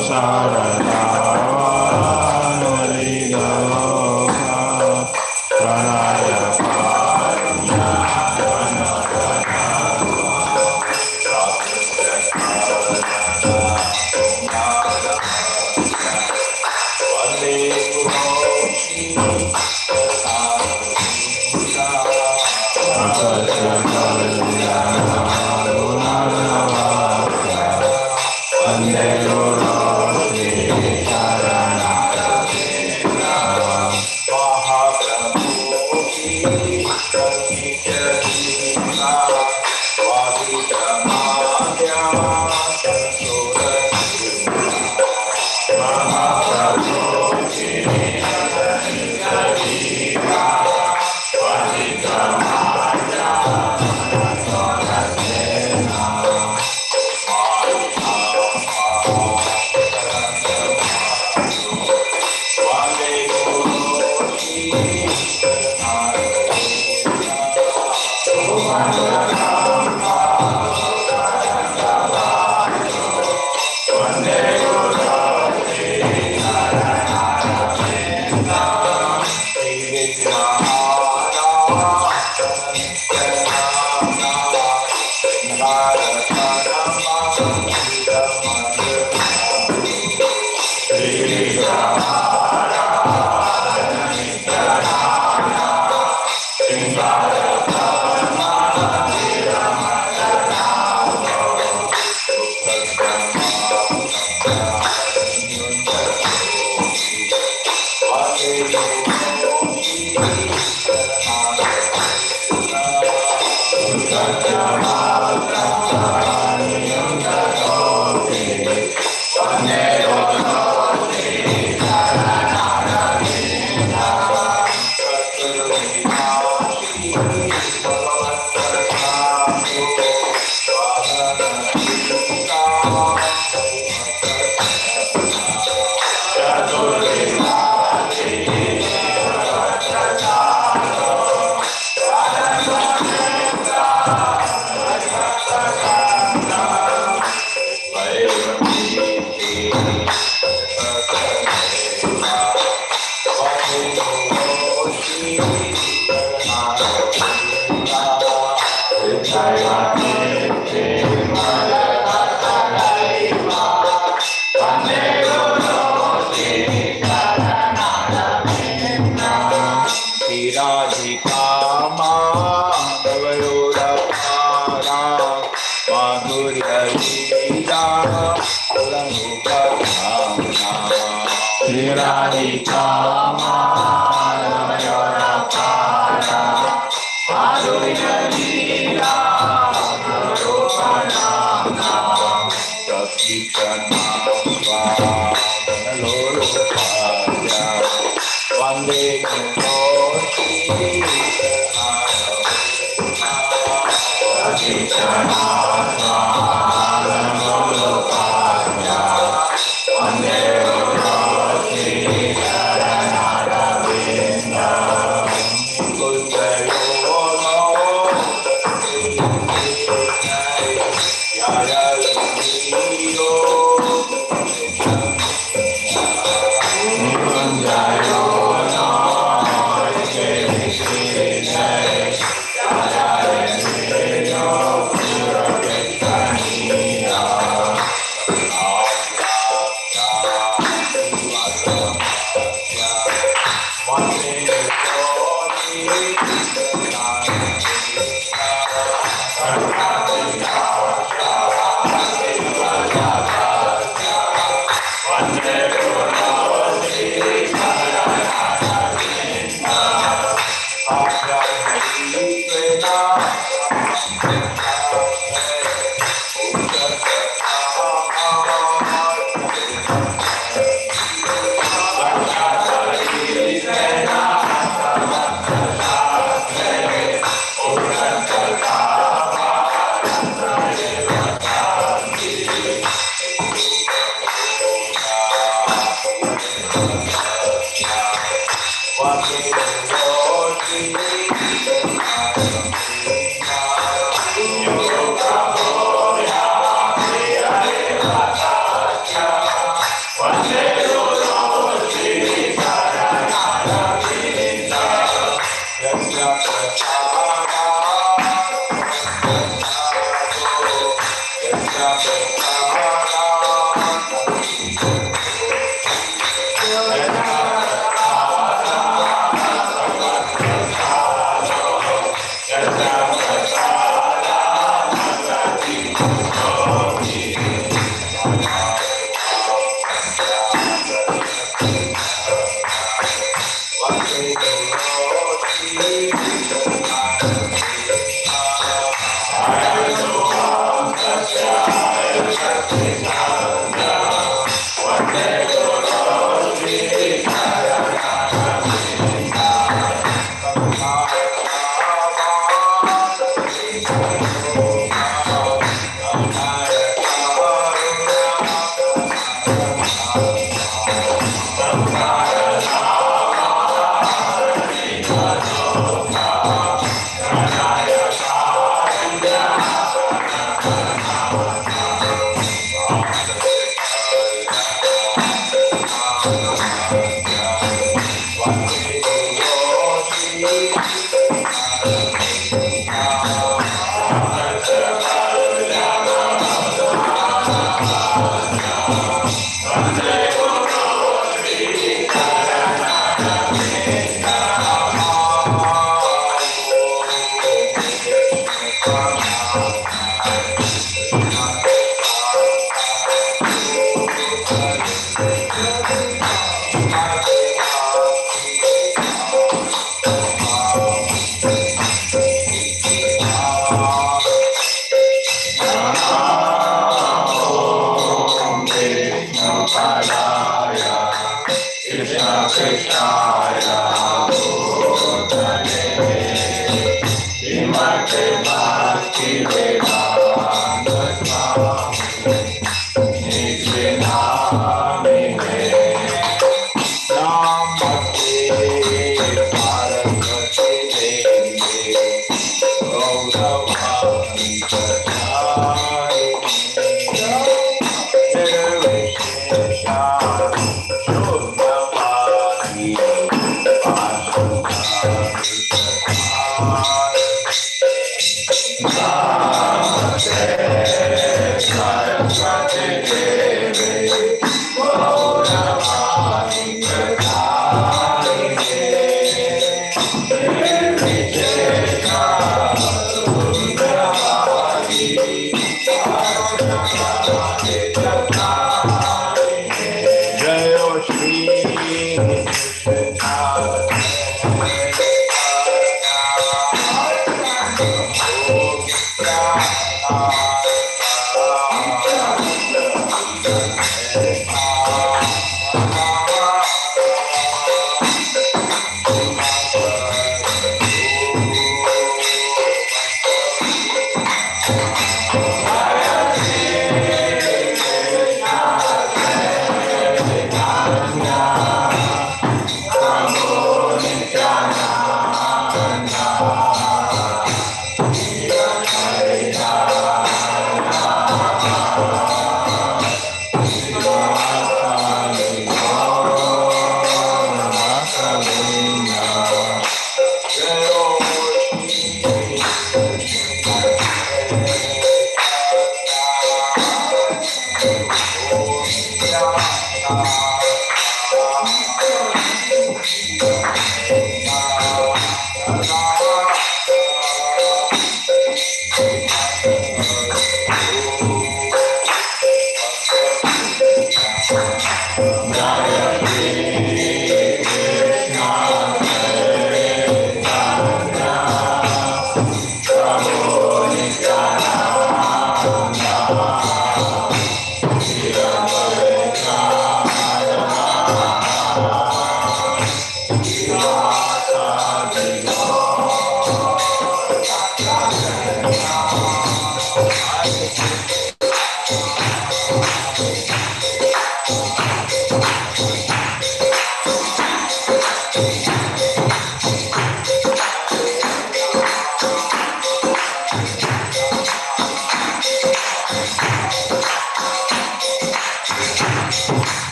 Samsara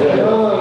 Yeah.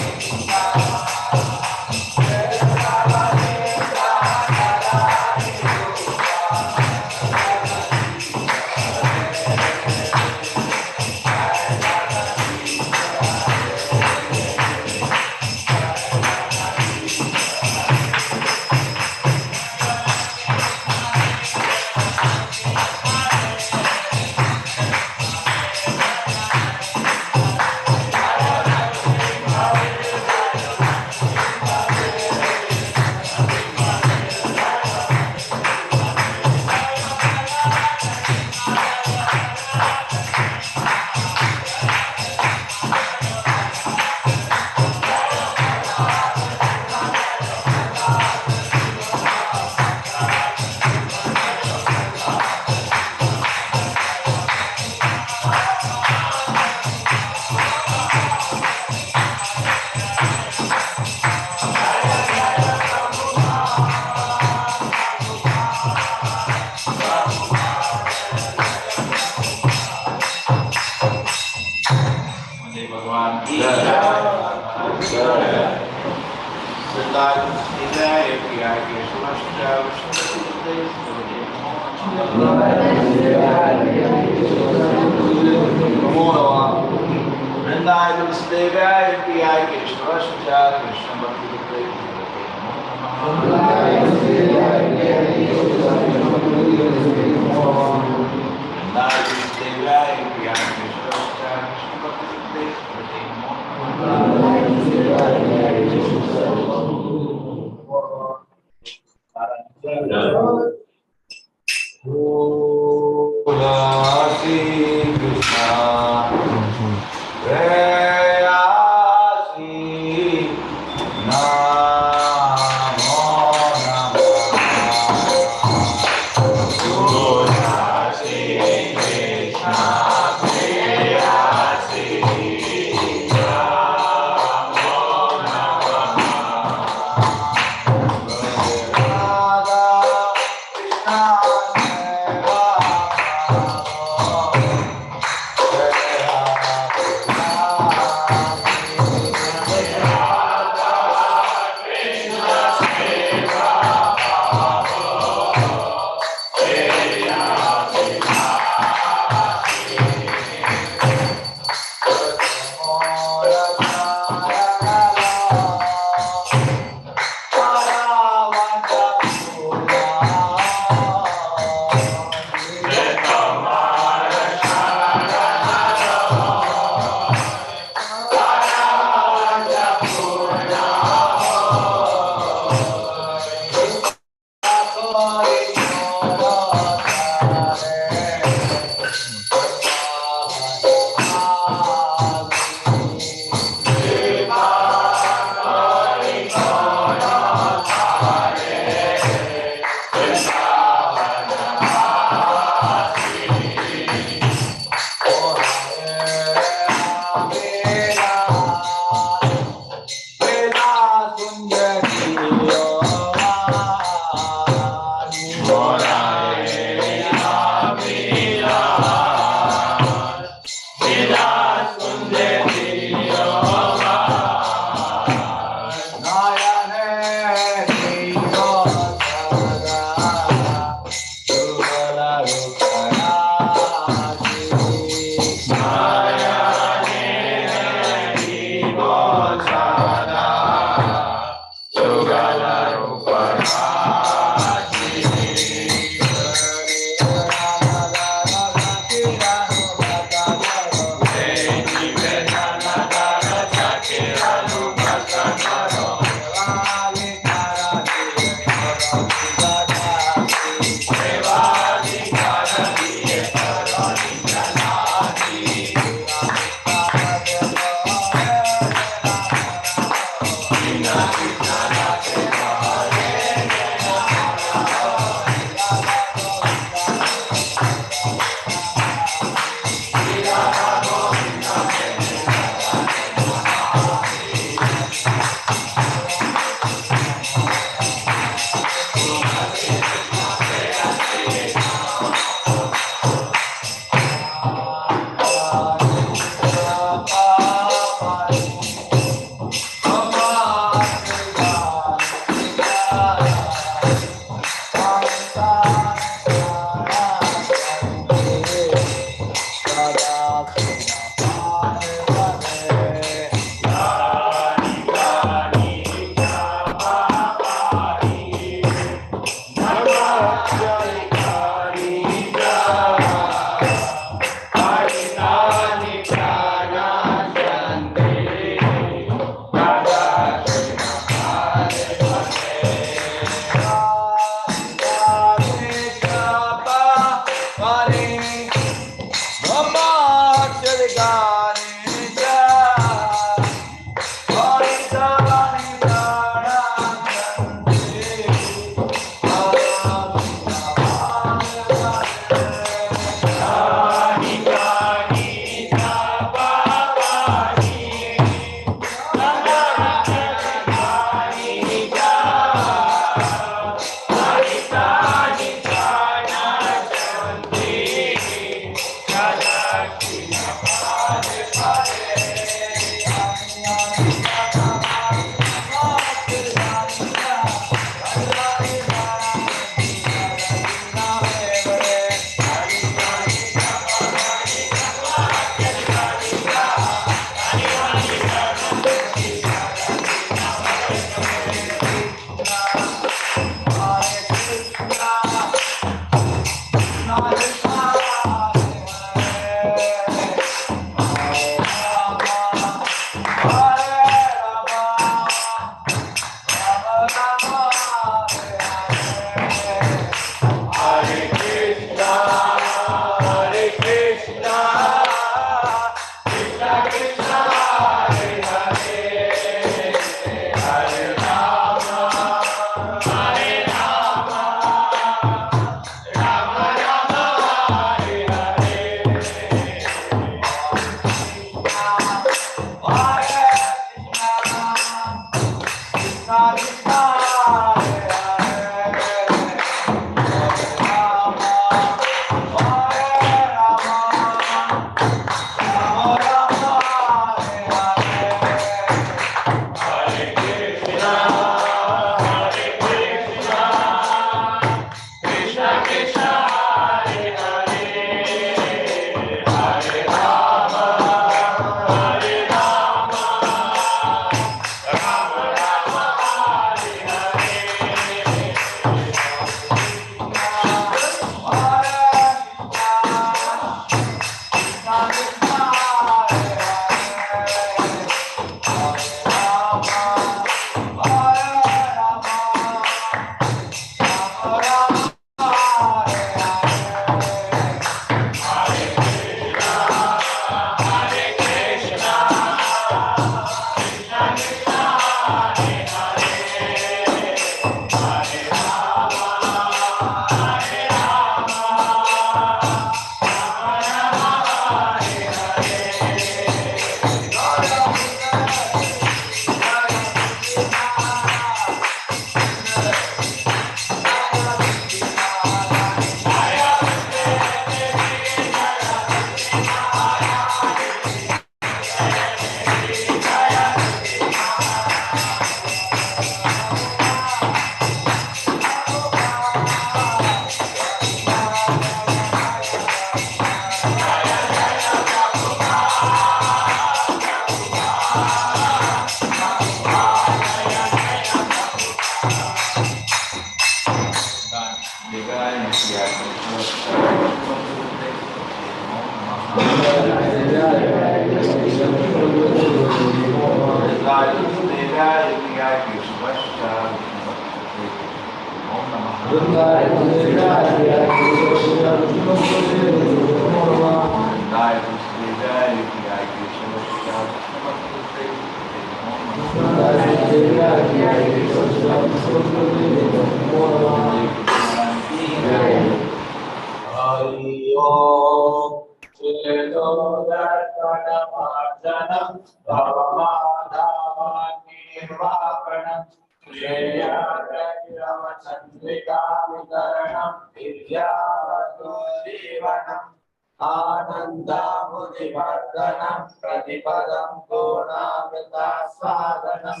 आनन्दामुनिवर्धनं प्रतिपदं पूर्णामृतास्वादनं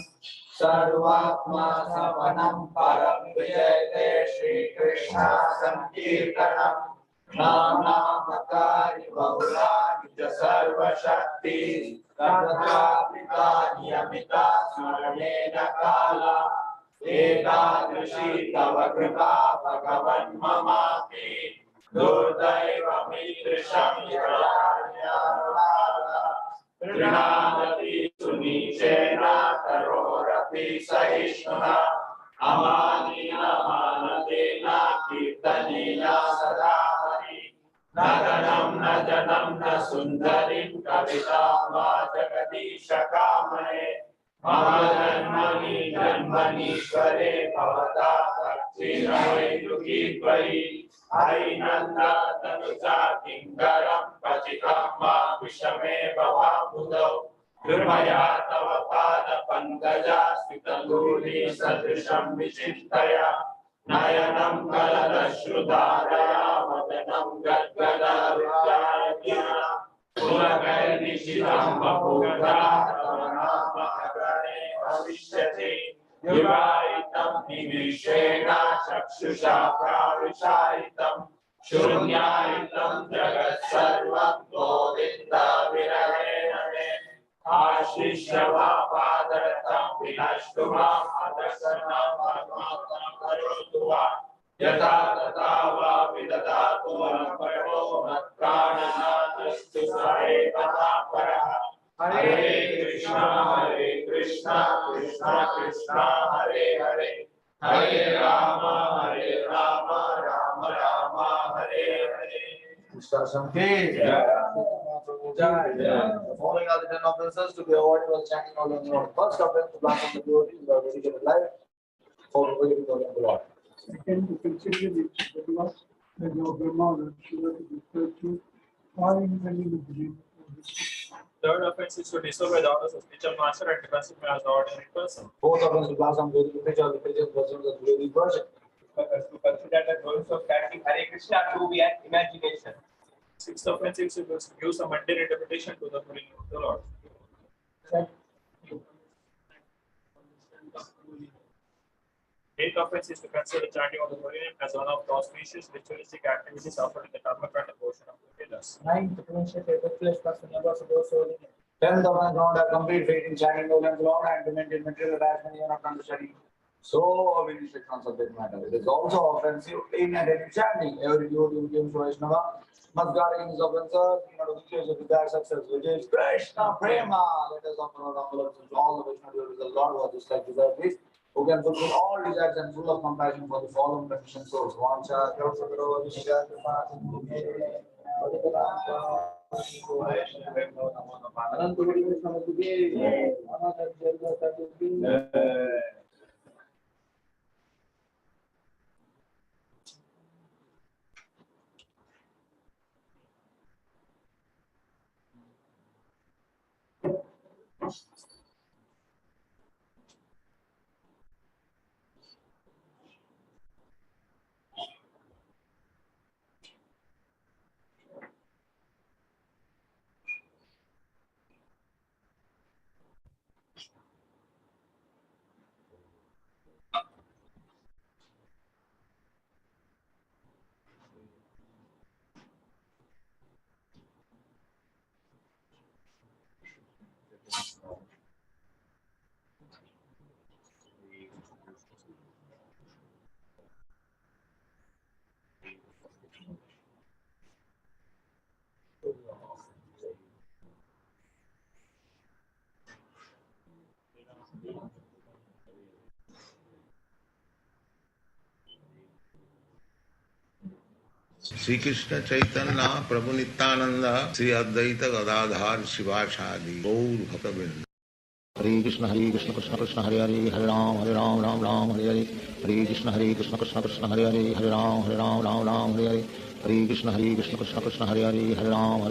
सर्वात्मा सवनं परं विजयते श्रीकृष्ण संकीर्तनं नानामकारि बहुलानि च सर्वशक्ति तथापिता नियमिता स्मरणेन काला एतादृशी तव कृपा भगवन् ममापि दुर्दैवमीदृशं गृह्णादपि सुनीचेन करोरपि सहिष्णुना अमानिनमानतेन कीर्तनीया सदा हरि न धनं न जनं न सुन्दरीं कवितां वा जगदीशकामये महाजन्मनि जन्मनीश्वरे भवता भक्तिरवैरुकी त्वयि हरिनन्दतनुजा किङ्करं पतितं मा विषमे भवाम्बुधौ कृपया तव पादपङ्कजास्मितधूलि सदृशं विचिन्तया नयनं कलदश्रुधारया वदनं गद्गदविद्यायज्ञा पुलकैर्निशितं बभूवः तव नाम अगणे भविष्यति युगायितं निमेषेण चक्षुषा प्राविशायितं शून्यायितं जगत्सर्वं गोविन्दविरहेण मे आशिष्य वा पादरतं विनष्टु माम् अदर्शनं परमात्मा करोतु वा यथा तथा वा विदधातु अनुपयो मत्प्राणनाथस्तु स एव परः हरे Krishna Krishna Krishna Hare Hare Hare Ram Ram Ram Hare Hare Krishna Sankirtan. Following are the 10 offenses to be avoided while chanting all in Lord. First offense to blast on the devotees who are very good in life, followed by the glory of the Lord. Second, to consider the Bhagavad that your Brahma and Shiva to be referred to, why many will believe. Third offense is to disobey the orders of spiritual master and to consider me as the ordinary person. Fourth offense to blast on the literature of the previous versions of the Vedic version. To consider the goals of chanting Hare Krishna to be an imagination. Sixth offense is to give some mundane interpretation to the holy name of the Lord. Eighth offense is to consider chanting of the holy name as one of the auspicious ritualistic activities offered in the Karmakanda portion of the Vedas. Ninth, to initiate a ruthless person never supposed to holy name. 10th offense not have complete faith in chanting the Lord's Lord and to maintain material attachment even after understanding so many strict subject matter. It is also offensive in and in chanting. Every devotee who comes to Vaishnava must guard against this offense in order to chase with that success, which is Krishna Prema. Let us offer our envelopes to all the Vaishnava devotees. The Lord was just like deserves, who can fulfill all desires and full of compassion for the fallen conditioned souls. Vancha, Kyosakaro, Vishya, Kripa, Shri Krishna Chaitanya Prabhu Nityanand Shri Advaita Gadadhar शिवासादि Gaur भक्तवृंद। Hare Krishna Krishna Krishna Hare Hare Hare Ram Ram Ram Hare Hare. Hare Krishna Krishna Krishna Hare Hare Hare Ram Ram Ram Hare Hare. Hare Krishna Krishna Krishna Hare Hare Hare Ram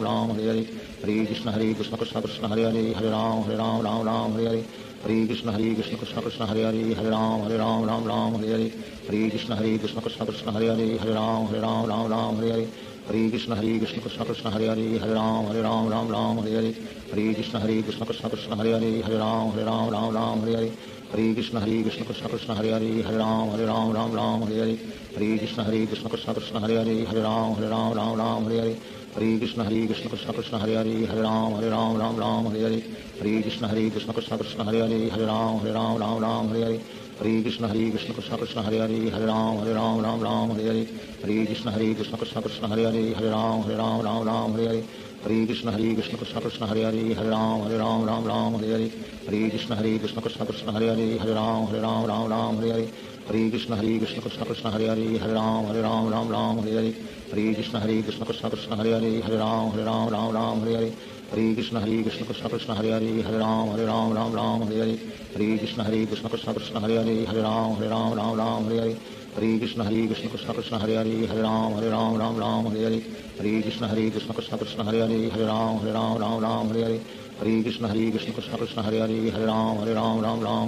Ram Hare Hare. Hare Krishna Krishna Krishna Hare Hare Hare Ram Ram Hare Hare. Hare Krishna Krishna Krishna Hare Hare Hare Ram Ram Hare Hare. Hare Krishna Krishna Krishna Krishna Hare Hare Hare Ram Hare Hare. Hare Krishna Krishna Krishna Hare Hare Hare Ram Hare Hare. Hare Krishna Krishna Krishna Krishna Hare Hare Hare Ram Hare Hare. Hare Krishna Krishna Krishna Krishna Hare Hare Hare Ram Hare Hare. Hare Krishna Krishna Krishna Krishna Hare Hare Hare Ram Hare Hare. Hare Krishna Krishna Krishna Krishna Hare Hare Hare Ram Hare Hare. Hare Krishna Krishna Krishna Krishna Hare Hare Hare Ram Hare Hare. Hare Krishna Krishna Krishna Krishna Hare Hare Hare Ram Hare Hare. Hare Krishna Krishna Krishna Krishna Hare Hare Hare Ram Hare Hare. Hare Krishna Krishna Krishna Krishna Hare Hare Hare Ram Hare Hare. Hare Krishna Krishna Krishna Krishna Hare Hare Hare Ram Hare Hare. Hare Krishna Krishna Krishna Krishna Hare Hare Hare Ram Hare Hare. Hare Krishna Krishna Krishna Krishna Hare Hare Hare Ram Hare Hare. Hare Krishna Krishna Krishna Krishna Hare Hare Hare Ram Hare Hare. Hare Krishna Krishna Krishna Krishna Hare Hare Hare Ram Hare Hare. Hare Krishna Krishna Krishna Krishna Hare Hare Hare Ram Hare Hare. Hare Krishna Krishna Krishna Krishna Hare Hare Hare Ram Hare Hare. Hare Krishna Krishna Krishna Krishna Hare Hare Hare Ram Hare Hare. Hare Krishna Krishna Krishna Krishna Hare Hare Hare Ram Hare Hare. Hare Krishna Krishna Krishna Krishna Hare Hare Hare Ram Hare Hare. Hare Krishna Krishna Krishna Krishna Hare Hare Hare Ram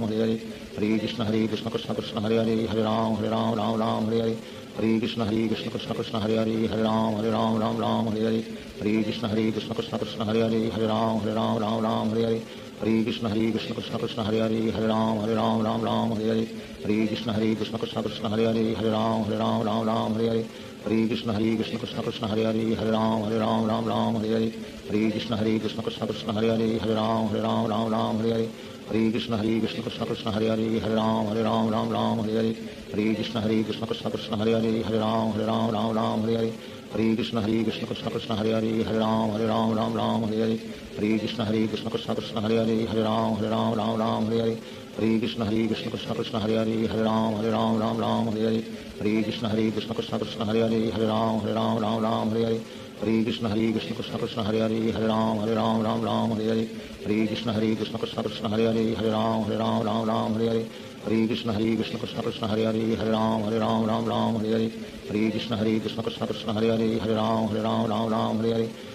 Hare Hare. Hare Krishna Krishna Krishna Krishna Hare Hare Hare Ram Hare Hare. Hare Krishna Krishna Krishna Krishna Hare Hare Hare Ram Hare Hare. Hare Krishna Krishna Krishna Krishna Hare Hare Hare Ram Hare Hare. Hare Krishna Krishna Krishna Krishna Hare Hare Hare Ram Hare Hare. Hare Krishna Krishna Krishna Krishna Hare Hare Hare Ram Hare Hare. Hare Krishna Krishna Krishna Krishna Hare Hare Hare Ram Hare Hare. Hare Krishna Krishna Krishna Krishna Hare Hare Hare Ram Hare Hare. Hare Krishna Krishna Krishna Krishna Hare Hare Hare Ram Hare Hare. Hare Krishna Krishna Krishna Krishna Hare Hare Hare Ram Hare Hare. Hare Krishna Krishna Krishna Krishna Hare Hare Hare Ram Hare Hare. Hare Krishna Krishna Krishna Krishna Hare Hare Hare Ram Hare Hare. Hare Krishna Krishna Krishna Krishna Hare Hare Hare Ram Hare Hare. Hare Krishna Krishna Krishna Krishna Hare Hare Hare Ram Hare Hare. Hare Krishna Krishna Krishna Krishna Hare Hare Hare Ram Hare Hare. Hare Krishna Krishna Krishna Krishna Hare Hare Hare Ram Hare Hare. Hare Krishna Krishna Krishna Krishna Hare Hare Hare Ram Hare Hare. Hare Krishna Krishna Krishna Krishna Hare Hare Hare Ram Hare Hare. Hare Krishna Krishna Krishna Krishna Hare Hare Hare Ram Hare Hare. Hare Krishna Krishna Krishna Krishna Hare Hare Hare Ram Hare Hare.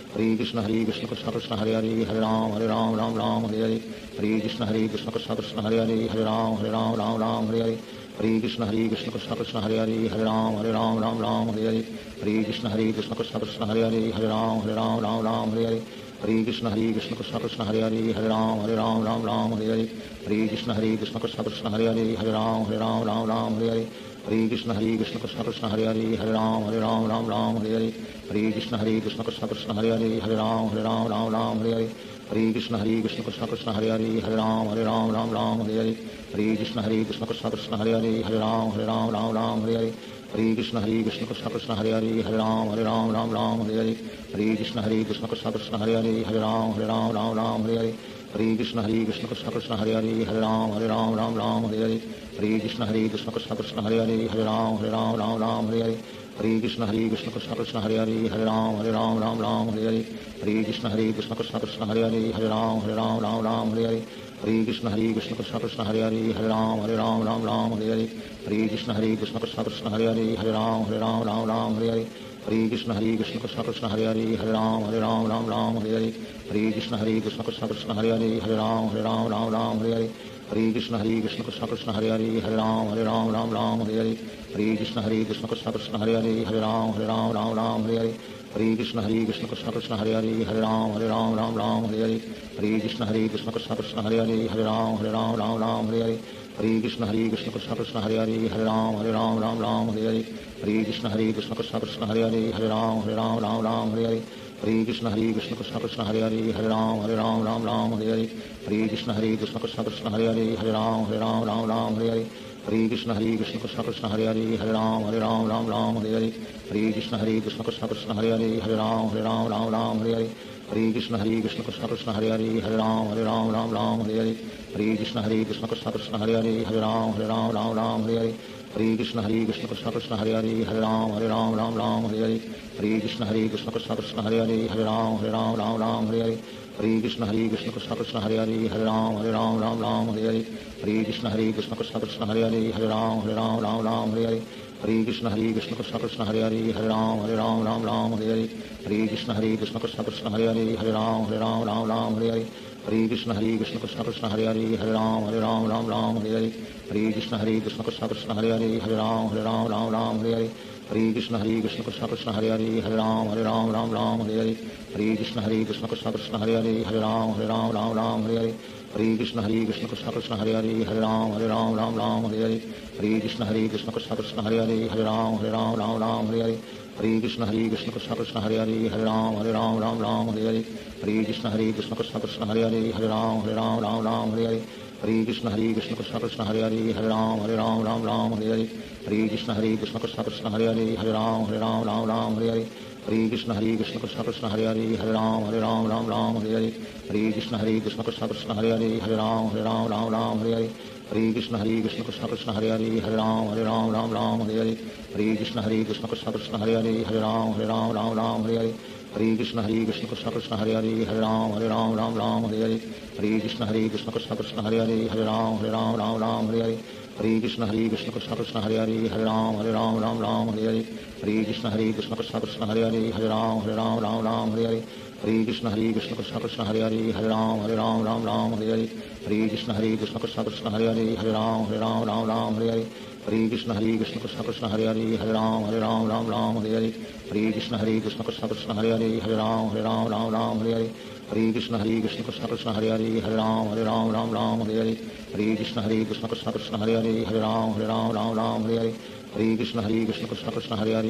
Hare Krishna Krishna Krishna Krishna Hare Hare Hare Ram Hare Hare. Hare Krishna Krishna Krishna Krishna Hare Hare Hare Ram Hare Hare. Hare Krishna Krishna Krishna Krishna Hare Hare Hare Ram Hare Hare. Hare Krishna Krishna Krishna Krishna Hare Hare Hare Ram Hare Hare. Hare Krishna Krishna Krishna Krishna Hare Hare Hare Ram Hare Hare. Hare Krishna Krishna Krishna Krishna Hare Hare Hare Ram Hare Hare. Hare Krishna Krishna Krishna Krishna Hare Hare Hare Ram Hare Hare. Hare Krishna Krishna Krishna Krishna Hare Hare Hare Ram Hare Hare. Hare Krishna Krishna Krishna Krishna Hare Hare Hare Ram Hare Hare. Hare Krishna Krishna Krishna Krishna Hare Hare Hare Ram Hare Hare. Hare Krishna Krishna Krishna Krishna Hare Hare Hare Ram Hare Hare. Hare Krishna Krishna Krishna Krishna Hare Hare Hare Ram Hare Hare. Hare Krishna Krishna Krishna Krishna Hare Hare Hare Ram Hare Hare. Hare Krishna Krishna Krishna Krishna Hare Hare Hare Ram Hare Hare. Hare Krishna Krishna Krishna Krishna Hare Hare Hare Ram Hare Hare. Hare Krishna Krishna Krishna Krishna Hare Hare Hare Ram Hare Hare. Hare Krishna Krishna Krishna Krishna Hare Hare Hare Ram Hare Hare. Hare Krishna Krishna Krishna Krishna Hare Hare Hare Ram Hare Hare. Hare Krishna Krishna Krishna Krishna Hare Hare Hare Ram Hare Hare. Hare Krishna Krishna Krishna Krishna Hare Hare Hare Ram Hare Hare. Hare Krishna Krishna Krishna Krishna Hare Hare Hare Ram Hare Hare. Hare Krishna Krishna Krishna Krishna Hare Hare Hare Ram Hare Hare. Hare Krishna Krishna Krishna Krishna Hare Hare Hare Ram Hare Hare. Hare Krishna Krishna Krishna Krishna Hare Hare Hare Ram Hare Hare. Hare Krishna Krishna Krishna Krishna Hare Hare Hare Ram Hare Hare. Hare Krishna Krishna Krishna Hare Hare Hare Ram Ram Ram Hare Hare Hare Krishna Krishna Krishna Hare Hare Hare Ram Ram Hare Hare Hare Krishna Krishna Krishna Hare Hare Hare Ram Ram Hare Hare Hare Krishna Krishna Krishna Hare Hare Hare Ram Ram Hare Hare Hare Krishna Krishna Krishna Hare Hare Hare Ram Ram Hare Hare Hare Krishna Krishna Krishna Hare Hare Hare Ram Ram Hare Hare Hare Krishna Krishna Krishna Hare Hare Hare Ram Hare Hare Hare Krishna Krishna Krishna Hare Hare Hare Ram Hare Hare Hare Krishna Krishna Krishna Hare Hare Hare Ram Hare Hare Hare Krishna Krishna Krishna Hare Hare Hare Ram Hare Hare Hare Krishna Krishna Krishna Hare Hare Hare Ram Hare Hare Hare Krishna Krishna Krishna Hare Hare Hare Ram Hare Hare Hare Krishna Krishna Krishna Hare Hare Hare Ram Hare Hare Hare Krishna Krishna Krishna Hare Hare Hare Ram Hare Hare Hare Krishna Krishna Krishna Hare Hare Hare Ram Hare Hare Hare Krishna Krishna Krishna Hare Hare Hare Ram Hare Hare Hare Krishna Krishna Krishna Hare Hare Hare Ram Hare Hare Hare Krishna Krishna Krishna Hare Hare Hare Ram Hare Hare Hare Krishna Krishna Krishna Hare Hare Hare Ram Hare Hare Hare Krishna Krishna Krishna Hare Hare Hare Ram Hare Hare Hare Krishna Krishna Krishna Hare Hare Hare Ram Hare Hare Hare Krishna Krishna Krishna Hare Hare Hare Ram Hare Hare Hare Krishna Krishna Krishna Hare Hare Hare Ram Hare Hare Hare Krishna Krishna Krishna Hare Hare Hare Ram Hare Hare Hare Krishna Krishna Krishna Hare Hare Hare Ram Hare Hare Hare Krishna Krishna Krishna Hare Hare Hare Ram Hare Hare Hare Krishna Krishna Krishna Hare Hare Hare Ram Hare Hare Hare Krishna Krishna Krishna Hare Hare Hare Ram Hare Hare Hare Krishna Krishna Krishna Hare Hare Hare Ram Hare Hare Hare Krishna Krishna Krishna Hare Hare Hare Ram Hare Hare Hare Krishna Krishna Krishna Hare Hare Hare Ram Hare Hare Hare Krishna Krishna Krishna Hare Hare Hare Ram Hare Hare Hare Krishna Krishna Krishna Hare Hare Hare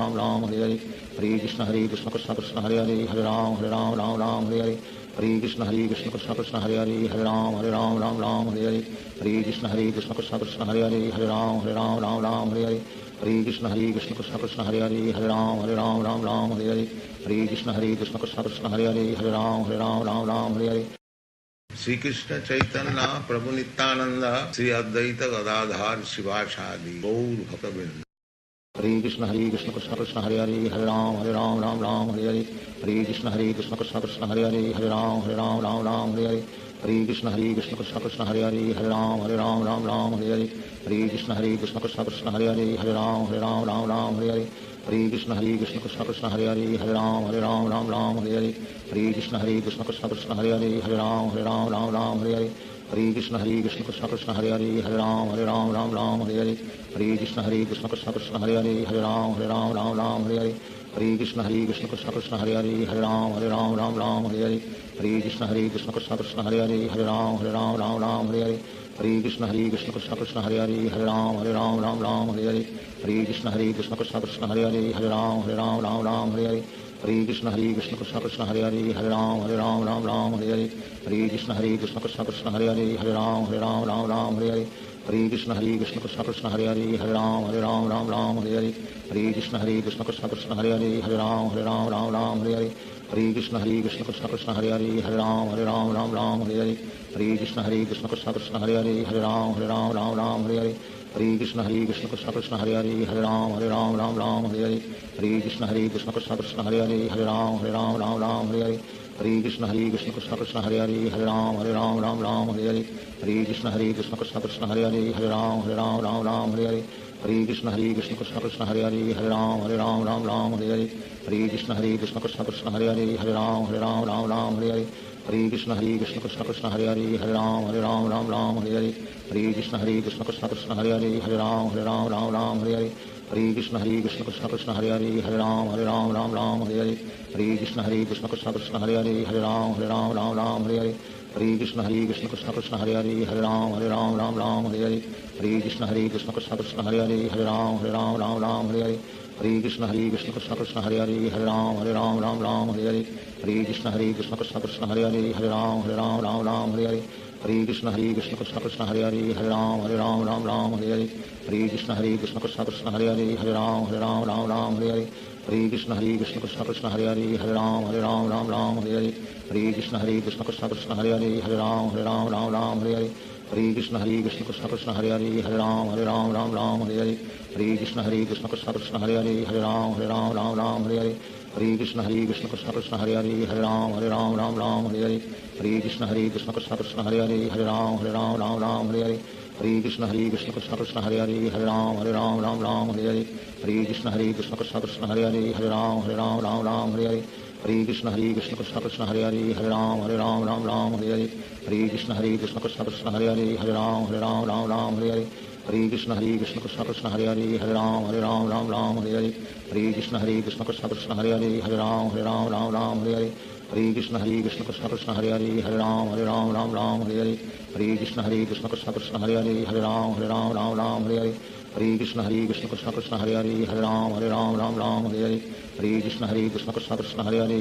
Ram Hare Hare Hare Krishna Krishna Krishna Hare Hare Hare Ram Hare Hare Hare Krishna Krishna Krishna Hare Hare Hare Ram Hare Hare Krishna Krishna Krishna Hare Hare Hare Ram Hare Hare Krishna Krishna Krishna Hare Hare Hare Ram Hare Hare Krishna Krishna Krishna Hare Hare Hare Ram Hare Hare Shri Krishna Chaitanya Prabhu Nityanand Shri Advaita Gadadhar शिवासादि Gaur भक्तवृंद Hare Krishna Krishna Krishna Hare Hare Hare Ram Hare Hare Hare Krishna Krishna Krishna Hare Hare Hare Ram Hare Hare Hare Krishna Krishna Krishna Hare Hare Hare Ram Hare Hare Hare Krishna Krishna Krishna Hare Hare Hare Ram Hare Hare Hare Krishna Krishna Krishna Hare Hare Hare Ram Hare Hare Hare Krishna Krishna Krishna Hare Hare Hare Ram Hare Hare Hare Krishna Krishna Krishna Hare Hare Hare Ram Hare Hare Hare Krishna Krishna Krishna Hare Hare Hare Ram Hare Hare Hare Krishna Krishna Krishna Hare Hare Hare Ram Hare Hare Hare Krishna Krishna Krishna Hare Hare Hare Ram Hare Hare Hare Krishna Krishna Krishna Hare Hare Hare Ram Hare Hare Hare Krishna Krishna Krishna Hare Hare Hare Ram Hare Hare Hare Krishna Krishna Krishna Hare Hare Hare Ram Hare Hare Hare Krishna Krishna Krishna Hare Hare Hare Ram Hare Hare Hare Krishna Krishna Krishna Hare Hare Hare Ram Hare Hare Hare Krishna Krishna Krishna Hare Hare Hare Ram Hare Hare Hare Krishna Krishna Krishna Hare Hare Hare Ram Hare Hare Hare Krishna Krishna Krishna Hare Hare Hare Ram Hare Hare Hare Krishna Krishna Krishna Hare Hare Hare Ram Hare Hare Hare Krishna Krishna Krishna Hare Hare Hare Ram Hare Hare Hare Krishna Krishna Krishna Hare Hare Hare Ram Hare Hare Hare Krishna Krishna Krishna Hare Hare Hare Ram Hare Hare Hare Krishna Krishna Krishna Hare Hare Hare Ram Hare Hare Hare Krishna Krishna Krishna Hare Hare Hare Ram Hare Hare Hare Krishna Krishna Krishna Hare Hare Hare Ram Hare Hare Hare Krishna Krishna Krishna Hare Hare Hare Ram Hare Hare Hare Krishna Krishna Krishna Hare Hare Hare Ram Hare Hare Hare Krishna Krishna Krishna Hare Hare Hare Ram Hare Hare Hare Krishna Krishna Krishna Hare Hare Hare Ram Hare Hare Hare Krishna Krishna Krishna Hare Hare Hare Ram Hare Hare Hare Krishna Krishna Krishna Hare Hare Hare Ram Hare Hare Hare Krishna Krishna Krishna Hare Hare Hare Ram Hare Hare Hare Krishna Krishna Krishna Hare Hare Hare Ram Hare Hare Hare Krishna Krishna Krishna Hare Hare Hare Ram Hare Hare Hare Krishna Krishna Krishna Hare Hare Ram Ram Ram Hare Hare Hare Krishna Krishna Krishna Hare Hare Ram Ram Hare Hare Hare Krishna Krishna Krishna Hare Hare Ram Ram Hare Hare Hare Krishna Krishna Krishna Hare Hare Ram Ram Hare Hare Hare Krishna Krishna Krishna Hare Hare Ram Ram Hare Hare Hare Krishna Krishna Krishna Hare Hare Ram Ram Hare Hare Hare Krishna Krishna Krishna Hare Hare Ram Ram Hare Hare Hare Krishna Krishna Krishna Hare Hare Ram Ram Hare Hare Hare Krishna Krishna Krishna Hare Hare Ram Ram Hare Hare Hare Krishna Krishna Krishna Hare Hare Ram Ram Hare Hare Hare Krishna Krishna Krishna Hare Hare Ram Ram Hare Hare Hare Krishna Krishna Krishna Hare Hare Ram Ram Hare Hare Hare Krishna Krishna Krishna Hare Hare Ram Ram Hare Hare Hare Krishna Krishna Krishna Hare Hare Ram Ram Hare Hare Hare Krishna Krishna Krishna Hare Hare Ram Ram Hare Hare Hare Krishna Krishna Krishna Hare Hare Ram Ram Hare Hare Hare Krishna Krishna Krishna Hare Hare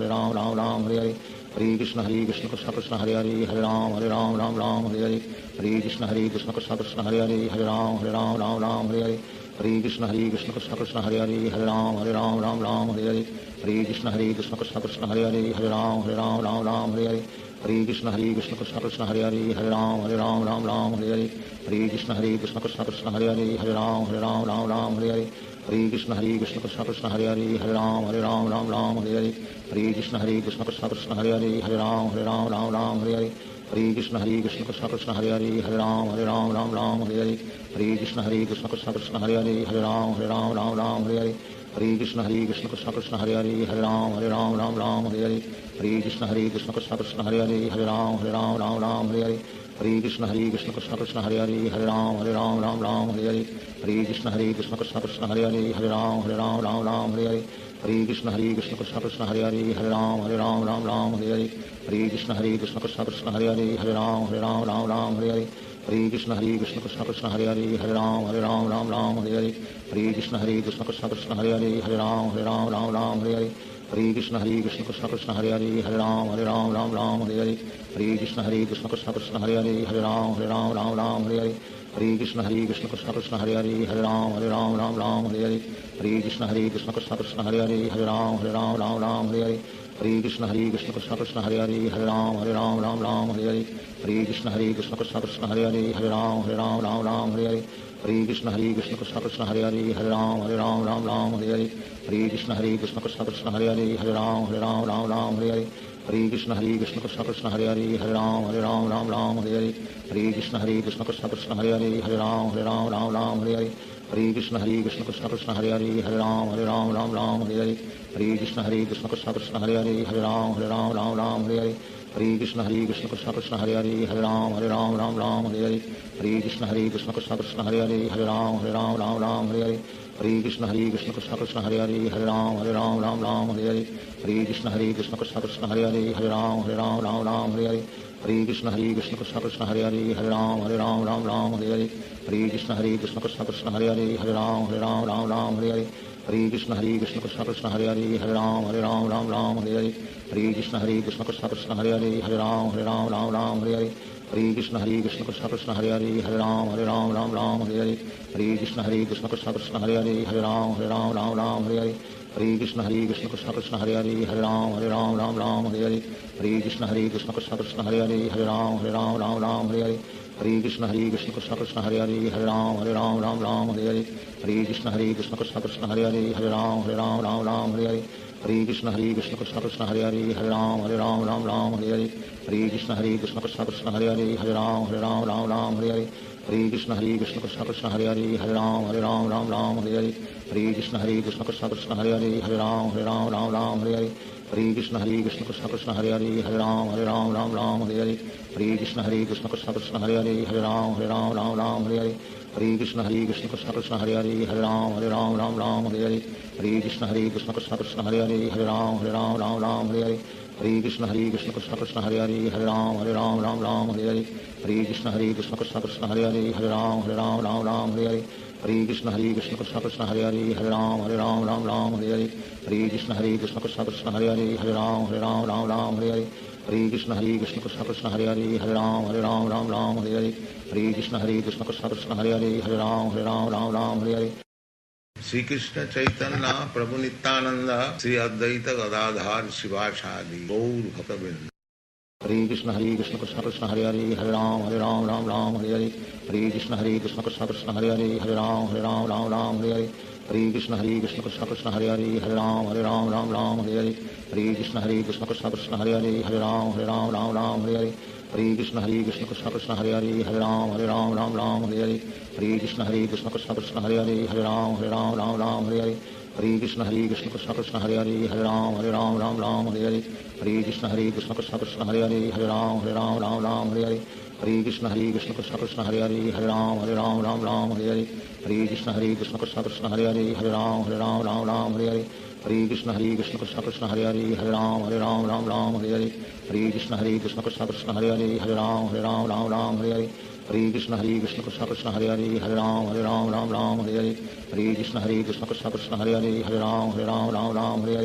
Ram Ram Hare Hare Hare Krishna Krishna Krishna Hare Hare Ram Ram Hare Hare Hare Krishna Krishna Krishna Hare Hare Ram Ram Hare Hare Hare Krishna Krishna Krishna Hare Hare Ram Ram Hare Hare Hare Krishna Krishna Krishna Hare Hare Ram Ram Hare Hare Hare Krishna Krishna Krishna Hare Hare Ram Ram Hare Hare Hare Krishna Krishna Krishna Hare Hare Ram Ram Hare Hare Hare Krishna Krishna Krishna Hare Hare Ram Ram Hare Hare Hare Krishna Krishna Krishna Hare Hare Ram Ram Hare Hare Hare Krishna Krishna Krishna Hare Hare Ram Ram Hare Hare Hare Krishna Krishna Krishna Hare Hare Ram Ram Hare Hare Hare Krishna Krishna Krishna Hare Hare Ram Ram Hare Hare Hare Krishna Krishna Krishna Hare Hare Ram Ram Hare Hare Hare Krishna Krishna Krishna Hare Hare Ram Ram Hare Hare Hare Krishna Krishna Krishna Hare Hare Ram Ram Hare Hare Hare Krishna Krishna Krishna Hare Hare Ram Ram Hare Hare Hare Krishna Krishna Krishna Hare Hare Ram Ram Hare Hare Hare Krishna Krishna Krishna Hare Hare Ram Ram Hare Hare Hare Krishna Krishna Krishna Hare Hare Ram Ram Hare Hare Hare Krishna Krishna Krishna Hare Hare Ram Ram Hare Hare Hare Krishna Krishna Krishna Hare Hare Ram Ram Hare Hare Hare Krishna Krishna Krishna Hare Hare Ram Ram Hare Hare Hare Krishna Krishna Krishna Hare Hare Ram Ram Hare Hare Hare Krishna Krishna Krishna Hare Hare Ram Ram Hare Hare Hare Krishna Krishna Krishna Hare Hare Ram Ram Hare Hare Hare Krishna Krishna Krishna Hare Hare Ram Ram Hare Hare Hare Krishna Krishna Krishna Hare Hare Ram Ram Hare Hare Hare Krishna Krishna Krishna Hare Hare Ram Ram Hare Hare Hare Krishna Krishna Krishna Hare Hare Ram Ram Hare Hare Hare Krishna Krishna Krishna Hare Hare Ram Ram Hare Hare Hare Krishna Krishna Krishna Hare Hare Ram Ram Hare Hare Hare Krishna Krishna Krishna Hare Hare Ram Ram Hare Hare Hare Krishna Krishna Krishna Hare Hare Ram Ram Hare Hare Hare Krishna Krishna Krishna Hare Hare Ram Ram Hare Hare Hare Krishna Krishna Krishna Hare Hare Ram Ram Hare Hare Hare Krishna Krishna Krishna Hare Hare Ram Ram Hare Hare Hare Krishna Krishna Krishna Hare Hare Ram Ram Hare Hare Hare Krishna Krishna Krishna Hare Hare Ram Ram Hare Hare Hare Krishna Krishna Krishna Hare Hare Ram Ram Hare Hare Hare Krishna Krishna Krishna Hare Hare Ram Ram Hare Hare Hare Krishna Krishna Krishna Hare Hare Ram Ram Hare Hare Hare Krishna Krishna Krishna Hare Hare Ram Ram Hare Hare Hare Krishna Krishna Krishna Hare Hare Ram Ram Hare Hare Hare Krishna Krishna Krishna Hare Hare Ram Ram Hare Hare Hare Krishna Krishna Krishna Hare Hare Ram Ram Hare Hare Hare Krishna Krishna Krishna Hare Hare Ram Ram Hare Hare Hare Krishna Krishna Krishna Hare Hare Ram Ram Hare Hare Hare Krishna Krishna Krishna Hare Hare Ram Ram Hare Hare Hare Krishna Krishna Krishna Hare Hare Ram Ram Hare Hare Hare Krishna Krishna Krishna Hare Hare Ram Ram Hare Hare Hare Krishna Krishna Krishna Hare Hare Ram Ram Hare Hare Hare Krishna Krishna Krishna Hare Hare Ram Ram Hare Hare Hare Krishna Krishna Krishna Hare Hare Ram Ram Hare Hare Hare Krishna Krishna Krishna Hare Hare Ram Ram Hare Hare Hare Krishna Krishna Krishna Hare Hare Ram Ram Hare Hare Hare Krishna Krishna Krishna Hare Hare Ram Ram Hare Hare Hare Krishna Krishna Krishna Hare Hare Ram Ram Hare Hare Hare Krishna Krishna Krishna Hare Hare Ram Ram Hare Hare Shri Krishna Chaitanya प्रभु नित्यानंद श्री अद्वैत गदाधर शिवासादि गौर भक्तवृंद। हरे कृष्ण कृष्ण कृष्ण हरे हरे हरे राम राम राम हरे हरे। हरे कृष्ण कृष्ण कृष्ण हरे हरे हरे राम राम हरे हरे। हरे कृष्ण कृष्ण कृष्ण हरे हरे हरे राम राम हरे हरे। हरे कृष्ण कृष्ण कृष्ण हरे हरे हरे राम राम हरे हरे। हरे कृष्ण कृष्ण कृष्ण हरे हरे हरे राम राम हरे हरे। हरे कृष्ण कृष्ण कृष्ण हरे हरे हरे राम राम हरे हरे। हरे कृष्ण कृष्ण कृष्ण हरे हरे हरे राम राम हरे हरे। हरे कृष्ण कृष्ण कृष्ण हरे हरे हरे राम हरे हरे। हरे कृष्ण कृष्ण कृष्ण हरे हरे हरे राम हरे हरे। हरे कृष्ण कृष्ण कृष्ण हरे हरे हरे राम हरे हरे। हरे कृष्ण कृष्ण कृष्ण हरे हरे हरे राम हरे हरे। हरे कृष्ण कृष्ण कृष्ण हरे हरे हरे राम हरे हरे। हरे कृष्ण कृष्ण कृष्ण हरे हरे हरे राम हरे हरे। हरे कृष्ण कृष्ण कृष्ण हरे हरे हरे राम हरे हरे। हरे कृष्ण कृष्ण कृष्ण हरे हरे हरे राम हरे हरे।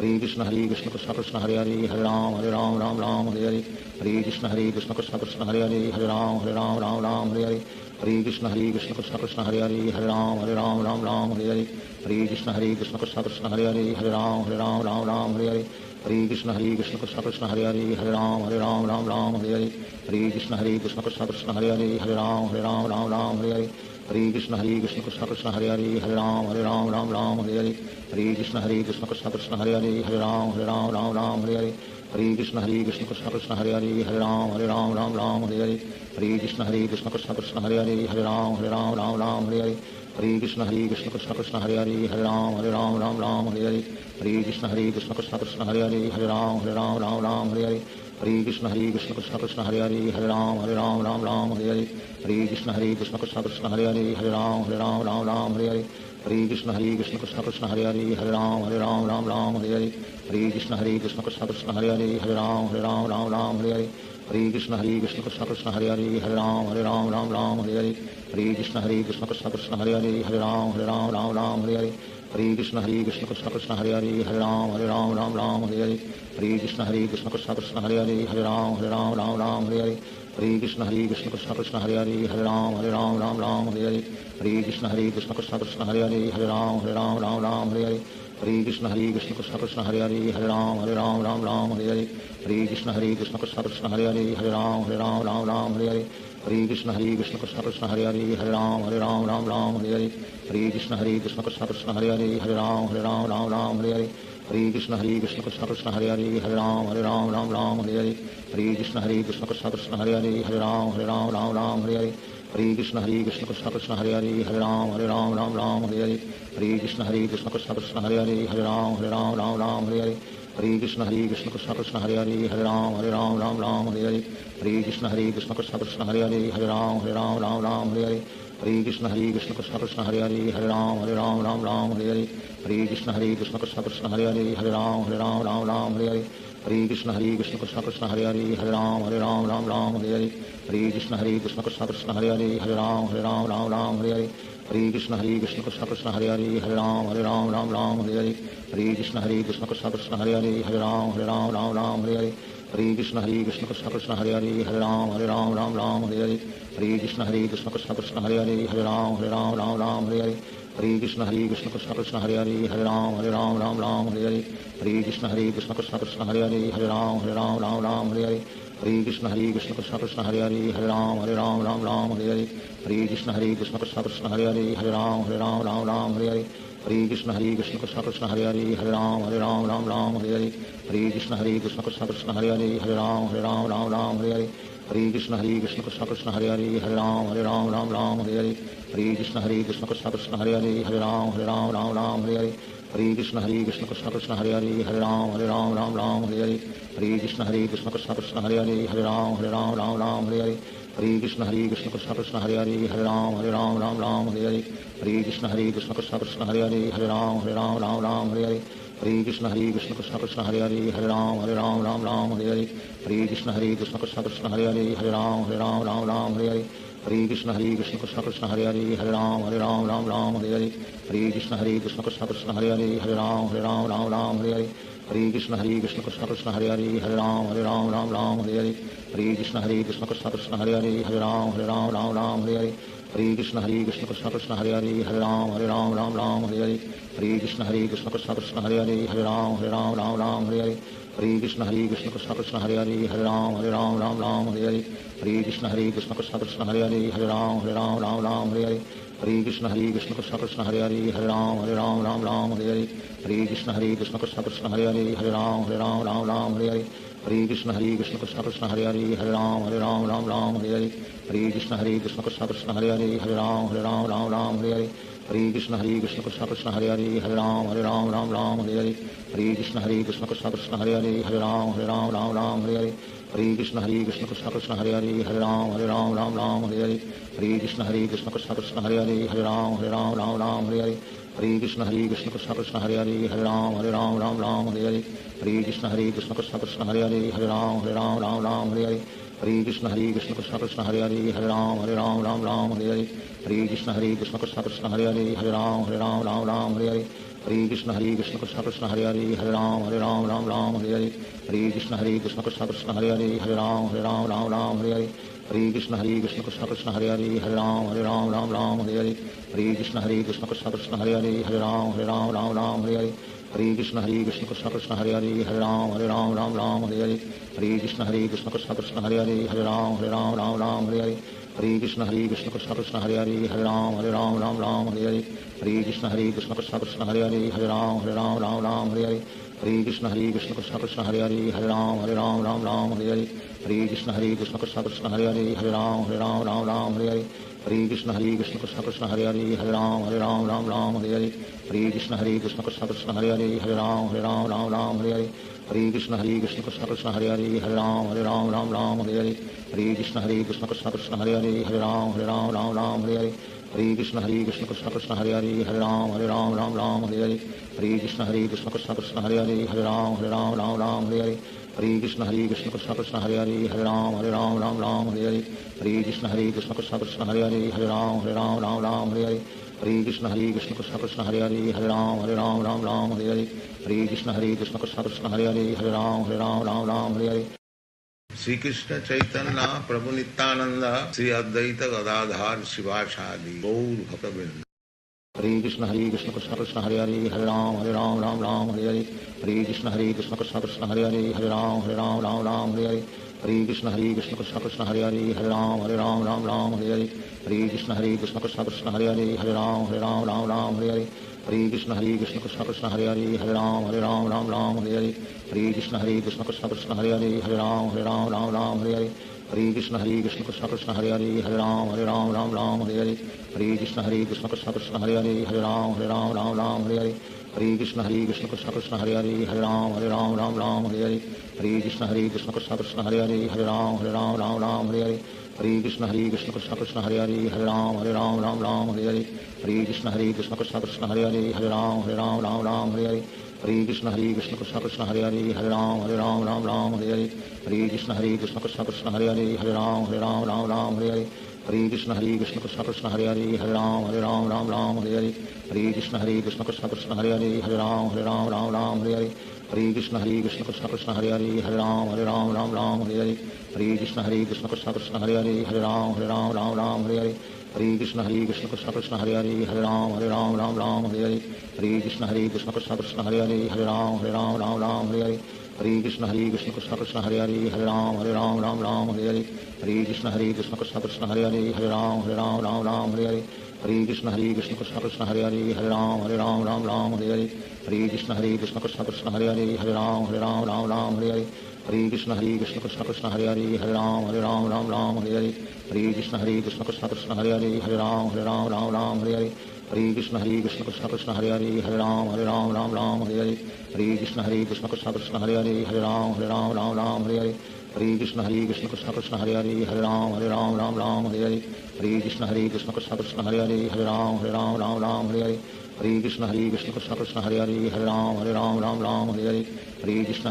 हरे कृष्ण कृष्ण कृष्ण हरे हरे हरे राम हरे हरे। हरे कृष्ण कृष्ण कृष्ण हरे हरे हरे राम हरे हरे। हरे कृष्ण कृष्ण कृष्ण हरे हरे हरे राम हरे हरे। हरे कृष्ण कृष्ण कृष्ण हरे हरे हरे राम हरे हरे। हरे कृष्ण कृष्ण कृष्ण हरे हरे हरे राम हरे हरे। हरे कृष्ण कृष्ण कृष्ण हरे हरे हरे राम हरे हरे। हरे कृष्ण कृष्ण कृष्ण हरे हरे हरे राम हरे हरे। हरे कृष्ण कृष्ण कृष्ण हरे हरे हरे राम हरे हरे। हरे कृष्ण कृष्ण कृष्ण हरे हरे हरे राम हरे हरे। हरे कृष्ण कृष्ण कृष्ण हरे हरे हरे राम हरे हरे। हरे कृष्ण कृष्ण कृष्ण हरे हरे हरे राम हरे हरे। हरे कृष्ण कृष्ण कृष्ण हरे हरे हरे राम हरे हरे। हरे कृष्ण कृष्ण कृष्ण हरे हरे हरे राम हरे हरे। हरे कृष्ण कृष्ण कृष्ण हरे हरे हरे राम हरे हरे। हरे कृष्ण कृष्ण कृष्ण हरे हरे हरे राम हरे हरे। हरे कृष्ण कृष्ण कृष्ण हरे हरे हरे राम हरे हरे। हरे कृष्ण कृष्ण कृष्ण हरे हरे हरे राम हरे हरे। हरे कृष्ण कृष्ण कृष्ण हरे हरे हरे राम हरे हरे। हरे कृष्ण कृष्ण कृष्ण हरे हरे हरे राम हरे हरे। हरे कृष्ण कृष्ण कृष्ण हरे हरे हरे राम हरे हरे। हरे कृष्ण कृष्ण कृष्ण हरे हरे हरे राम हरे हरे। हरे कृष्ण कृष्ण कृष्ण हरे हरे हरे राम हरे हरे। हरे कृष्ण कृष्ण कृष्ण हरे हरे हरे राम हरे हरे। हरे कृष्ण कृष्ण कृष्ण हरे हरे हरे राम हरे हरे। हरे कृष्ण कृष्ण कृष्ण हरे हरे हरे राम हरे हरे। हरे कृष्ण कृष्ण कृष्ण हरे हरे हरे राम हरे हरे। हरे कृष्ण कृष्ण कृष्ण हरे हरे हरे राम हरे हरे। हरे कृष्ण कृष्ण कृष्ण हरे हरे हरे राम हरे हरे। हरे कृष्ण कृष्ण कृष्ण हरे हरे हरे राम हरे हरे। हरे कृष्ण कृष्ण कृष्ण हरे हरे हरे राम हरे हरे। हरे कृष्ण कृष्ण कृष्ण हरे हरे हरे राम हरे हरे। हरे कृष्ण कृष्ण कृष्ण हरे हरे हरे राम हरे हरे। हरे कृष्ण कृष्ण कृष्ण हरे हरे हरे राम हरे हरे। हरे कृष्ण कृष्ण कृष्ण हरे हरे हरे राम हरे हरे। हरे कृष्ण कृष्ण कृष्ण हरे हरे हरे राम हरे हरे। हरे कृष्ण कृष्ण कृष्ण हरे हरे हरे राम हरे हरे। हरे कृष्ण कृष्ण कृष्ण हरे हरे हरे राम हरे हरे। हरे कृष्ण कृष्ण कृष्ण हरे हरे हरे राम हरे हरे। हरे कृष्ण कृष्ण कृष्ण हरे हरे हरे राम हरे हरे। हरे कृष्ण कृष्ण कृष्ण हरे हरे हरे राम हरे हरे। हरे कृष्ण कृष्ण कृष्ण हरे हरे हरे राम हरे हरे। हरे कृष्ण कृष्ण कृष्ण हरे हरे हरे राम हरे हरे। हरे कृष्ण कृष्ण कृष्ण हरे हरे हरे राम हरे हरे। हरे कृष्ण कृष्ण कृष्ण हरे हरे हरे राम हरे हरे। हरे कृष्ण कृष्ण कृष्ण हरे हरे हरे राम हरे हरे। हरे कृष्ण कृष्ण कृष्ण हरे हरे हरे राम हरे हरे। हरे कृष्ण कृष्ण कृष्ण हरे हरे हरे राम हरे हरे। हरे कृष्ण कृष्ण कृष्ण हरे हरे हरे राम हरे हरे। हरे कृष्ण कृष्ण कृष्ण हरे हरे हरे राम हरे हरे। हरे कृष्ण कृष्ण कृष्ण हरे हरे हरे राम हरे हरे। हरे कृष्ण कृष्ण कृष्ण हरे हरे हरे राम हरे हरे। हरे कृष्ण कृष्ण कृष्ण हरे हरे हरे राम हरे हरे। हरे कृष्ण कृष्ण कृष्ण हरे हरे हरे राम हरे हरे। हरे कृष्ण कृष्ण कृष्ण हरे हरे हरे राम हरे हरे। हरे कृष्ण कृष्ण कृष्ण हरे हरे हरे राम हरे हरे। हरे कृष्ण कृष्ण कृष्ण हरे हरे हरे राम हरे हरे। हरे कृष्ण कृष्ण कृष्ण हरे हरे हरे राम हरे हरे। हरे कृष्ण कृष्ण कृष्ण हरे हरे राम राम राम हरे हरे हरे कृष्ण कृष्ण कृष्ण हरे हरे राम राम हरे हरे हरे कृष्ण कृष्ण कृष्ण हरे हरे राम राम हरे हरे हरे कृष्ण कृष्ण कृष्ण हरे हरे राम राम हरे हरे हरे कृष्ण कृष्ण कृष्ण हरे हरे राम राम हरे हरे हरे कृष्ण कृष्ण कृष्ण हरे हरे राम राम हरे हरे हरे कृष्ण कृष्ण कृष्ण हरे हरे राम राम हरे हरे हरे कृष्ण कृष्ण कृष्ण हरे हरे राम राम हरे हरे हरे कृष्ण कृष्ण कृष्ण हरे हरे राम राम हरे हरे हरे कृष्ण कृष्ण कृष्ण हरे हरे राम राम हरे हरे हरे कृष्ण कृष्ण कृष्ण हरे हरे राम राम हरे हरे हरे कृष्ण कृष्ण कृष्ण हरे हरे राम राम हरे हरे हरे कृष्ण कृष्ण कृष्ण हरे हरे राम राम हरे हरे हरे कृष्ण कृष्ण कृष्ण हरे हरे राम राम हरे हरे हरे कृष्ण कृष्ण कृष्ण हरे हरे राम राम हरे हरे हरे कृष्ण कृष्ण कृष्ण हरे हरे राम राम हरे हरे हरे कृष्ण कृष्ण कृष्ण हरे हरे राम राम हरे हरे हरे कृष्ण कृष्ण कृष्ण हरे हरे राम राम हरे हरे हरे कृष्ण कृष्ण कृष्ण हरे हरे राम राम हरे हरे हरे कृष्ण कृष्ण कृष्ण हरे हरे राम राम हरे हरे हरे कृष्ण कृष्ण कृष्ण हरे हरे राम राम हरे हरे हरे कृष्ण कृष्ण कृष्ण हरे हरे राम राम हरे हरे हरे कृष्ण कृष्ण कृष्ण हरे हरे राम राम हरे हरे हरे कृष्ण कृष्ण कृष्ण हरे हरे राम राम हरे हरे हरे कृष्ण कृष्ण कृष्ण हरे हरे राम राम हरे हरे हरे कृष्ण कृष्ण कृष्ण हरे हरे राम राम हरे हरे हरे कृष्ण कृष्ण कृष्ण हरे हरे राम राम हरे हरे हरे कृष्ण कृष्ण कृष्ण हरे हरे राम राम हरे हरे हरे कृष्ण कृष्ण कृष्ण हरे हरे राम राम हरे हरे हरे कृष्ण कृष्ण कृष्ण हरे हरे राम राम हरे हरे हरे कृष्ण कृष्ण कृष्ण हरे हरे राम राम हरे हरे हरे कृष्ण कृष्ण कृष्ण हरे हरे राम राम हरे हरे हरे कृष्ण कृष्ण कृष्ण हरे हरे राम राम हरे हरे हरे कृष्ण कृष्ण कृष्ण हरे हरे राम राम हरे हरे हरे कृष्ण कृष्ण कृष्ण हरे हरे राम राम हरे हरे हरे कृष्ण कृष्ण कृष्ण हरे हरे राम राम हरे हरे श्री कृष्ण चैतन्य प्रभु नित्यानंद श्री अद्वैत गदाधार शिवासादि गौर भक्तवृंद हरे कृष्ण कृष्ण कृष्ण हरे हरे राम राम हरे हरे हरे कृष्ण कृष्ण कृष्ण हरे हरे राम राम हरे हरे हरे कृष्ण कृष्ण कृष्ण हरे हरे राम राम हरे हरे हरे कृष्ण कृष्ण कृष्ण हरे हरे राम राम हरे हरे हरे कृष्ण कृष्ण कृष्ण हरे हरे राम राम हरे हरे हरे कृष्ण कृष्ण कृष्ण हरे हरे राम राम हरे हरे हरे कृष्ण कृष्ण कृष्ण हरे हरे राम राम हरे हरे हरे कृष्ण कृष्ण कृष्ण हरे हरे राम राम हरे हरे हरे कृष्ण कृष्ण कृष्ण हरे हरे राम राम हरे हरे हरे कृष्ण कृष्ण कृष्ण हरे हरे राम राम हरे हरे हरे कृष्ण कृष्ण कृष्ण हरे हरे राम राम हरे हरे हरे कृष्ण कृष्ण कृष्ण हरे हरे राम राम हरे हरे हरे कृष्ण कृष्ण कृष्ण हरे हरे राम राम हरे हरे हरे कृष्ण कृष्ण कृष्ण हरे हरे राम राम हरे हरे हरे कृष्ण कृष्ण कृष्ण हरे हरे राम राम हरे हरे हरे कृष्ण कृष्ण कृष्ण हरे हरे राम राम हरे हरे हरे कृष्ण कृष्ण कृष्ण हरे हरे राम राम हरे हरे हरे कृष्ण कृष्ण कृष्ण हरे हरे राम राम हरे हरे हरे कृष्ण कृष्ण कृष्ण हरे हरे राम राम हरे हरे हरे कृष्ण कृष्ण कृष्ण हरे हरे राम राम हरे हरे हरे कृष्ण कृष्ण कृष्ण हरे हरे राम राम हरे हरे हरे कृष्ण कृष्ण कृष्ण हरे हरे राम राम हरे हरे हरे कृष्ण कृष्ण कृष्ण हरे हरे राम राम हरे हरे हरे कृष्ण कृष्ण कृष्ण हरे हरे राम राम हरे हरे हरे कृष्ण कृष्ण कृष्ण हरे हरे राम राम हरे हरे हरे कृष्ण कृष्ण कृष्ण हरे हरे राम राम हरे हरे हरे कृष्ण कृष्ण कृष्ण हरे हरे राम राम हरे हरे हरे कृष्ण कृष्ण कृष्ण हरे हरे राम राम हरे हरे हरे कृष्ण कृष्ण कृष्ण हरे हरे राम राम हरे हरे हरे कृष्ण कृष्ण कृष्ण हरे हरे राम राम हरे हरे हरे कृष्ण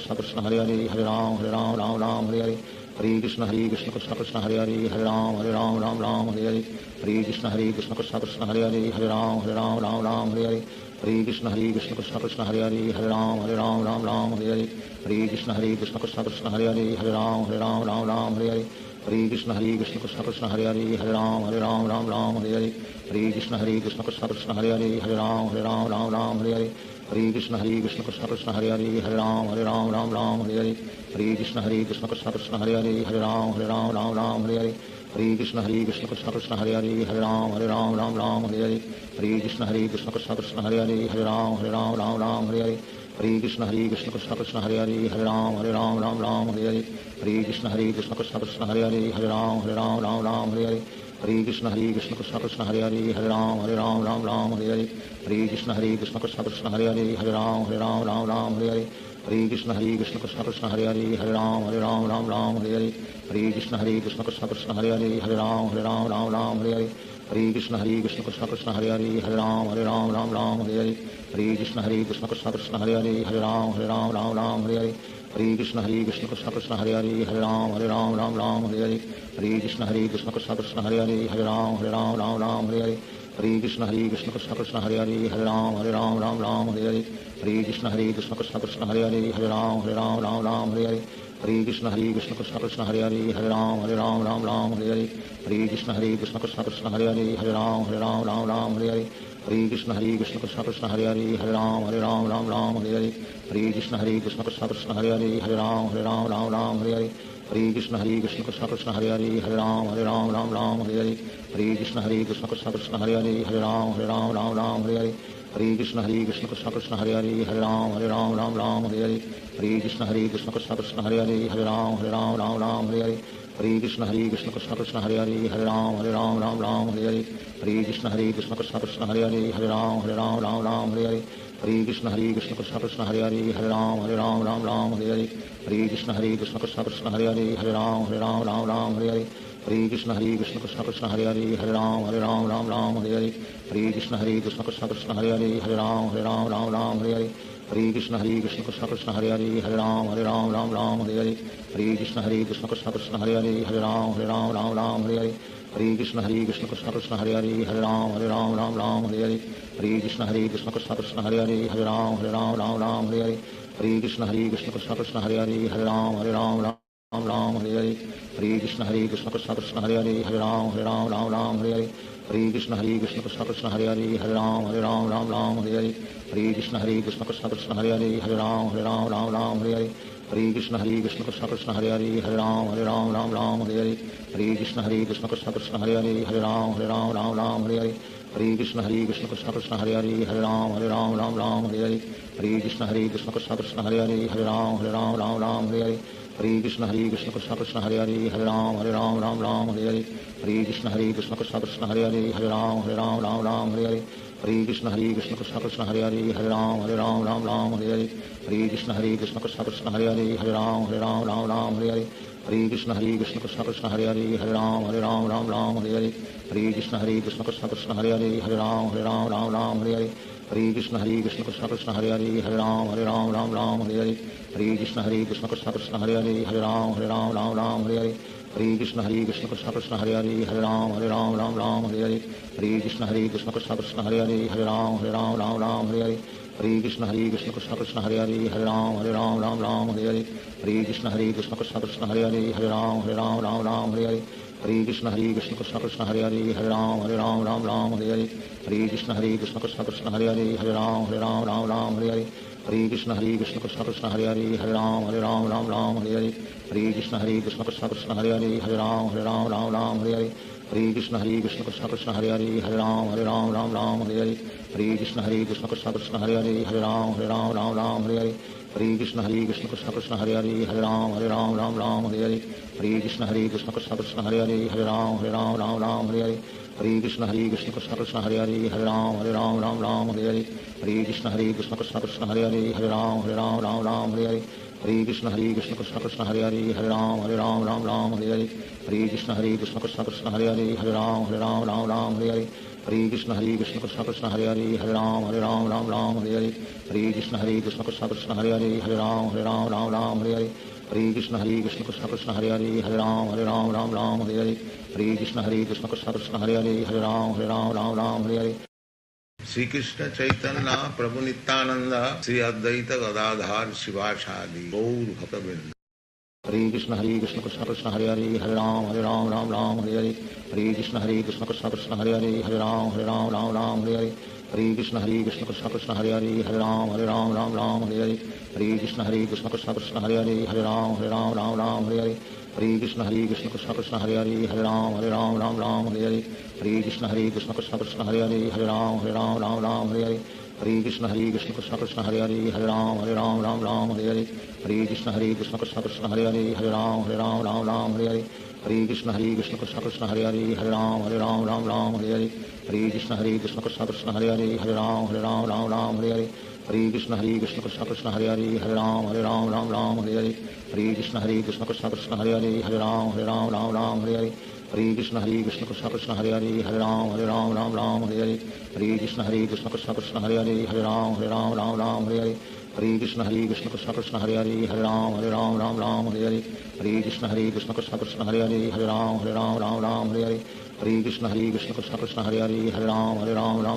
कृष्ण कृष्ण हरे हरे राम राम हरे हरे हरे कृष्ण कृष्ण कृष्ण हरे हरे राम राम हरे हरे हरे कृष्ण कृष्ण कृष्ण हरे हरे राम राम हरे हरे हरे कृष्ण कृष्ण कृष्ण हरे हरे राम राम हरे हरे हरे कृष्ण कृष्ण कृष्ण हरे हरे राम राम हरे हरे हरे कृष्ण कृष्ण कृष्ण हरे हरे राम राम हरे हरे हरे कृष्ण कृष्ण कृष्ण हरे हरे हरे राम राम हरे हरे हरे कृष्ण कृष्ण कृष्ण हरे हरे राम राम हरे हरे हरे कृष्ण कृष्ण कृष्ण हरे हरे राम राम हरे हरे हरे कृष्ण कृष्ण कृष्ण हरे हरे राम हरे हरे हरे कृष्ण कृष्ण कृष्ण हरे हरे राम हरे हरे हरे कृष्ण कृष्ण कृष्ण हरे राम हरे हरे हरे कृष्ण कृष्ण कृष्ण हरे राम हरे हरे हरे कृष्ण कृष्ण कृष्ण हरे राम हरे हरे हरे कृष्ण कृष्ण कृष्ण हरे राम हरे हरे हरे कृष्ण कृष्ण कृष्ण कृष्ण हरे राम हरे हरे हरे कृष्ण कृष्ण कृष्ण हरे राम हरे हरे हरे कृष्ण कृष्ण कृष्ण कृष्ण हरे राम हरे हरे हरे कृष्ण कृष्ण कृष्ण कृष्ण हरे राम हरे हरे हरे कृष्ण कृष्ण कृष्ण कृष्ण हरे राम हरे हरे हरे कृष्ण कृष्ण कृष्ण कृष्ण हरे राम हरे हरे हरे कृष्ण कृष्ण कृष्ण कृष्ण हरे राम हरे हरे हरे कृष्ण कृष्ण कृष्ण कृष्ण हरे राम हरे हरे हरे कृष्ण कृष्ण कृष्ण कृष्ण हरे राम हरे हरे हरे कृष्ण कृष्ण कृष्ण कृष्ण हरे राम हरे हरे हरे कृष्ण कृष्ण कृष्ण कृष्ण हरे राम हरे हरे हरे कृष्ण कृष्ण कृष्ण कृष्ण हरे राम हरे हरे हरे कृष्ण कृष्ण कृष्ण कृष्ण हरे राम हरे हरे हरे कृष्ण कृष्ण कृष्ण कृष्ण हरे राम हरे हरे हरे कृष्ण कृष्ण कृष्ण कृष्ण हरे राम हरे हरे हरे कृष्ण कृष्ण कृष्ण कृष्ण हरे राम हरे हरे हरे कृष्ण कृष्ण कृष्ण कृष्ण हरे राम हरे हरे हरे कृष्ण कृष्ण कृष्ण कृष्ण हरे राम हरे हरे हरे कृष्ण कृष्ण कृष्ण कृष्ण हरे राम हरे हरे हरे कृष्ण कृष्ण कृष्ण कृष्ण हरे राम हरे हरे हरे कृष्ण कृष्ण कृष्ण कृष्ण हरे राम हरे हरे हरे कृष्ण कृष्ण कृष्ण कृष्ण हरे राम हरे हरे हरे कृष्ण कृष्ण कृष्ण कृष्ण हरे राम हरे हरे हरे कृष्ण कृष्ण कृष्ण कृष्ण हरे राम हरे हरे हरे कृष्ण कृष्ण कृष्ण कृष्ण हरे राम हरे हरे हरे कृष्ण कृष्ण कृष्ण कृष्ण हरे राम हरे हरे हरे कृष्ण कृष्ण कृष्ण कृष्ण हरे राम हरे हरे हरे कृष्ण कृष्ण कृष्ण कृष्ण हरे राम हरे हरे हरे कृष्ण कृष्ण कृष्ण कृष्ण हरे राम हरे हरे हरे कृष्ण कृष्ण कृष्ण कृष्ण हरे राम हरे हरे हरे कृष्ण कृष्ण कृष्ण कृष्ण हरे राम हरे हरे हरे कृष्ण कृष्ण कृष्ण कृष्ण हरे राम हरे हरे हरे कृष्ण कृष्ण कृष्ण कृष्ण हरे राम हरे हरे हरे कृष्ण कृष्ण कृष्ण कृष्ण हरे राम हरे हरे हरे कृष्ण कृष्ण कृष्ण कृष्ण हरे राम हरे हरे हरे कृष्ण कृष्ण कृष्ण कृष्ण हरे राम हरे हरे हरे कृष्ण कृष्ण कृष्ण कृष्ण हरे राम हरे हरे हरे कृष्ण कृष्ण कृष्ण कृष्ण हरे राम हरे हरे हरे कृष्ण कृष्ण कृष्ण कृष्ण हरे राम हरे हरे हरे कृष्ण कृष्ण कृष्ण कृष्ण हरे राम हरे हरे हरे कृष्ण कृष्ण कृष्ण कृष्ण हरे राम हरे हरे हरे कृष्ण कृष्ण कृष्ण कृष्ण हरे राम हरे हरे हरे कृष्ण कृष्ण कृष्ण कृष्ण हरे राम हरे हरे हरे कृष्ण कृष्ण कृष्ण कृष्ण हरे राम हरे हरे हरे कृष्ण कृष्ण कृष्ण कृष्ण हरे राम हरे हरे हरे कृष्ण कृष्ण कृष्ण कृष्ण हरे राम हरे हरे हरे कृष्ण कृष्ण कृष्ण कृष्ण हरे राम हरे हरे हरे कृष्ण कृष्ण कृष्ण कृष्ण हरे राम हरे हरे हरे कृष्ण कृष्ण कृष्ण कृष्ण हरे राम हरे हरे हरे कृष्ण कृष्ण कृष्ण कृष्ण हरे राम हरे हरे हरे कृष्ण कृष्ण कृष्ण कृष्ण हरे राम हरे हरे हरे कृष्ण कृष्ण कृष्ण कृष्ण हरे राम हरे हरे हरे कृष्ण कृष्ण कृष्ण कृष्ण हरे राम हरे हरे हरे कृष्ण कृष्ण कृष्ण कृष्ण हरे राम हरे हरे हरे कृष्ण कृष्ण कृष्ण कृष्ण हरे राम हरे हरे हरे कृष्ण कृष्ण कृष्ण कृष्ण हरे राम हरे हरे हरे कृष्ण कृष्ण कृष्ण कृष्ण हरे राम हरे हरे हरे कृष्ण कृष्ण कृष्ण कृष्ण हरे राम हरे हरे हरे कृष्ण कृष्ण कृष्ण कृष्ण हरे राम हरे हरे हरे कृष्ण कृष्ण कृष्ण कृष्ण हरे राम हरे हरे हरे कृष्ण कृष्ण कृष्ण कृष्ण हरे राम हरे हरे हरे कृष्ण कृष्ण कृष्ण कृष्ण हरे राम हरे हरे हरे कृष्ण कृष्ण कृष्ण कृष्ण हरे राम हरे हरे श्री कृष्ण चैतन्य प्रभु नित्यानंद श्री अद्वैत गदाधार शिवासादि गौर भक्त वृंद। हरे Krishna Krishna Krishna Hare Hare Hare Ram Ram Ram Hare Hare Hare Krishna Krishna Krishna Hare Hare Hare Ram Ram Ram Hare Hare Hare Krishna Krishna Krishna Hare Hare Hare Ram Ram Hare Hare Hare Krishna Krishna Krishna Hare Hare Hare Ram Ram Hare Hare Hare Krishna Krishna Krishna Hare Hare Hare Ram Ram Hare Hare Hare Krishna Krishna Krishna Hare Hare Hare Ram Ram Hare Hare Hare Krishna Krishna Krishna Hare Hare Hare Ram Ram Hare Hare Hare Krishna Krishna Krishna Hare Hare Hare Ram Ram Hare Hare Hare Krishna Krishna Krishna Hare Hare Hare Ram Ram Hare Hare Hare Krishna Krishna Krishna Hare Hare Hare Ram Ram Hare Hare Hare Krishna Krishna Krishna Hare Hare Hare Ram Ram Hare Hare Hare Krishna Krishna Krishna Hare Hare Hare Ram Ram Hare Hare Hare Krishna Krishna Krishna Hare Hare Hare Ram Ram Hare Hare Hare Krishna Krishna Krishna Hare Hare Hare Ram Ram Hare Hare Hare Krishna Krishna Krishna Hare Hare Hare Ram Ram Hare Hare Hare Krishna Krishna Krishna Hare Hare Hare Ram Ram Hare Hare Hare Krishna Krishna Krishna Hare Hare Hare Ram Ram Hare Hare Hare Krishna Krishna Krishna Hare Hare Hare Ram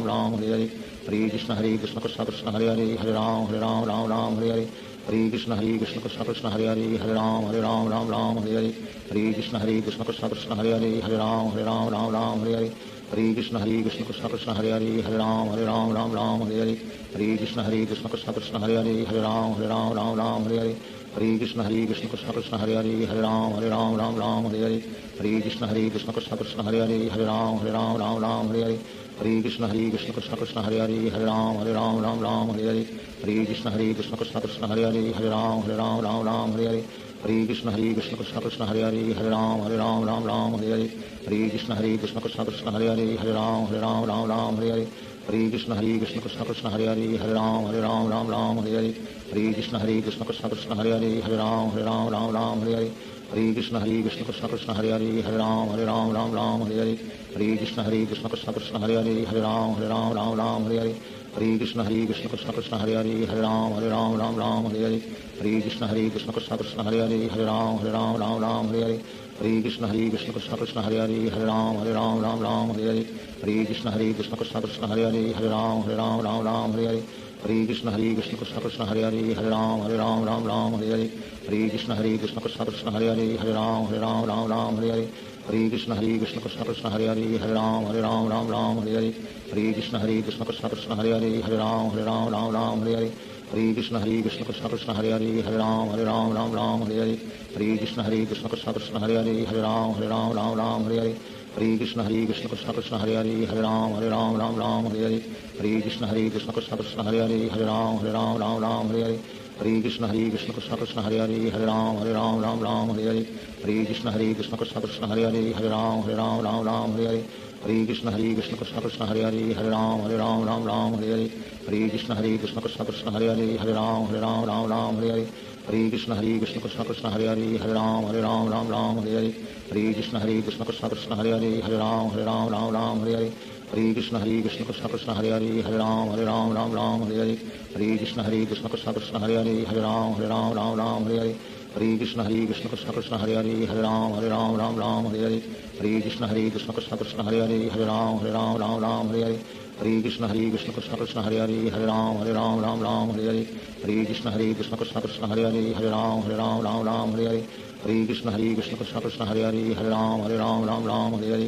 Ram Hare Hare Hare Krishna Krishna Krishna Hare Hare Hare Ram Ram Hare Hare Hare Krishna Krishna Krishna Hare Hare Hare Ram Ram Hare Hare Hare Krishna Krishna Krishna Hare Hare Hare Ram Ram Hare Hare Hare Krishna Krishna Krishna Hare Hare Hare Ram Ram Hare Hare Hare Krishna Krishna Krishna Hare Hare Hare Ram Ram Hare Hare Hare Krishna Krishna Krishna Hare Hare Hare Ram Ram Hare Hare Hare Krishna Krishna Krishna Hare Hare Hare Ram Ram Hare Hare Hare Krishna Krishna Krishna Hare Hare Hare Ram Ram Hare Hare Hare Krishna Krishna Krishna Hare Hare Hare Ram Ram Hare Hare Hare Krishna Krishna Krishna Hare Hare Hare Ram Ram Hare Hare Hare Krishna Krishna Krishna Hare Hare Hare Ram Ram Hare Hare Hare Krishna Krishna Krishna Hare Hare Hare Ram Ram Hare Hare Hare Krishna Krishna Krishna Hare Hare Hare Ram Ram Hare Hare Hare Krishna Krishna Krishna Hare Hare Hare Ram Ram Hare Hare Hare Krishna Krishna Krishna Hare Hare Hare Ram Ram Hare Hare Hare Krishna Krishna Krishna Hare Hare Hare Ram Ram Hare Hare Hare Krishna Krishna Krishna Hare Hare Hare Ram Ram Hare Hare Hare Krishna Krishna Krishna Hare Hare Hare Ram Ram Hare Hare Hare Krishna Krishna Krishna Hare Hare Hare Ram Ram Hare Hare Hare Krishna Krishna Krishna Hare Hare Hare Ram Ram Hare Hare Hare Krishna Krishna Krishna Hare Hare Hare Ram Ram Hare Hare Hare Krishna Krishna Krishna Hare Hare Hare Ram Ram Hare Hare Hare Krishna Krishna Krishna Hare Hare Hare Ram Ram Hare Hare Hare Krishna Krishna Krishna Hare Hare Hare Ram Ram Hare Hare Hare Krishna Krishna Krishna Hare Hare Hare Ram Ram Hare Hare Hare Krishna Krishna Krishna Hare Hare Hare Ram Ram Hare Hare Hare Krishna Krishna Krishna Hare Hare Hare Ram Ram Hare Hare Hare Krishna Krishna Krishna Hare Hare Hare Ram Ram Hare Hare Hare Krishna Krishna Krishna Hare Hare Hare Ram Ram Hare Hare Hare Krishna Krishna Krishna Hare Hare Hare Ram Ram Hare Hare Hare Krishna Krishna Krishna Hare Hare Hare Ram Ram Hare Hare Hare Krishna Krishna Krishna Hare Hare Hare Ram Ram Hare Hare Hare Krishna Krishna Krishna Hare Hare Hare Ram Ram Hare Hare Hare Krishna Krishna Krishna Hare Hare Hare Ram Ram Hare Hare Hare Krishna Krishna Krishna Hare Hare Hare Ram Ram Hare Hare Hare Krishna Krishna Krishna Hare Hare Hare Ram Ram Hare Hare Hare Krishna Krishna Krishna Hare Hare Hare Ram Ram Hare Hare Hare Krishna Krishna Krishna Hare Hare Hare Ram Ram Hare Hare Hare Krishna Krishna Krishna Hare Hare Hare Ram Ram Hare Hare Hare Krishna Krishna Krishna Hare Hare Hare Ram Ram Hare Hare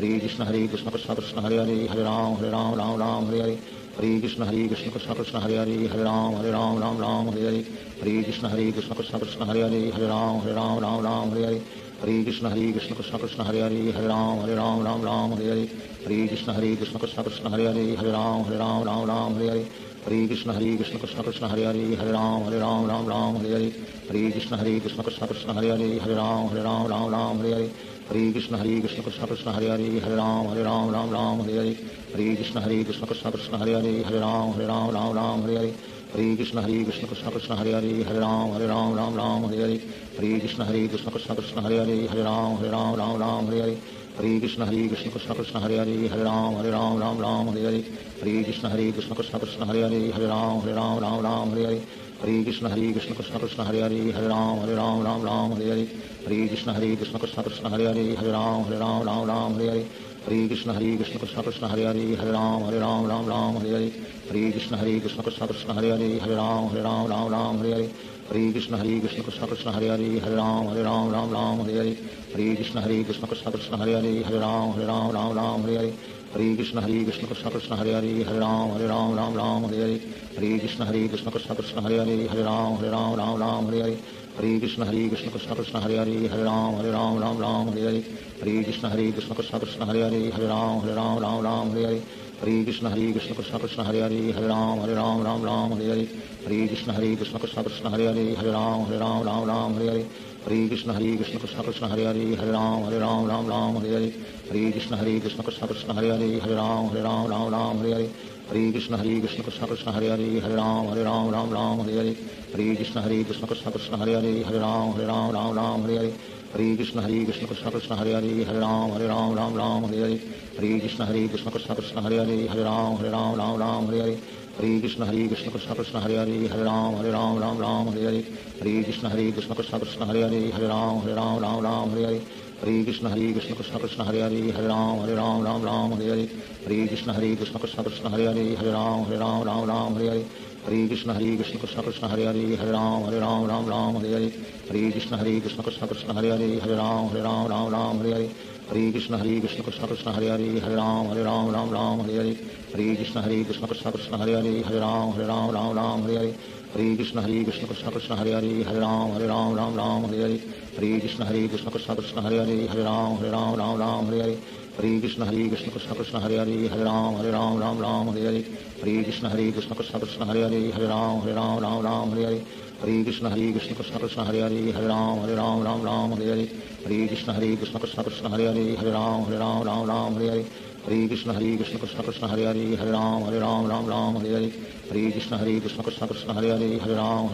Hare Krishna Krishna Krishna Hare Hare Hare Ram Ram Hare Hare Hare Krishna Krishna Krishna Hare Hare Hare Ram Ram Hare Hare Hare Krishna Krishna Krishna Hare Hare Hare Ram Ram Hare Hare Hare Krishna Krishna Krishna Hare Hare Hare Ram Ram Hare Hare Hare Krishna Krishna Krishna Hare Hare Hare Ram Ram Hare Hare Hare Krishna Krishna Krishna Hare Hare Hare Ram Ram Hare Hare Hare Krishna Krishna Krishna Hare Hare Hare Ram Ram Hare Hare Hare Krishna Krishna Krishna Hare Hare Hare Ram Ram Hare Hare Hare Krishna Krishna Krishna Hare Hare Hare Ram Ram Hare Hare Hare Krishna Krishna Krishna Hare Hare Hare Ram Ram Hare Hare Hare Krishna Krishna Krishna Hare Hare Hare Ram Ram Hare Hare Hare Krishna Krishna Krishna Hare Hare Hare Ram Ram Hare Hare Hare Krishna Krishna Krishna Hare Hare Hare Ram Ram Hare Hare Hare Krishna Krishna Krishna Hare Hare Hare Ram Ram Hare Hare Hare Krishna Krishna Krishna Hare Hare Hare Ram Ram Hare Hare Hare Krishna Krishna Krishna Hare Hare Hare Ram Ram Hare Hare Hare Krishna Krishna Krishna Hare Hare Hare Ram Ram Ram Hare Hare Hare Krishna Krishna Krishna Hare Hare Hare Ram Ram Hare Hare Hare Krishna Krishna Krishna Hare Hare Hare Ram Ram Hare Hare Hare Krishna Krishna Krishna Hare Hare Hare Ram Ram Hare Hare Hare Krishna Krishna Krishna Hare Hare Hare Ram Ram Hare Hare Hare Krishna Krishna Krishna Hare Hare Hare Ram Ram Hare Hare Hare Krishna Krishna Krishna Hare Hare Hare Ram Ram Hare Hare Hare Krishna Krishna Krishna Hare Hare Hare Ram Ram Hare Hare Hare Krishna Krishna Krishna Hare Hare Hare Ram Ram Hare Hare Hare Krishna Krishna Krishna Hare Hare Hare Ram Ram Hare Hare Hare Krishna Krishna Krishna Hare Hare Hare Ram Ram Hare Hare Hare Krishna Krishna Krishna Hare Hare Hare Ram Ram Hare Hare Hare Krishna Krishna Krishna Hare Hare Hare Ram Ram Hare Hare Hare Krishna Krishna Krishna Hare Hare Hare Ram Ram Hare Hare Hare Krishna Krishna Krishna Hare Hare Hare Ram Ram Hare Hare Hare Krishna Krishna Krishna Hare Hare Hare Ram Ram Hare Hare Hare Krishna Krishna Krishna Hare Hare Hare Ram Ram Hare Hare Hare Krishna Krishna Krishna Hare Hare Hare Ram Ram Hare Hare Hare Krishna Krishna Krishna Hare Hare Hare Ram Ram Hare Hare Hare Krishna Krishna Krishna Hare Hare Hare Ram Ram Hare Hare Hare Krishna Krishna Krishna Hare Hare Hare Ram Ram Hare Hare Hare Krishna Krishna Krishna Hare Hare Hare Ram Ram Hare Hare Hare Krishna Krishna Krishna Hare Hare Hare Ram Ram Hare Hare Hare Krishna Krishna Krishna Hare Hare Hare Ram Ram Hare Hare Hare Krishna Krishna Krishna Hare Hare Hare Ram Ram Hare Hare Hare Krishna Krishna Krishna Hare Hare Hare Ram Ram Hare Hare Hare Krishna Krishna Krishna Hare Hare Hare Ram Ram Hare Hare Hare Krishna Krishna Krishna Hare Hare Hare Ram Ram Hare Hare Hare Krishna Krishna Krishna Hare Hare Hare Ram Ram Hare Hare Hare Krishna Krishna Krishna Hare Hare Hare Ram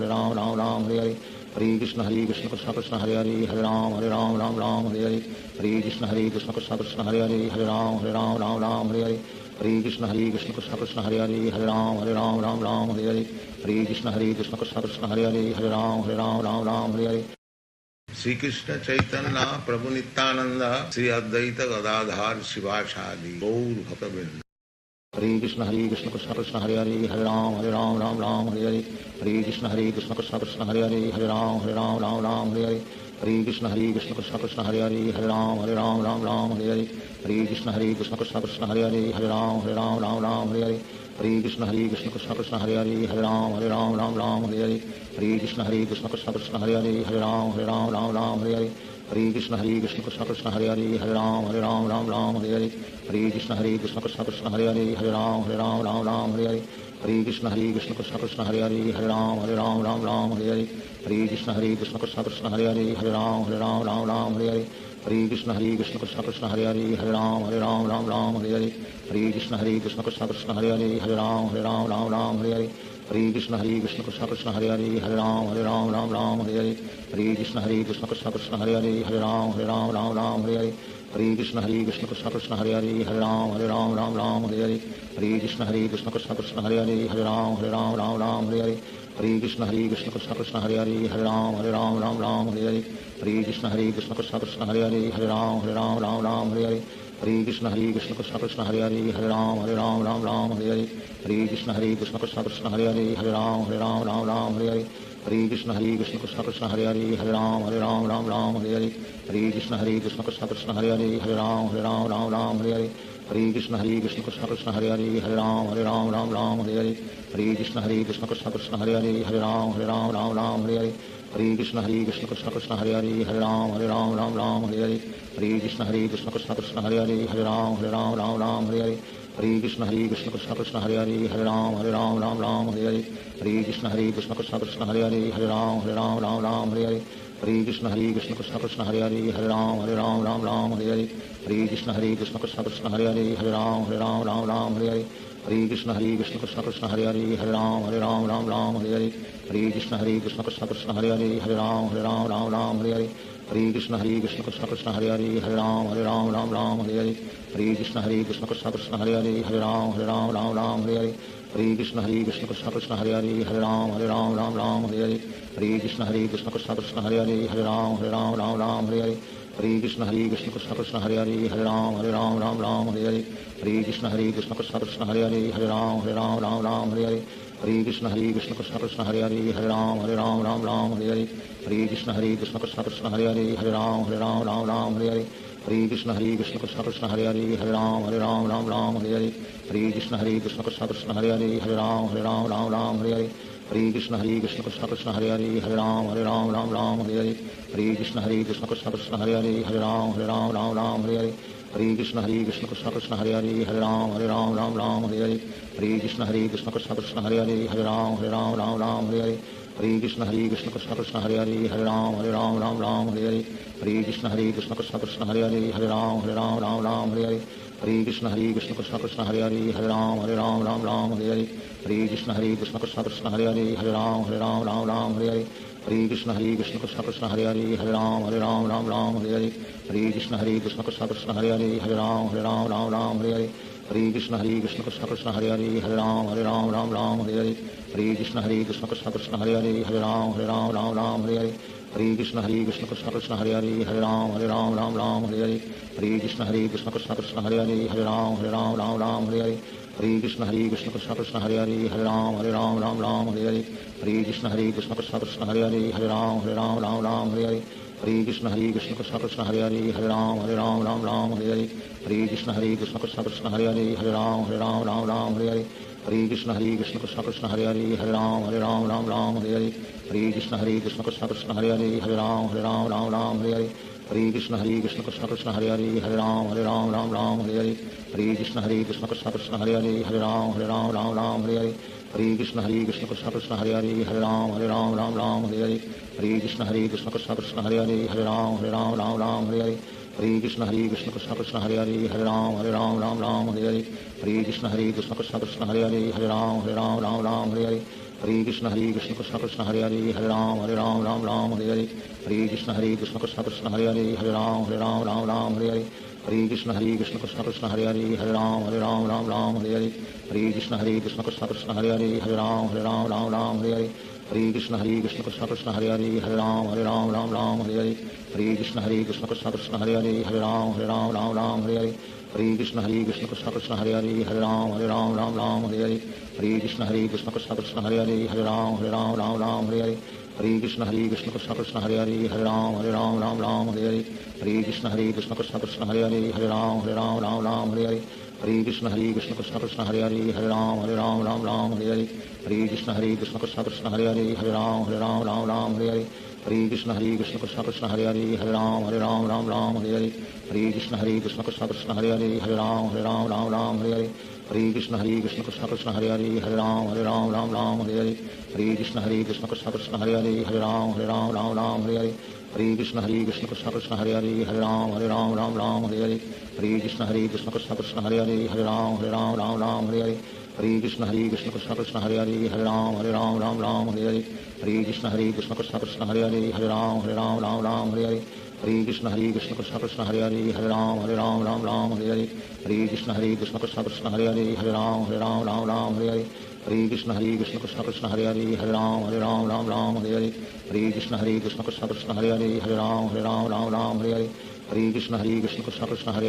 Ram Hare Hare Hare Krishna Krishna Krishna Hare Hare Hare Ram Ram Hare Hare Hare Krishna Krishna Krishna Hare Hare Hare Ram Ram Hare Hare Hare Krishna Krishna Krishna Hare Hare Hare Ram Ram Hare Hare Hare Krishna Krishna Krishna Hare Hare Hare Ram Hare Hare Shri Krishna Chaitanya प्रभु नित्यानंद श्री अद्वैत गदाधर शिवासादि गौर भक्तवृंद Hare Krishna Krishna Krishna Hare Hare Hare Ram Ram Hare Hare Hare Krishna Krishna Krishna Hare Hare Hare Ram Hare Hare Hare Krishna Krishna Krishna Hare Hare Hare Ram Hare Hare Hare Krishna Krishna Krishna Hare Hare Hare Ram Hare Hare Hare Krishna Krishna Krishna Hare Hare Hare Ram Hare Hare Hare Krishna Krishna Krishna Hare Hare Hare Ram Hare Hare Hare Krishna Krishna Krishna Hare Hare Hare Ram Hare Hare Hare Krishna Krishna Krishna Hare Hare Hare Ram Hare Hare Hare Krishna Krishna Krishna Hare Hare Hare Ram Hare Hare Hare Krishna Krishna Krishna Hare Hare Hare Ram Hare Hare Hare Krishna Krishna Krishna Hare Hare Hare Ram Hare Hare Hare Krishna Krishna Krishna Hare Hare Hare Ram Hare Hare Hare Krishna Krishna Krishna Hare Hare Hare Ram Hare Hare Hare Krishna Krishna Krishna Hare Hare Hare Ram Hare Hare Hare Krishna Krishna Krishna Hare Hare Hare Ram Hare Hare Hare Krishna Krishna Krishna Hare Hare Hare Ram Hare Hare Hare Krishna Krishna Krishna Hare Hare Hare Ram Hare Hare Hare Krishna Krishna Krishna Hare Hare Hare Ram Hare Hare Hare Krishna Krishna Krishna Hare Hare Hare Ram Hare Hare Hare Krishna Krishna Krishna Hare Hare Hare Ram Hare Hare Hare Krishna Krishna Krishna Hare Hare Hare Ram Hare Hare Hare Krishna Krishna Krishna Hare Hare Hare Ram Hare Hare Hare Krishna Krishna Krishna Hare Hare Hare Ram Hare Hare Hare Krishna Krishna Krishna Hare Hare Hare Ram Hare Hare Hare Krishna Krishna Krishna Hare Hare Hare Ram Hare Hare Hare Krishna Krishna Krishna Hare Hare Hare Ram Hare Hare Hare Krishna Krishna Krishna Hare Hare Hare Ram Hare Hare Hare Krishna Krishna Krishna Hare Hare Hare Ram Hare Hare Hare Krishna Krishna Krishna Hare Hare Hare Ram Hare Hare Hare Krishna Krishna Krishna Hare Hare Hare Ram Hare Hare Hare Krishna Krishna Krishna Hare Hare Hare Ram Hare Hare Hare Krishna Krishna Krishna Hare Hare Hare Ram Hare Hare Hare Krishna Krishna Krishna Hare Hare Hare Ram Hare Hare Hare Krishna Krishna Krishna Hare Hare Hare Ram Hare Hare Hare Krishna Krishna Krishna Hare Hare Hare Ram Hare Hare Hare Krishna Krishna Krishna Hare Hare Hare Ram Hare Hare Hare Krishna Krishna Krishna Hare Hare Hare Ram Hare Hare Hare Krishna Krishna Krishna Hare Hare Hare Ram Hare Hare Hare हरे कृष्ण कृष्ण कृष्ण हरे हरे हरे राम राम राम हरे हरे हरे कृष्ण कृष्ण कृष्ण हरे हरे हरे राम राम हरे हरे हरे कृष्ण कृष्ण कृष्ण हरे हरे राम राम हरे हरे हरे कृष्ण कृष्ण कृष्ण हरे हरे राम हरे हरे हरे कृष्ण कृष्ण कृष्ण हरे हरे राम राम हरे हरे हरे कृष्ण कृष्ण कृष्ण हरे हरे राम राम हरे हरे हरे कृष्ण कृष्ण कृष्ण हरे हरे राम राम हरे हरे हरे कृष्ण कृष्ण कृष्ण हरे हरे राम हरे हरे हरे कृष्ण कृष्ण कृष्ण हरे राम राम हरे हरे हरे कृष्ण कृष्ण कृष्ण हरे राम हरे हरे हरे कृष्ण कृष्ण कृष्ण हरे राम राम हरे हरे हरे कृष्ण कृष्ण कृष्ण हरे राम राम हरे हरे हरे कृष्ण कृष्ण कृष्ण हरे राम राम हरे हरे हरे कृष्ण कृष्ण कृष्ण हरे राम हरे हरे हरे कृष्ण कृष्ण कृष्ण हरे राम राम हरे हरे हरे कृष्ण कृष्ण कृष्ण हरे राम हरे हरे हरे कृष्ण कृष्ण कृष्ण हरे राम राम हरे हरे हरे कृष्ण कृष्ण कृष्ण हरे राम हरे हरे हरे कृष्ण कृष्ण कृष्ण हरे राम राम हरे हरे हरे कृष्ण कृष्ण कृष्ण हरे राम हरे हरे हरे कृष्ण कृष्ण कृष्ण हरे राम राम हरे हरे हरे कृष्ण कृष्ण कृष्ण हरे राम हरे हरे हरे कृष्ण कृष्ण कृष्ण हरे राम राम हरे हरे हरे कृष्ण कृष्ण कृष्ण हरे राम हरे हरे हरे कृष्ण कृष्ण कृष्ण हरे राम राम हरे हरे हरे कृष्ण कृष्ण कृष्ण हरे राम हरे हरे हरे कृष्ण कृष्ण कृष्ण हरे राम राम हरे हरे हरे कृष्ण कृष्ण कृष्ण हरे राम हरे हरे हरे कृष्ण कृष्ण कृष्ण हरे राम राम हरे हरे हरे कृष्ण कृष्ण कृष्ण हरे राम राम हरे हरे हरे कृष्ण कृष्ण कृष्ण हरे राम राम हरे हरे हरे कृष्ण कृष्ण कृष्ण हरे राम राम हरे हरे हरे कृष्ण कृष्ण कृष्ण हरे राम राम हरे हरे हरे कृष्ण कृष्ण कृष्ण हरे राम राम हरे हरे हरे कृष्ण कृष्ण कृष्ण हरे राम राम हरे हरे हरे कृष्ण कृष्ण कृष्ण हरे राम राम हरे हरे हरे कृष्ण कृष्ण कृष्ण हरे राम राम हरे हरे हरे कृष्ण कृष्ण कृष्ण हरे राम राम हरे हरे हरे कृष्ण कृष्ण कृष्ण हरे राम राम हरे हरे हरे कृष्ण कृष्ण कृष्ण हरे राम राम हरे हरे हरे कृष्ण कृष्ण कृष्ण हरे राम राम हरे हरे हरे कृष्ण कृष्ण कृष्ण हरे राम राम हरे हरे हरे कृष्ण कृष्ण कृष्ण हरे राम राम हरे हरे हरे कृष्ण कृष्ण कृष्ण हरे राम राम हरे हरे हरे कृष्ण कृष्ण कृष्ण हरे राम राम हरे हरे हरे कृष्ण कृष्ण कृष्ण हरे राम राम हरे हरे हरे कृष्ण कृष्ण कृष्ण हरे राम राम हरे हरे हरे कृष्ण कृष्ण कृष्ण हरे राम राम हरे हरे हरे कृष्ण कृष्ण कृष्ण हरे राम राम हरे हरे हरे कृष्ण कृष्ण कृष्ण हरे राम राम हरे हरे हरे कृष्ण कृष्ण कृष्ण हरे राम राम हरे हरे हरे कृष्ण कृष्ण कृष्ण हरे राम राम हरे हरे हरे कृष्ण कृष्ण कृष्ण हरे राम राम हरे हरे हरे कृष्ण कृष्ण कृष्ण हरे राम राम हरे हरे हरे कृष्ण कृष्ण कृष्ण हरे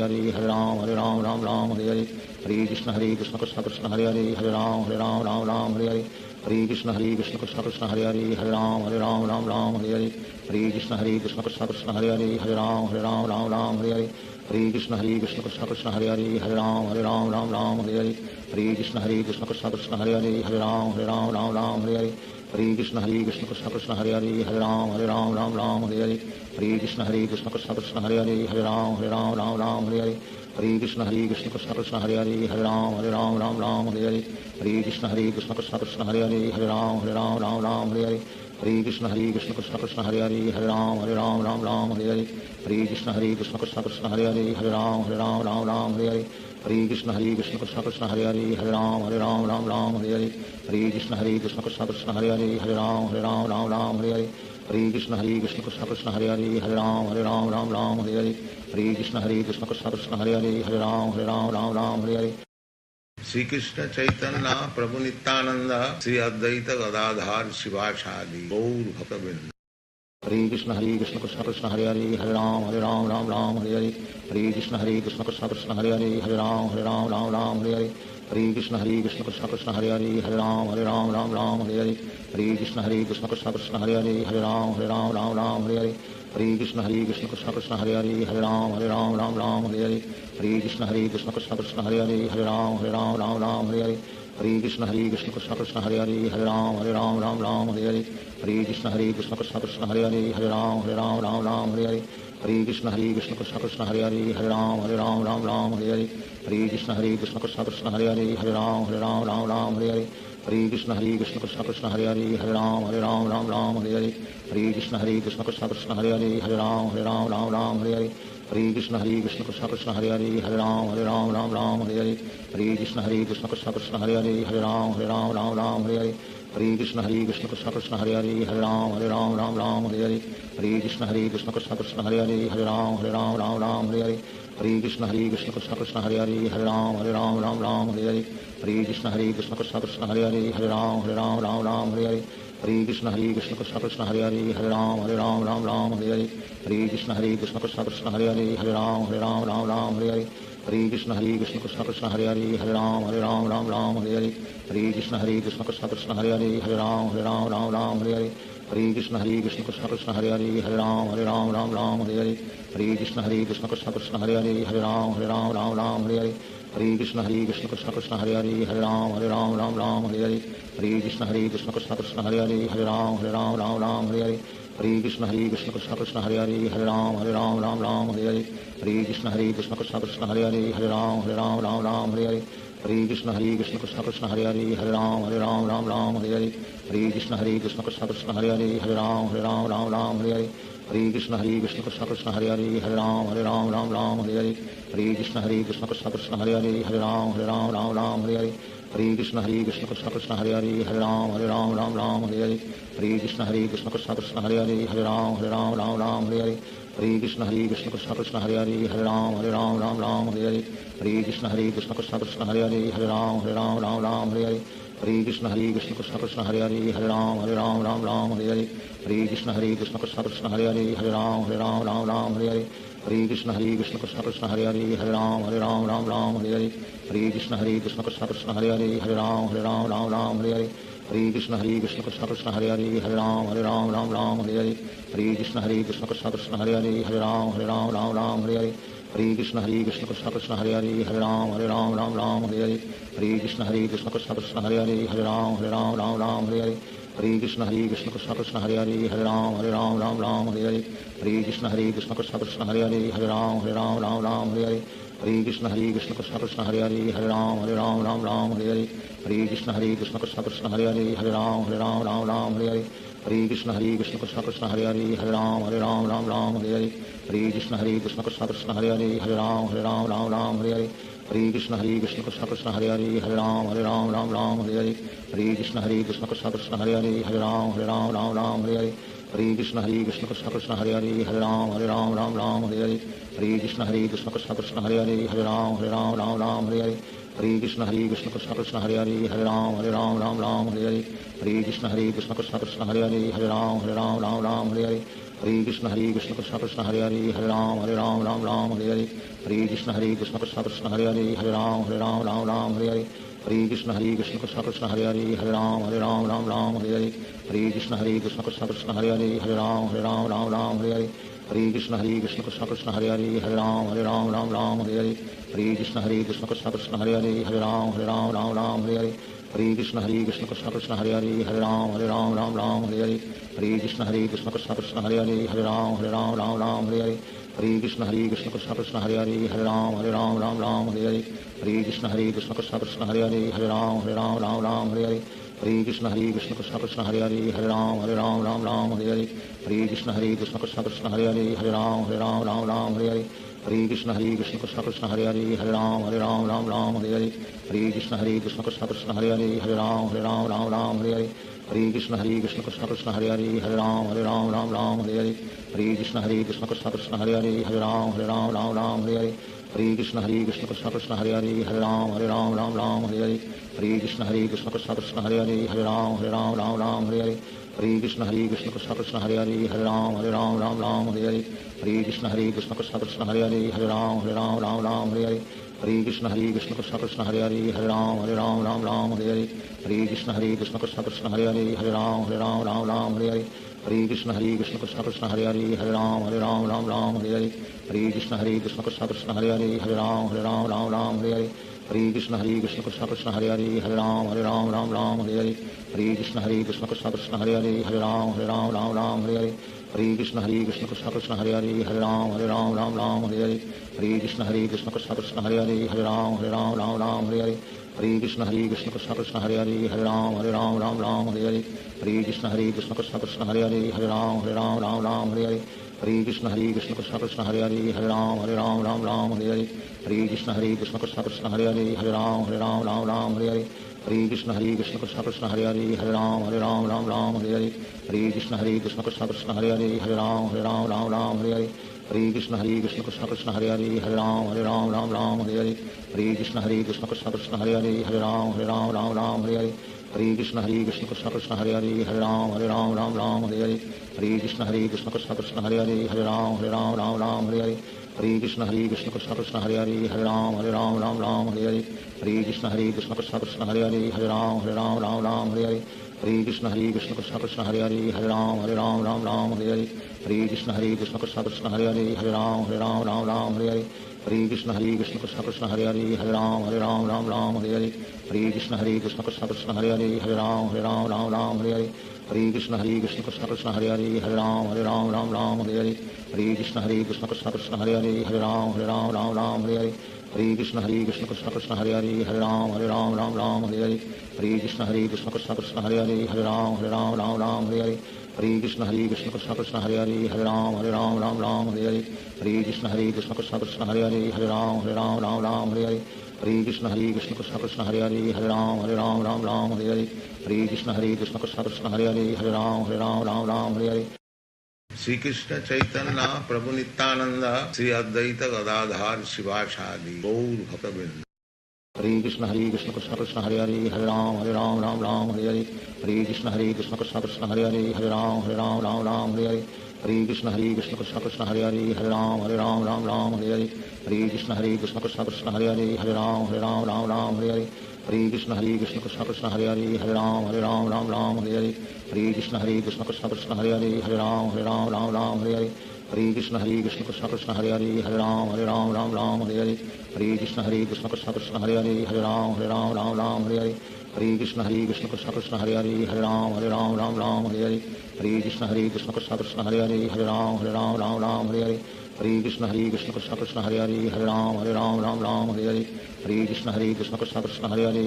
राम राम हरे हरे हरे कृष्ण कृष्ण कृष्ण हरे राम राम हरे हरे हरे कृष्ण कृष्ण कृष्ण हरे राम राम हरे हरे हरे कृष्ण कृष्ण कृष्ण हरे राम राम हरे हरे हरे कृष्ण कृष्ण कृष्ण हरे राम राम हरे हरे हरे कृष्ण कृष्ण कृष्ण हरे राम राम हरे हरे हरे कृष्ण कृष्ण कृष्ण हरे राम राम हरे हरे हरे कृष्ण कृष्ण कृष्ण हरे राम राम हरे हरे हरे कृष्ण कृष्ण कृष्ण हरे राम राम हरे हरे हरे कृष्ण कृष्ण कृष्ण हरे राम हरे हरे हरे कृष्ण कृष्ण कृष्ण हरे राम हरे हरे हरे कृष्ण कृष्ण कृष्ण हरे राम हरे हरे हरे कृष्ण कृष्ण कृष्ण हरे राम हरे हरे हरे कृष्ण कृष्ण कृष्ण हरे राम हरे हरे हरे कृष्ण कृष्ण कृष्ण हरे राम हरे हरे हरे कृष्ण कृष्ण कृष्ण हरे राम हरे हरे श्री कृष्ण चैतन्य प्रभु नित्यानंद श्री अद्वैत गदाधार शिवासादि गौर भक्त वृंद। Hare Krishna Krishna Krishna Hare Hare Hare Ram Ram Ram Hare Hare Hare Krishna Krishna Krishna Hare Hare Hare Ram Ram Hare Hare Hare Krishna Krishna Krishna Hare Hare Hare Ram Ram Hare Hare Hare Krishna Krishna Krishna Hare Hare Hare Ram Ram Hare Hare Hare Krishna Krishna Krishna Hare Hare Hare Ram Ram Hare Hare Hare Krishna Krishna Krishna Hare Hare Hare Ram Hare Hare Hare Krishna Krishna Krishna Hare Hare Hare Ram Hare Hare Hare Krishna Krishna Krishna Hare Hare Hare Ram Hare Hare Hare Krishna Krishna Krishna Hare Hare Hare Ram Hare Hare Hare Krishna Krishna Krishna Hare Hare Hare Ram Hare Hare Hare Krishna Krishna Krishna Hare Hare Hare Ram Hare Hare Hare Krishna Krishna Krishna Hare Hare Hare Ram Hare Hare Hare Krishna Krishna Krishna Hare Hare Hare Ram Hare Hare Hare Krishna Krishna Krishna Hare Hare Hare Ram Hare Hare Hare Krishna Krishna Krishna Hare Hare Hare Ram Hare Hare Hare Krishna Krishna Krishna Hare Hare Hare Ram Hare Hare Hare Krishna Krishna Krishna Hare Hare Hare Ram Hare Hare Hare Krishna Krishna Krishna Hare Hare Hare Ram Hare Hare Hare Krishna Krishna Krishna Hare Hare Hare Ram Hare Hare Hare Krishna Krishna Krishna Hare Hare Hare Ram Hare Hare Hare Krishna Krishna Krishna Hare Hare Hare Ram Hare Hare Hare Krishna Krishna Krishna Hare Hare Hare Ram Hare Hare Hare Krishna Krishna Krishna Hare Hare Hare Ram Hare Hare Hare Krishna Krishna Krishna Hare Hare Hare Ram Hare Hare Hare Krishna Krishna Krishna Hare Hare Hare Ram Hare Hare Hare Krishna Krishna Krishna Hare Hare Hare Ram Hare Hare Hare Krishna Krishna Krishna Hare Hare Hare Ram Hare Hare Hare Krishna Krishna Krishna Hare Hare Hare Ram Hare Hare Hare Krishna Krishna Krishna Hare Hare Hare Ram Hare Hare Hare Krishna Krishna Krishna Hare Hare Hare Ram Hare Hare Hare Krishna Krishna Krishna Hare Hare Hare Ram Hare Hare Hare Krishna Krishna Krishna Hare Hare Hare Ram Hare Hare Hare Krishna Krishna Krishna Hare Hare Hare Ram Hare Hare Krishna Krishna Krishna Hare Hare Hare Ram Hare Hare Krishna Krishna Krishna Hare Hare Hare Ram Hare Hare Krishna Krishna Krishna Hare Hare Hare Ram Hare Hare Krishna Krishna Krishna Hare Hare Hare Ram Hare Hare Krishna Krishna Krishna Hare Hare Hare Ram Hare Hare Krishna Krishna Krishna Hare Hare Hare Ram Hare Hare Krishna Krishna Krishna Hare Hare Hare Ram Hare Hare Krishna Krishna Krishna Hare Hare Hare Ram Hare Hare Krishna Krishna Krishna Hare Hare Hare Ram Hare Hare Krishna Krishna Krishna Hare Hare Hare Ram Hare Hare Krishna Krishna Krishna Hare Hare Hare Ram Hare Hare Krishna Krishna Krishna Hare Hare Hare Ram Hare Krishna Krishna Krishna Hare Hare Hare Ram Hare Krishna Krishna Krishna Hare Hare Hare Ram Hare Krishna Krishna Krishna Hare Hare Hare Ram Hare Krishna Krishna Krishna Hare Hare Hare Ram Hare Krishna Krishna Krishna Hare Hare Hare Ram Hare Krishna Krishna Krishna Hare Hare Hare Ram Hare Krishna Krishna Krishna Hare Hare Hare Ram Hare Krishna Krishna Krishna Hare Hare Hare Ram Hare Krishna Krishna Krishna Hare Hare Hare Ram Hare Krishna Krishna Krishna Hare Hare Hare Ram Hare Krishna Krishna Krishna Hare Hare Hare Ram Hare Krishna Krishna Krishna Hare Hare Hare Ram Hare Krishna Krishna Krishna Hare Hare Hare Ram Hare Krishna Krishna Krishna Hare Hare Hare Ram Hare Krishna Krishna Krishna Hare Hare Hare Ram Hare Krishna Krishna Krishna Hare Hare Hare Ram Hare Krishna Krishna Krishna Hare Hare Hare Ram Hare Krishna Krishna Krishna Hare Hare Hare Ram Hare Krishna Krishna Krishna Hare Hare Hare Ram Hare Krishna Krishna Krishna Hare Hare Hare Ram Hare Krishna Krishna Krishna Hare Hare Hare Ram Hare Krishna Krishna Krishna Hare Hare Hare Ram Hare Krishna Krishna Krishna Hare Hare Hare Ram Hare Krishna Krishna Krishna Hare Hare Hare Ram Hare Krishna Krishna Krishna Hare Hare Hare Ram Hare Krishna Krishna Krishna Hare Hare Hare Ram Hare Krishna Krishna Krishna Hare Hare Hare Ram Hare Hare Krishna Krishna Krishna Hare Hare Hare Ram Ram Ram Hare Hare Hare Krishna Krishna Krishna Hare Hare Hare Ram Ram Hare Hare Hare Krishna Krishna Krishna Hare Hare Hare Ram Ram Hare Hare Hare Krishna Krishna Krishna Hare Hare Hare Ram Ram Hare Hare Hare Krishna Krishna Krishna Hare Hare Hare Ram Ram Hare Hare Hare Krishna Krishna Krishna Hare Hare Hare Ram Ram Hare Hare Hare Krishna Krishna Krishna Hare Hare Hare Ram Ram Hare Hare Hare Krishna Krishna Krishna Hare Hare Hare Ram Ram Hare Hare Hare Krishna Krishna Krishna Hare Hare Hare Ram Ram Hare Hare Hare Krishna Krishna Krishna Hare Hare Hare Ram Ram Hare Hare Hare Krishna Krishna Krishna Hare Hare Hare Ram Ram Hare Hare Hare Krishna Krishna Krishna Hare Hare Hare Ram Ram Hare Hare Hare Krishna Krishna Krishna Hare Hare Hare Ram Ram Hare Hare Hare Krishna Krishna Krishna Hare Hare Hare Ram Ram Hare Hare Hare Krishna Krishna Krishna Hare Hare Hare Ram Ram Hare Hare Hare Krishna Krishna Krishna Hare Hare Hare Ram Ram Hare Hare Hare Krishna Krishna Krishna Hare Hare Hare Ram Ram Hare Hare Hare Krishna Krishna Krishna Hare Hare Hare Ram Ram Hare Hare Hare Krishna Krishna Krishna Hare Hare Hare Ram Ram Hare Hare Hare Krishna Krishna Krishna Hare Hare Hare Ram Ram Hare Hare Hare Krishna Krishna Krishna Hare Hare Hare Ram Ram Hare Hare Hare Krishna Krishna Krishna Hare Hare Hare Ram Ram Hare Hare Hare Krishna Krishna Krishna Hare Hare Hare Ram Ram Hare Hare Hare Krishna Krishna Krishna Hare Hare Hare Ram Ram Hare Hare Hare Krishna Krishna Krishna Hare Hare Hare Ram Ram Hare Hare Hare Krishna Krishna Krishna Hare Hare Hare Ram Ram Hare Hare Hare Krishna Krishna Krishna Hare Hare Hare Ram Ram Hare Hare Hare Krishna Krishna Krishna Hare Hare Hare Ram Ram Hare Hare Hare Krishna Krishna Krishna Hare Hare Hare Ram Ram Hare Hare Hare Krishna Krishna Krishna Hare Hare Hare Ram Ram Hare Hare Hare Krishna Krishna Krishna Hare Hare Hare Ram Ram Hare Hare Hare Krishna Krishna Krishna Hare Hare Hare Ram Ram Hare Hare Hare Krishna Krishna Krishna Hare Hare Hare Ram Ram Hare Hare Hare Krishna Krishna Krishna Hare Hare Hare Ram Ram Hare Hare Hare Krishna Krishna Krishna Hare Hare Hare Ram Ram Hare Hare Hare Krishna Krishna Krishna Hare Hare Hare Ram Hare Hare Shri Krishna Chaitanya प्रभु नित्यानंद श्री अद्वैत गदाधर शिवासादि गौर भक्तवृंद हरे कृष्ण कृष्ण कृष्ण हरे हरे हरे राम राम हरे हरे हरे कृष्ण कृष्ण कृष्ण हरे हरे हरे राम राम हरे हरे हरे कृष्ण कृष्ण कृष्ण हरे हरे हरे राम राम हरे हरे हरे कृष्ण कृष्ण कृष्ण हरे हरे हरे राम राम हरे हरे हरे कृष्ण कृष्ण कृष्ण हरे हरे हरे राम राम हरे हरे हरे कृष्ण कृष्ण कृष्ण हरे हरे हरे राम राम हरे हरे हरे कृष्ण कृष्ण कृष्ण हरे हरे हरे राम राम हरे हरे हरे कृष्ण कृष्ण कृष्ण हरे हरे हरे राम राम हरे हरे हरे कृष्ण कृष्ण कृष्ण हरे हरे हरे राम राम हरे हरे हरे कृष्ण कृष्ण कृष्ण हरे हरे हरे राम राम हरे हरे हरे कृष्ण कृष्ण कृष्ण हरे हरे हरे राम हरे हरे हरे कृष्ण कृष्ण कृष्ण हरे हरे हरे राम हरे हरे हरे कृष्ण कृष्ण कृष्ण हरे हरे हरे राम हरे हरे हरे कृष्ण कृष्ण कृष्ण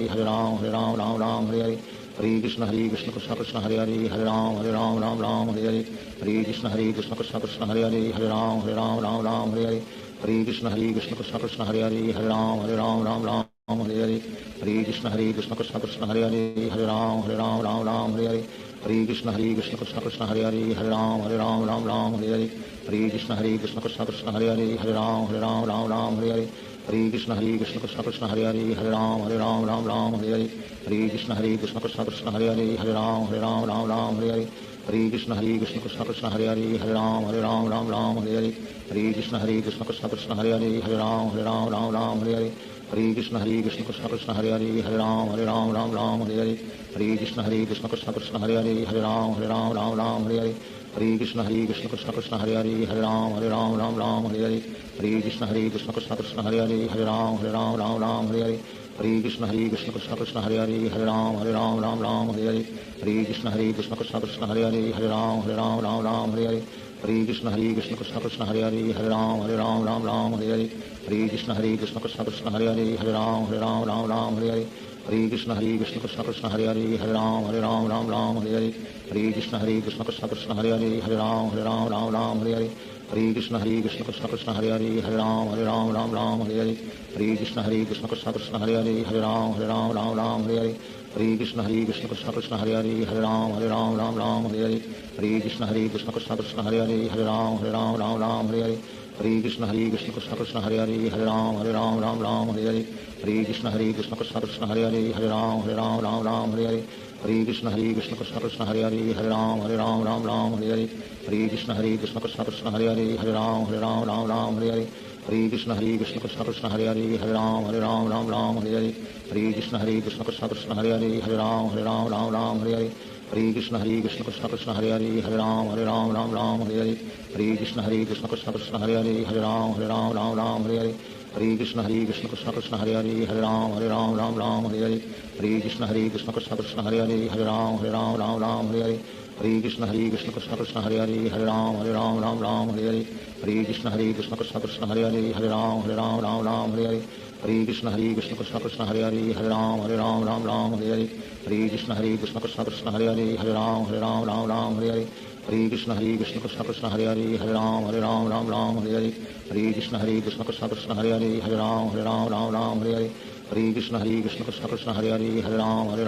हरे हरे हरे राम हरे हरे हरे कृष्ण कृष्ण कृष्ण हरे हरे हरे राम हरे हरे हरे कृष्ण कृष्ण कृष्ण हरे हरे हरे राम हरे हरे हरे कृष्ण कृष्ण कृष्ण हरे हरे हरे राम हरे हरे हरे कृष्ण कृष्ण कृष्ण हरे हरे हरे राम हरे हरे हरे कृष्ण कृष्ण कृष्ण हरे हरे हरे राम हरे हरे हरे कृष्ण कृष्ण कृष्ण हरे हरे हरे राम हरे हरे हरे कृष्ण कृष्ण कृष्ण हरे हरे हरे राम हरे हरे हरे कृष्ण कृष्ण कृष्ण हरे हरे हरे राम हरे हरे हरे कृष्ण कृष्ण कृष्ण हरे हरे हरे राम हरे हरे हरे कृष्ण कृष्ण कृष्ण हरे हरे हरे राम हरे हरे हरे कृष्ण कृष्ण कृष्ण हरे हरे हरे राम हरे हरे हरे कृष्ण कृष्ण कृष्ण हरे हरे हरे राम हरे हरे हरे कृष्ण कृष्ण कृष्ण हरे हरे हरे राम हरे हरे हरे कृष्ण कृष्ण कृष्ण हरे हरे हरे राम हरे हरे हरे कृष्ण कृष्ण कृष्ण हरे हरे हरे राम हरे हरे हरे कृष्ण कृष्ण कृष्ण हरे हरे हरे राम हरे हरे हरे कृष्ण कृष्ण कृष्ण हरे हरे हरे राम हरे हरे हरे कृष्ण कृष्ण कृष्ण हरे हरे हरे राम हरे हरे हरे कृष्ण कृष्ण कृष्ण हरे हरे हरे राम हरे हरे हरे कृष्ण कृष्ण कृष्ण हरे हरे हरे राम हरे हरे हरे कृष्ण कृष्ण कृष्ण हरे हरे हरे राम हरे हरे हरे कृष्ण कृष्ण कृष्ण हरे हरे हरे राम हरे हरे हरे कृष्ण कृष्ण कृष्ण हरे हरे हरे राम राम राम हरे हरे हरे कृष्ण कृष्ण कृष्ण हरे हरे हरे राम राम हरे हरे हरे कृष्ण कृष्ण कृष्ण हरे हरे हरे राम राम हरे हरे हरे कृष्ण कृष्ण कृष्ण हरे हरे हरे राम राम हरे हरे हरे कृष्ण कृष्ण कृष्ण हरे हरे हरे राम राम हरे हरे हरे कृष्ण कृष्ण कृष्ण हरे हरे हरे राम राम हरे हरे हरे कृष्ण कृष्ण कृष्ण हरे हरे हरे राम राम हरे हरे हरे कृष्ण कृष्ण कृष्ण हरे हरे हरे राम हरे हरे हरे कृष्ण कृष्ण कृष्ण हरे हरे हरे राम हरे हरे हरे कृष्ण कृष्ण कृष्ण हरे हरे हरे राम हरे हरे हरे कृष्ण कृष्ण कृष्ण हरे हरे हरे राम हरे हरे हरे कृष्ण कृष्ण कृष्ण हरे हरे हरे राम हरे हरे हरे कृष्ण कृष्ण कृष्ण हरे हरे हरे राम हरे हरे हरे कृष्ण कृष्ण कृष्ण हरे हरे हरे राम हरे हरे हरे कृष्ण कृष्ण कृष्ण हरे हरे हरे राम हरे हरे हरे कृष्ण कृष्ण कृष्ण हरे हरे हरे राम हरे हरे हरे कृष्ण कृष्ण कृष्ण हरे हरे हरे राम हरे हरे हरे कृष्ण कृष्ण कृष्ण कृष्ण हरे हरे हरे राम हरे हरे हरे कृष्ण कृष्ण कृष्ण हरे हरे हरे राम हरे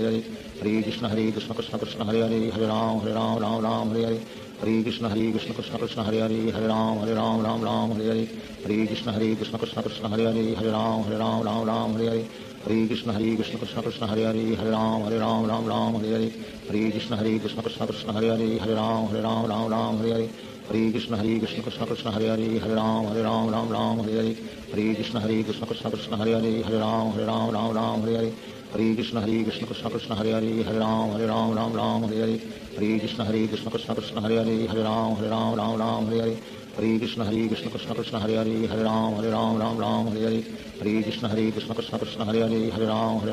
हरे हरे कृष्ण कृष्ण कृष्ण कृष्ण हरे हरे हरे राम हरे हरे हरे कृष्ण कृष्ण कृष्ण हरे हरे हरे राम हरे हरे हरे कृष्ण कृष्ण कृष्ण कृष्ण हरे हरे हरे राम हरे हरे हरे कृष्ण कृष्ण कृष्ण हरे हरे हरे राम हरे हरे हरे कृष्ण कृष्ण कृष्ण कृष्ण हरे हरे हरे राम हरे हरे हरे कृष्ण कृष्ण कृष्ण हरे हरे हरे राम हरे हरे हरे कृष्ण कृष्ण कृष्ण कृष्ण हरे हरे हरे राम हरे हरे हरे कृष्ण कृष्ण कृष्ण हरे हरे हरे राम हरे हरे हरे कृष्ण कृष्ण कृष्ण कृष्ण हरे हरे हरे राम हरे हरे हरे कृष्ण कृष्ण कृष्ण कृष्ण हरे हरे हरे राम हरे हरे हरे कृष्ण कृष्ण कृष्ण कृष्ण हरे हरे हरे राम हरे हरे हरे कृष्ण कृष्ण कृष्ण कृष्ण हरे हरे हरे राम हरे हरे हरे कृष्ण कृष्ण कृष्ण कृष्ण हरे हरे हरे राम हरे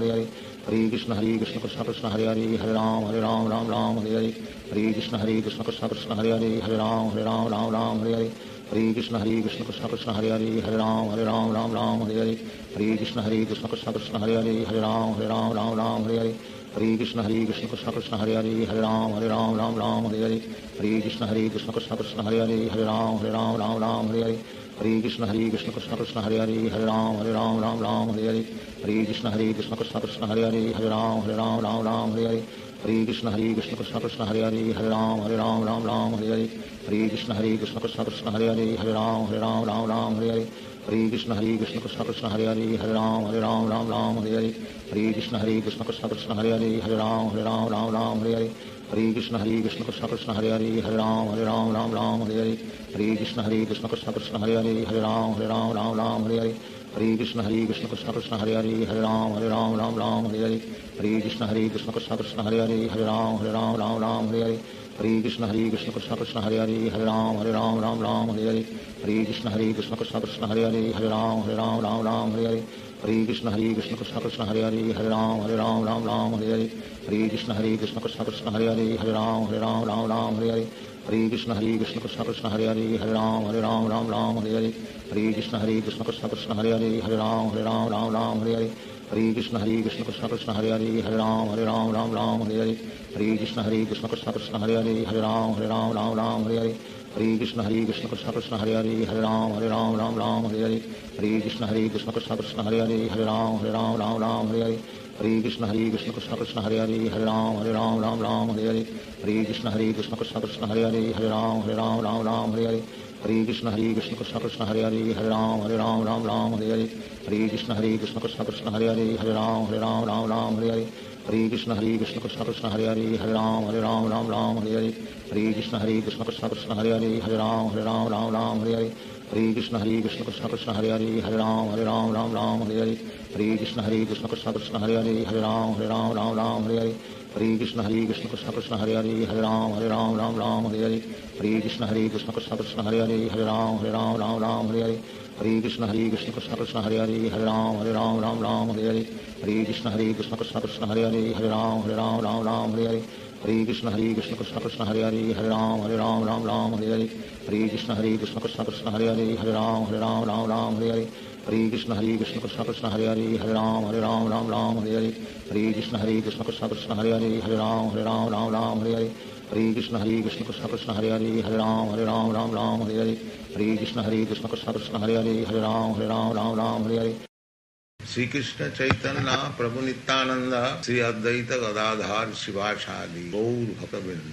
हरे हरे कृष्ण कृष्ण कृष्ण कृष्ण हरे हरे हरे राम हरे हरे हरे कृष्ण कृष्ण कृष्ण कृष्ण हरे हरे हरे राम हरे हरे हरे कृष्ण कृष्ण कृष्ण कृष्ण हरे हरे हरे राम हरे हरे हरे कृष्ण कृष्ण कृष्ण कृष्ण हरे हरे हरे राम हरे हरे हरे कृष्ण कृष्ण कृष्ण कृष्ण हरे हरे हरे राम हरे हरे हरे कृष्ण कृष्ण कृष्ण कृष्ण हरे हरे हरे राम हरे हरे हरे कृष्ण कृष्ण कृष्ण कृष्ण हरे हरे हरे राम हरे हरे हरे कृष्ण कृष्ण कृष्ण कृष्ण हरे हरे हरे राम हरे हरे हरे कृष्ण कृष्ण कृष्ण कृष्ण हरे हरे हरे राम हरे हरे हरे कृष्ण कृष्ण कृष्ण कृष्ण हरे हरे हरे राम हरे हरे हरे कृष्ण कृष्ण कृष्ण कृष्ण हरे हरे हरे राम हरे हरे हरे कृष्ण कृष्ण कृष्ण कृष्ण हरे हरे हरे राम हरे हरे हरे कृष्ण कृष्ण कृष्ण कृष्ण हरे हरे हरे राम हरे हरे हरे कृष्ण कृष्ण कृष्ण कृष्ण हरे हरे हरे राम हरे हरे हरे कृष्ण कृष्ण कृष्ण कृष्ण हरे हरे हरे राम हरे हरे हरे कृष्ण कृष्ण कृष्ण कृष्ण हरे हरे हरे राम हरे हरे हरे कृष्ण कृष्ण कृष्ण कृष्ण हरे हरे हरे राम हरे हरे हरे कृष्ण कृष्ण कृष्ण कृष्ण हरे हरे हरे राम हरे हरे हरे कृष्ण कृष्ण कृष्ण कृष्ण हरे हरे हरे राम हरे हरे हरे कृष्ण कृष्ण कृष्ण कृष्ण हरे हरे हरे राम हरे हरे हरे कृष्ण कृष्ण कृष्ण कृष्ण हरे हरे हरे राम हरे हरे हरे कृष्ण कृष्ण कृष्ण कृष्ण हरे हरे हरे राम हरे हरे हरे कृष्ण कृष्ण कृष्ण कृष्ण हरे हरे हरे राम हरे हरे हरे कृष्ण कृष्ण कृष्ण कृष्ण हरे हरे हरे राम हरे हरे हरे कृष्ण कृष्ण कृष्ण कृष्ण हरे हरे हरे राम हरे हरे हरे कृष्ण कृष्ण कृष्ण कृष्ण हरे हरे हरे राम हरे हरे हरे कृष्ण कृष्ण कृष्ण कृष्ण हरे हरे हरे राम हरे हरे हरे कृष्ण कृष्ण कृष्ण कृष्ण हरे हरे हरे राम हरे हरे हरे कृष्ण कृष्ण कृष्ण कृष्ण हरे हरे हरे राम हरे हरे हरे कृष्ण कृष्ण कृष्ण कृष्ण हरे हरे हरे राम हरे हरे हरे कृष्ण कृष्ण कृष्ण कृष्ण हरे हरे हरे राम हरे हरे हरे कृष्ण कृष्ण कृष्ण कृष्ण हरे हरे हरे राम हरे हरे हरे कृष्ण कृष्ण कृष्ण कृष्ण हरे हरे हरे राम हरे हरे हरे कृष्ण कृष्ण कृष्ण कृष्ण हरे हरे हरे राम हरे हरे हरे कृष्ण कृष्ण कृष्ण कृष्ण हरे हरे हरे राम हरे हरे हरे कृष्ण कृष्ण कृष्ण कृष्ण हरे हरे हरे राम हरे हरे हरे कृष्ण कृष्ण कृष्ण कृष्ण हरे हरे हरे राम हरे हरे हरे कृष्ण कृष्ण कृष्ण कृष्ण हरे हरे हरे राम हरे हरे हरे कृष्ण कृष्ण कृष्ण कृष्ण हरे हरे हरे राम हरे हरे हरे कृष्ण कृष्ण कृष्ण कृष्ण हरे हरे हरे राम हरे हरे श्री कृष्ण चैतन्य प्रभु नित्यानंद श्री अद्वैत गदाधार शिवासादि गौर भक्तवृंद।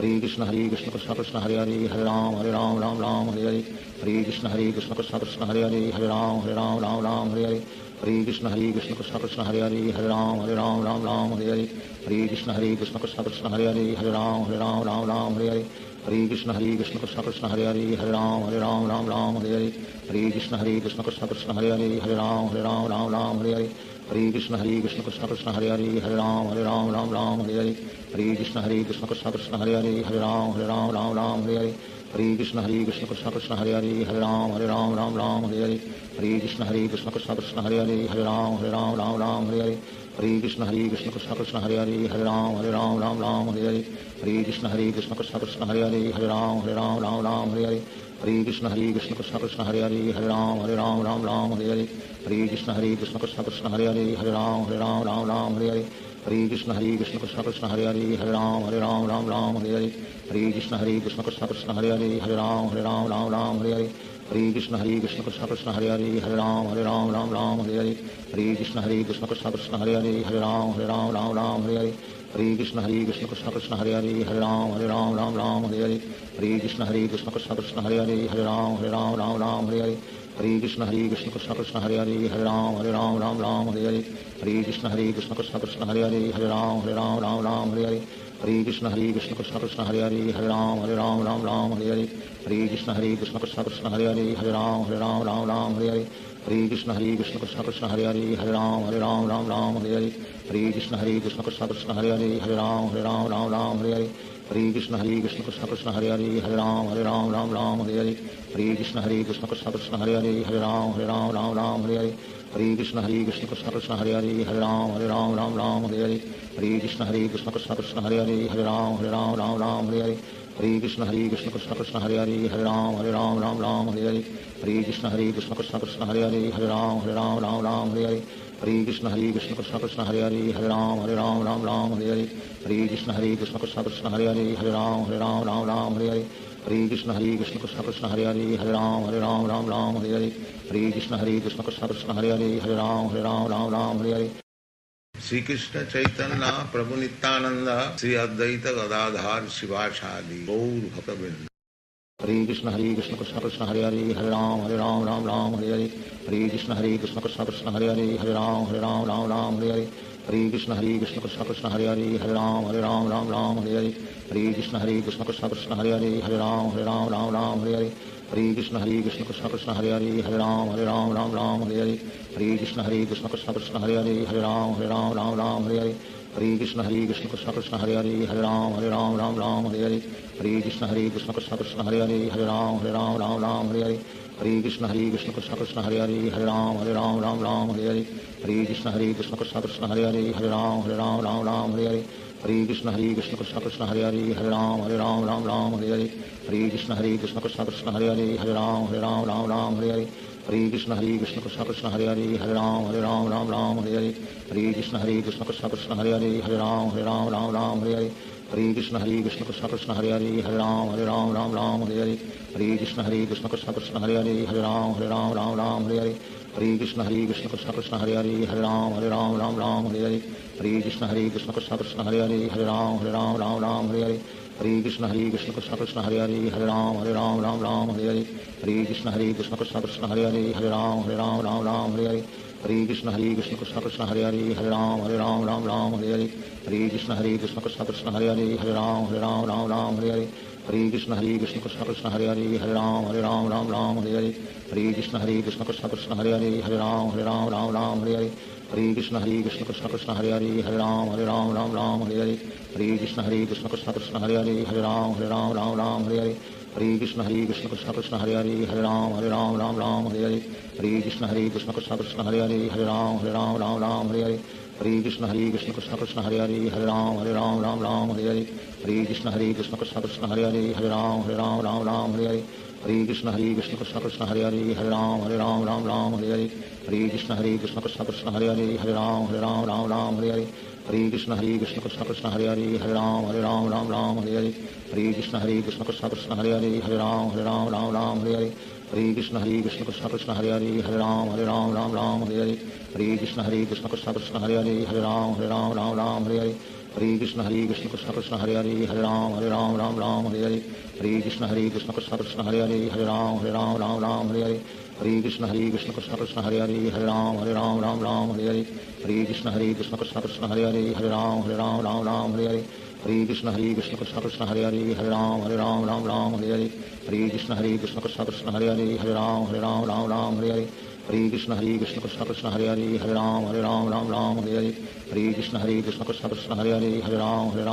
हरे कृष्ण कृष्ण कृष्ण हरे हरे हरे राम राम राम हरे हरे हरे कृष्ण कृष्ण कृष्ण हरे हरे हरे राम राम राम हरे हरे हरे कृष्ण कृष्ण कृष्ण हरे हरे हरे राम राम हरे हरे हरे कृष्ण कृष्ण कृष्ण हरे हरे हरे राम राम हरे हरे हरे कृष्ण कृष्ण कृष्ण हरे हरे हरे राम राम हरे हरे हरे कृष्ण कृष्ण कृष्ण हरे हरे हरे राम राम हरे हरे हरे कृष्ण कृष्ण कृष्ण हरे हरे हरे राम राम हरे हरे हरे कृष्ण कृष्ण कृष्ण हरे हरे हरे राम राम हरे हरे हरे कृष्ण कृष्ण कृष्ण हरे हरे हरे राम राम हरे हरे हरे कृष्ण कृष्ण कृष्ण हरे हरे हरे राम राम हरे हरे हरे कृष्ण कृष्ण कृष्ण हरे हरे हरे राम राम हरे हरे हरे कृष्ण कृष्ण कृष्ण हरे हरे हरे राम राम हरे हरे हरे कृष्ण कृष्ण कृष्ण हरे हरे हरे राम राम हरे हरे हरे कृष्ण कृष्ण कृष्ण हरे हरे हरे राम राम हरे हरे हरे कृष्ण कृष्ण कृष्ण हरे हरे हरे राम राम हरे हरे हरे कृष्ण कृष्ण कृष्ण हरे हरे हरे राम राम हरे हरे हरे कृष्ण कृष्ण कृष्ण हरे हरे हरे राम राम हरे हरे हरे कृष्ण कृष्ण कृष्ण हरे हरे हरे राम राम हरे हरे हरे कृष्ण कृष्ण कृष्ण हरे हरे हरे राम हरे हरे हरे कृष्ण कृष्ण कृष्ण हरे हरे हरे राम राम हरे हरे हरे कृष्ण कृष्ण कृष्ण हरे हरे हरे राम हरे हरे हरे कृष्ण कृष्ण कृष्ण हरे हरे हरे राम हरे हरे हरे कृष्ण कृष्ण कृष्ण हरे हरे हरे राम हरे हरे हरे कृष्ण कृष्ण कृष्ण हरे हरे हरे राम हरे हरे हरे कृष्ण कृष्ण कृष्ण हरे हरे हरे राम हरे हरे हरे कृष्ण कृष्ण कृष्ण हरे हरे हरे राम हरे हरे हरे कृष्ण कृष्ण कृष्ण हरे हरे हरे राम हरे हरे हरे कृष्ण कृष्ण कृष्ण हरे हरे हरे राम हरे हरे हरे कृष्ण कृष्ण कृष्ण हरे हरे हरे राम हरे हरे हरे कृष्ण कृष्ण कृष्ण हरे हरे हरे राम हरे हरे हरे कृष्ण कृष्ण कृष्ण हरे हरे हरे राम हरे हरे हरे कृष्ण कृष्ण कृष्ण हरे हरे हरे राम हरे हरे हरे कृष्ण कृष्ण कृष्ण हरे हरे हरे राम हरे हरे हरे कृष्ण कृष्ण कृष्ण हरे हरे हरे राम हरे हरे हरे कृष्ण कृष्ण कृष्ण हरे हरे हरे राम हरे हरे हरे कृष्ण कृष्ण कृष्ण हरे हरे हरे राम हरे हरे श्री कृष्ण चैतन्य प्रभु नित्यानंद श्री अद्वैत गदाधर शिवासादि गौर भक्तवृंद हरे कृष्ण कृष्ण कृष्ण हरे हरे हरे राम हरे हरे हरे कृष्ण कृष्ण कृष्ण हरे हरे हरे राम हरे हरे हरे कृष्ण कृष्ण कृष्ण हरे हरे हरे राम हरे हरे हरे कृष्ण कृष्ण कृष्ण हरे हरे हरे राम हरे हरे हरे कृष्ण कृष्ण कृष्ण हरे हरे हरे राम हरे हरे हरे कृष्ण कृष्ण कृष्ण हरे हरे हरे राम हरे हरे हरे कृष्ण कृष्ण कृष्ण हरे हरे हरे राम हरे हरे हरे कृष्ण कृष्ण कृष्ण हरे हरे हरे राम हरे हरे हरे कृष्ण कृष्ण कृष्ण हरे हरे हरे राम हरे हरे हरे कृष्ण कृष्ण कृष्ण हरे हरे हरे राम हरे हरे हरे कृष्ण कृष्ण कृष्ण हरे हरे हरे राम हरे हरे हरे कृष्ण कृष्ण कृष्ण हरे हरे हरे राम हरे हरे हरे कृष्ण कृष्ण कृष्ण हरे हरे हरे राम हरे हरे हरे कृष्ण कृष्ण कृष्ण हरे हरे हरे राम हरे हरे हरे कृष्ण कृष्ण कृष्ण हरे हरे हरे राम हरे हरे हरे कृष्ण कृष्ण कृष्ण हरे हरे हरे राम हरे हरे हरे कृष्ण कृष्ण कृष्ण हरे हरे हरे राम हरे हरे हरे कृष्ण कृष्ण कृष्ण हरे हरे हरे राम हरे हरे हरे कृष्ण कृष्ण कृष्ण हरे हरे हरे राम हरे हरे हरे कृष्ण कृष्ण कृष्ण हरे हरे हरे राम हरे हरे हरे कृष्ण कृष्ण कृष्ण हरे हरे हरे राम हरे हरे हरे कृष्ण कृष्ण कृष्ण हरे हरे हरे राम हरे हरे हरे कृष्ण कृष्ण कृष्ण हरे हरे हरे राम हरे हरे हरे कृष्ण कृष्ण कृष्ण हरे हरे हरे राम हरे हरे हरे कृष्ण कृष्ण कृष्ण हरे हरे हरे राम हरे हरे हरे कृष्ण कृष्ण कृष्ण हरे हरे हरे राम हरे हरे हरे कृष्ण कृष्ण कृष्ण हरे हरे हरे राम हरे हरे हरे कृष्ण कृष्ण कृष्ण हरे हरे हरे राम हरे हरे हरे कृष्ण कृष्ण कृष्ण हरे हरे हरे राम हरे हरे हरे कृष्ण कृष्ण कृष्ण हरे हरे हरे राम हरे हरे हरे कृष्ण कृष्ण कृष्ण हरे हरे हरे राम हरे हरे हरे कृष्ण कृष्ण कृष्ण हरे हरे हरे राम हरे हरे हरे कृष्ण कृष्ण कृष्ण हरे हरे हरे राम हरे हरे हरे कृष्ण कृष्ण कृष्ण हरे हरे हरे राम हरे हरे हरे कृष्ण कृष्ण कृष्ण हरे हरे हरे राम हरे हरे हरे कृष्ण कृष्ण कृष्ण हरे हरे हरे राम हरे हरे हरे कृष्ण कृष्ण कृष्ण हरे हरे हरे राम राम राम हरे हरे हरे कृष्ण कृष्ण कृष्ण हरे हरे हरे राम राम हरे हरे हरे कृष्ण कृष्ण कृष्ण हरे हरे हरे राम राम हरे हरे हरे कृष्ण कृष्ण कृष्ण हरे हरे हरे राम राम हरे हरे हरे कृष्ण कृष्ण कृष्ण हरे हरे हरे राम राम हरे हरे हरे कृष्ण कृष्ण कृष्ण हरे हरे हरे राम हरे हरे हरे कृष्ण कृष्ण कृष्ण हरे हरे हरे राम हरे हरे हरे कृष्ण कृष्ण कृष्ण हरे हरे हरे राम हरे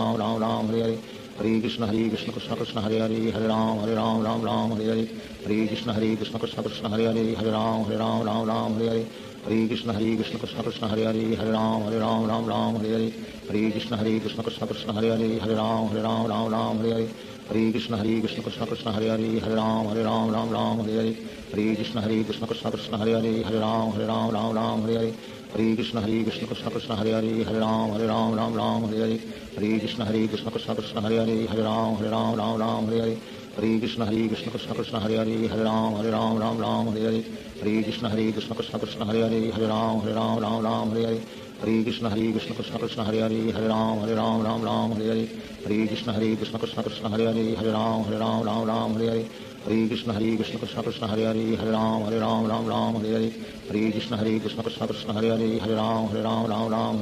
हरे हरे कृष्ण कृष्ण कृष्ण हरे हरे हरे राम हरे हरे हरे कृष्ण कृष्ण कृष्ण हरे हरे हरे राम हरे हरे हरे कृष्ण कृष्ण कृष्ण हरे हरे हरे राम हरे हरे हरे कृष्ण कृष्ण कृष्ण हरे हरे हरे राम हरे हरे हरे कृष्ण कृष्ण कृष्ण हरे हरे हरे राम हरे हरे हरे कृष्ण कृष्ण कृष्ण हरे हरे हरे राम हरे हरे हरे कृष्ण कृष्ण कृष्ण हरे हरे हरे राम हरे हरे हरे कृष्ण कृष्ण कृष्ण हरे हरे हरे राम हरे हरे हरे कृष्ण कृष्ण कृष्ण हरे हरे हरे राम हरे हरे हरे कृष्ण कृष्ण कृष्ण हरे हरे हरे राम हरे हरे हरे कृष्ण कृष्ण कृष्ण हरे हरे हरे राम हरे हरे हरे कृष्ण कृष्ण कृष्ण हरे हरे हरे राम हरे हरे हरे कृष्ण कृष्ण कृष्ण हरे हरे हरे राम हरे हरे हरे कृष्ण कृष्ण कृष्ण हरे हरे हरे राम हरे हरे हरे कृष्ण कृष्ण कृष्ण हरे हरे हरे राम हरे हरे हरे कृष्ण कृष्ण कृष्ण हरे हरे हरे राम हरे हरे हरे कृष्ण कृष्ण कृष्ण हरे हरे हरे राम हरे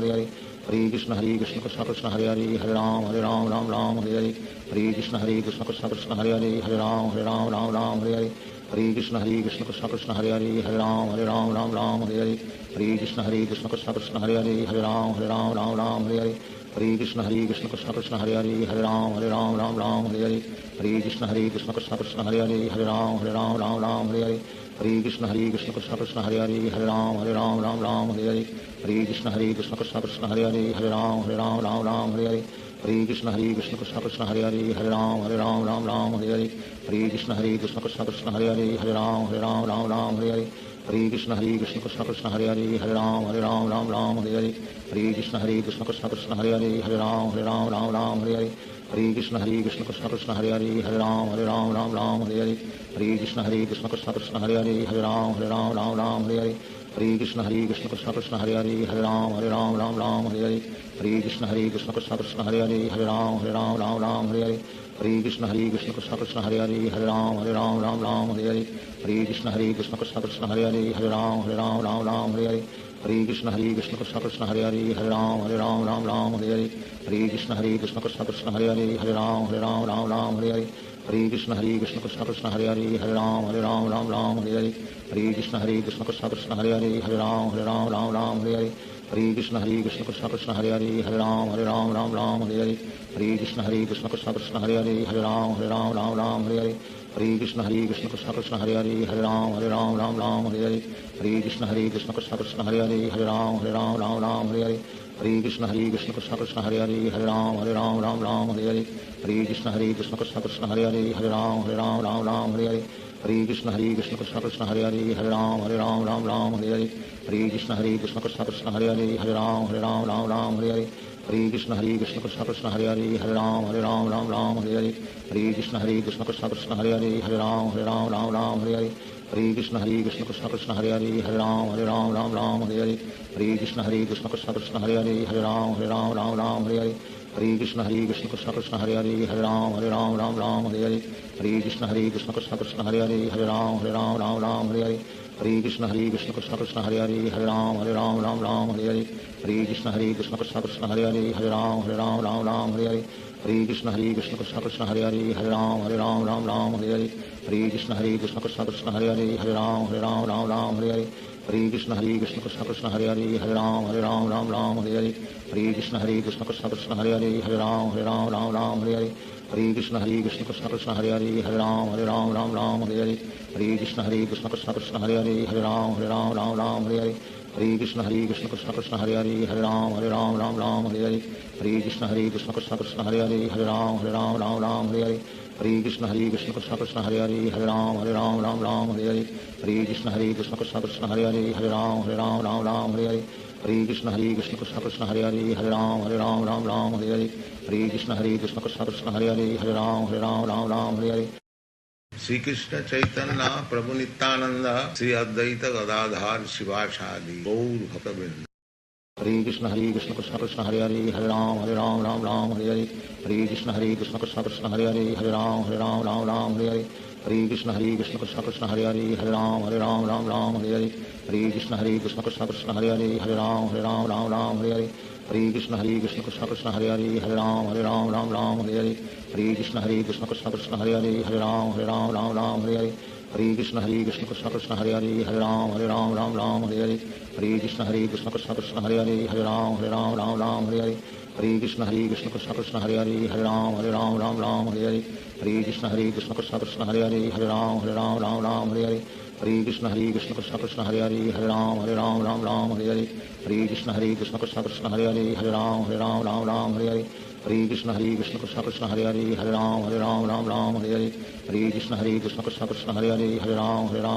हरे हरे कृष्ण कृष्ण कृष्ण हरे हरे हरे राम हरे हरे हरे कृष्ण कृष्ण कृष्ण हरे हरे हरे राम हरे हरे हरे कृष्ण कृष्ण कृष्ण हरे हरे हरे राम हरे हरे हरे कृष्ण कृष्ण कृष्ण हरे हरे हरे राम हरे हरे हरे कृष्ण कृष्ण कृष्ण हरे हरे हरे राम हरे हरे हरे कृष्ण कृष्ण कृष्ण हरे हरे हरे राम हरे हरे हरे कृष्ण कृष्ण कृष्ण हरे हरे हरे राम हरे हरे हरे कृष्ण कृष्ण कृष्ण हरे हरे हरे राम हरे हरे हरे कृष्ण कृष्ण कृष्ण हरे हरे हरे राम हरे हरे हरे कृष्ण कृष्ण कृष्ण हरे हरे हरे राम हरे हरे हरे कृष्ण कृष्ण कृष्ण हरे हरे हरे राम हरे हरे हरे कृष्ण कृष्ण कृष्ण हरे हरे हरे राम हरे हरे हरे कृष्ण कृष्ण कृष्ण हरे हरे हरे राम हरे हरे हरे कृष्ण कृष्ण कृष्ण हरे हरे हरे राम हरे हरे हरे कृष्ण कृष्ण कृष्ण हरे हरे हरे राम हरे हरे हरे कृष्ण कृष्ण कृष्ण हरे हरे हरे राम हरे हरे हरे कृष्ण कृष्ण कृष्ण हरे हरे हरे राम हरे हरे हरे कृष्ण कृष्ण कृष्ण हरे हरे हरे राम हरे हरे हरे कृष्ण कृष्ण कृष्ण हरे हरे हरे राम हरे हरे हरे कृष्ण कृष्ण कृष्ण हरे हरे हरे राम हरे हरे हरे कृष्ण कृष्ण कृष्ण हरे हरे हरे राम हरे हरे हरे कृष्ण कृष्ण कृष्ण हरे हरे हरे राम हरे हरे हरे कृष्ण कृष्ण कृष्ण हरे हरे हरे राम हरे हरे हरे कृष्ण कृष्ण कृष्ण हरे हरे हरे राम हरे हरे हरे कृष्ण कृष्ण कृष्ण हरे हरे हरे राम हरे हरे हरे कृष्ण कृष्ण कृष्ण हरे हरे हरे राम हरे हरे हरे कृष्ण कृष्ण कृष्ण हरे हरे हरे राम हरे हरे हरे कृष्ण कृष्ण कृष्ण हरे हरे हरे राम हरे हरे हरे कृष्ण कृष्ण कृष्ण हरे हरे हरे राम हरे हरे हरे कृष्ण कृष्ण कृष्ण हरे हरे हरे राम हरे हरे हरे कृष्ण कृष्ण कृष्ण हरे हरे हरे राम हरे हरे हरे कृष्ण कृष्ण कृष्ण हरे हरे हरे राम हरे हरे हरे कृष्ण कृष्ण कृष्ण हरे हरे हरे राम हरे हरे हरे कृष्ण कृष्ण कृष्ण हरे हरे हरे राम हरे हरे हरे कृष्ण कृष्ण कृष्ण हरे हरे हरे राम हरे हरे हरे कृष्ण कृष्ण कृष्ण हरे हरे हरे राम हरे हरे हरे कृष्ण कृष्ण कृष्ण हरे हरे हरे राम हरे हरे हरे कृष्ण कृष्ण कृष्ण हरे हरे हरे राम हरे हरे हरे कृष्ण कृष्ण कृष्ण हरे हरे हरे राम हरे हरे हरे कृष्ण कृष्ण कृष्ण हरे हरे हरे राम हरे हरे हरे कृष्ण कृष्ण कृष्ण हरे हरे हरे राम हरे हरे हरे कृष्ण कृष्ण कृष्ण हरे हरे हरे राम हरे हरे हरे कृष्ण कृष्ण कृष्ण हरे हरे हरे राम हरे हरे हरे कृष्ण कृष्ण कृष्ण हरे हरे हरे राम हरे हरे हरे कृष्ण कृष्ण कृष्ण हरे हरे हरे राम हरे हरे हरे कृष्ण कृष्ण कृष्ण हरे हरे हरे राम हरे हरे हरे कृष्ण कृष्ण कृष्ण हरे हरे हरे राम हरे हरे श्री कृष्ण चैतन्य प्रभु नित्यानंद श्री अद्वैत गदाधार शिवासादि गौर भक्तवृंद हरे Krishna Krishna Krishna Hare Hare Ram Ram Ram Hare Hare Hare Krishna Krishna Krishna Hare Hare Ram Ram Hare Hare Hare Krishna Krishna Krishna Hare Hare Ram Ram Hare Hare Hare Krishna Krishna Krishna Hare Hare Ram Ram Hare Hare Hare Krishna Krishna Krishna Hare Hare Ram Ram Hare Hare Hare Krishna Krishna Krishna Hare Hare Ram Ram Hare Hare Hare Krishna Krishna Krishna Hare Hare Ram Ram Hare Hare Hare Krishna Krishna Krishna Hare Hare Ram Ram Hare Hare Hare Krishna Krishna Krishna Hare Hare Ram Ram Hare Hare Hare Krishna Krishna Krishna Hare Hare Ram Ram Hare Hare Hare Krishna Krishna Krishna Hare Hare Ram Ram Hare Hare Hare Krishna Krishna Krishna Hare Hare Ram Ram Hare Hare Hare Krishna Krishna Krishna Hare Hare Ram Ram Hare Hare Hare Krishna Krishna Krishna Hare Hare Ram Ram Hare Hare Hare Krishna Krishna Krishna Hare Hare Ram Ram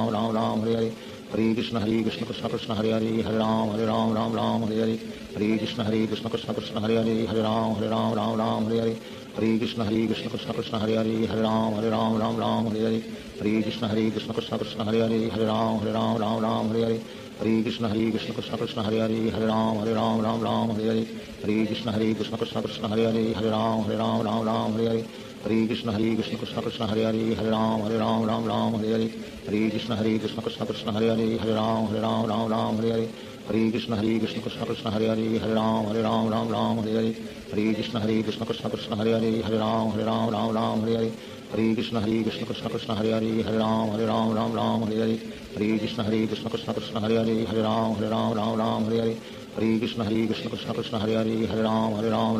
Hare Hare Hare Krishna Krishna Krishna Hare Hare Ram Ram Hare Hare Hare Krishna Krishna Krishna Hare Hare Ram Ram Hare Hare Hare Krishna Krishna Krishna Hare Hare Ram Ram Hare Hare Hare Krishna Krishna Krishna Hare Hare Ram Ram Hare Hare Hare Krishna Krishna Krishna Hare Hare Ram Ram Hare Hare Hare Krishna Krishna Krishna Hare Hare Ram Ram Hare Hare Hare Krishna Krishna Krishna Hare Hare Ram Ram Hare Hare Hare Krishna Krishna Krishna Hare Hare Ram Ram Hare Hare Hare Krishna Krishna Krishna Hare Hare Ram Ram Hare Hare Hare Krishna Krishna Krishna Hare Hare Ram Ram Hare Hare Hare Krishna Krishna Krishna Hare Hare Ram Ram Hare Hare Hare Krishna Krishna Krishna Hare Hare Ram Ram Hare Hare Hare Krishna Krishna Krishna Hare Hare Ram Ram Hare Hare Hare Krishna Krishna Krishna Hare Hare Ram Ram Hare Hare Hare Krishna Krishna Krishna Hare Hare Ram Ram Hare Hare Hare Krishna Krishna Krishna Hare Hare Ram Ram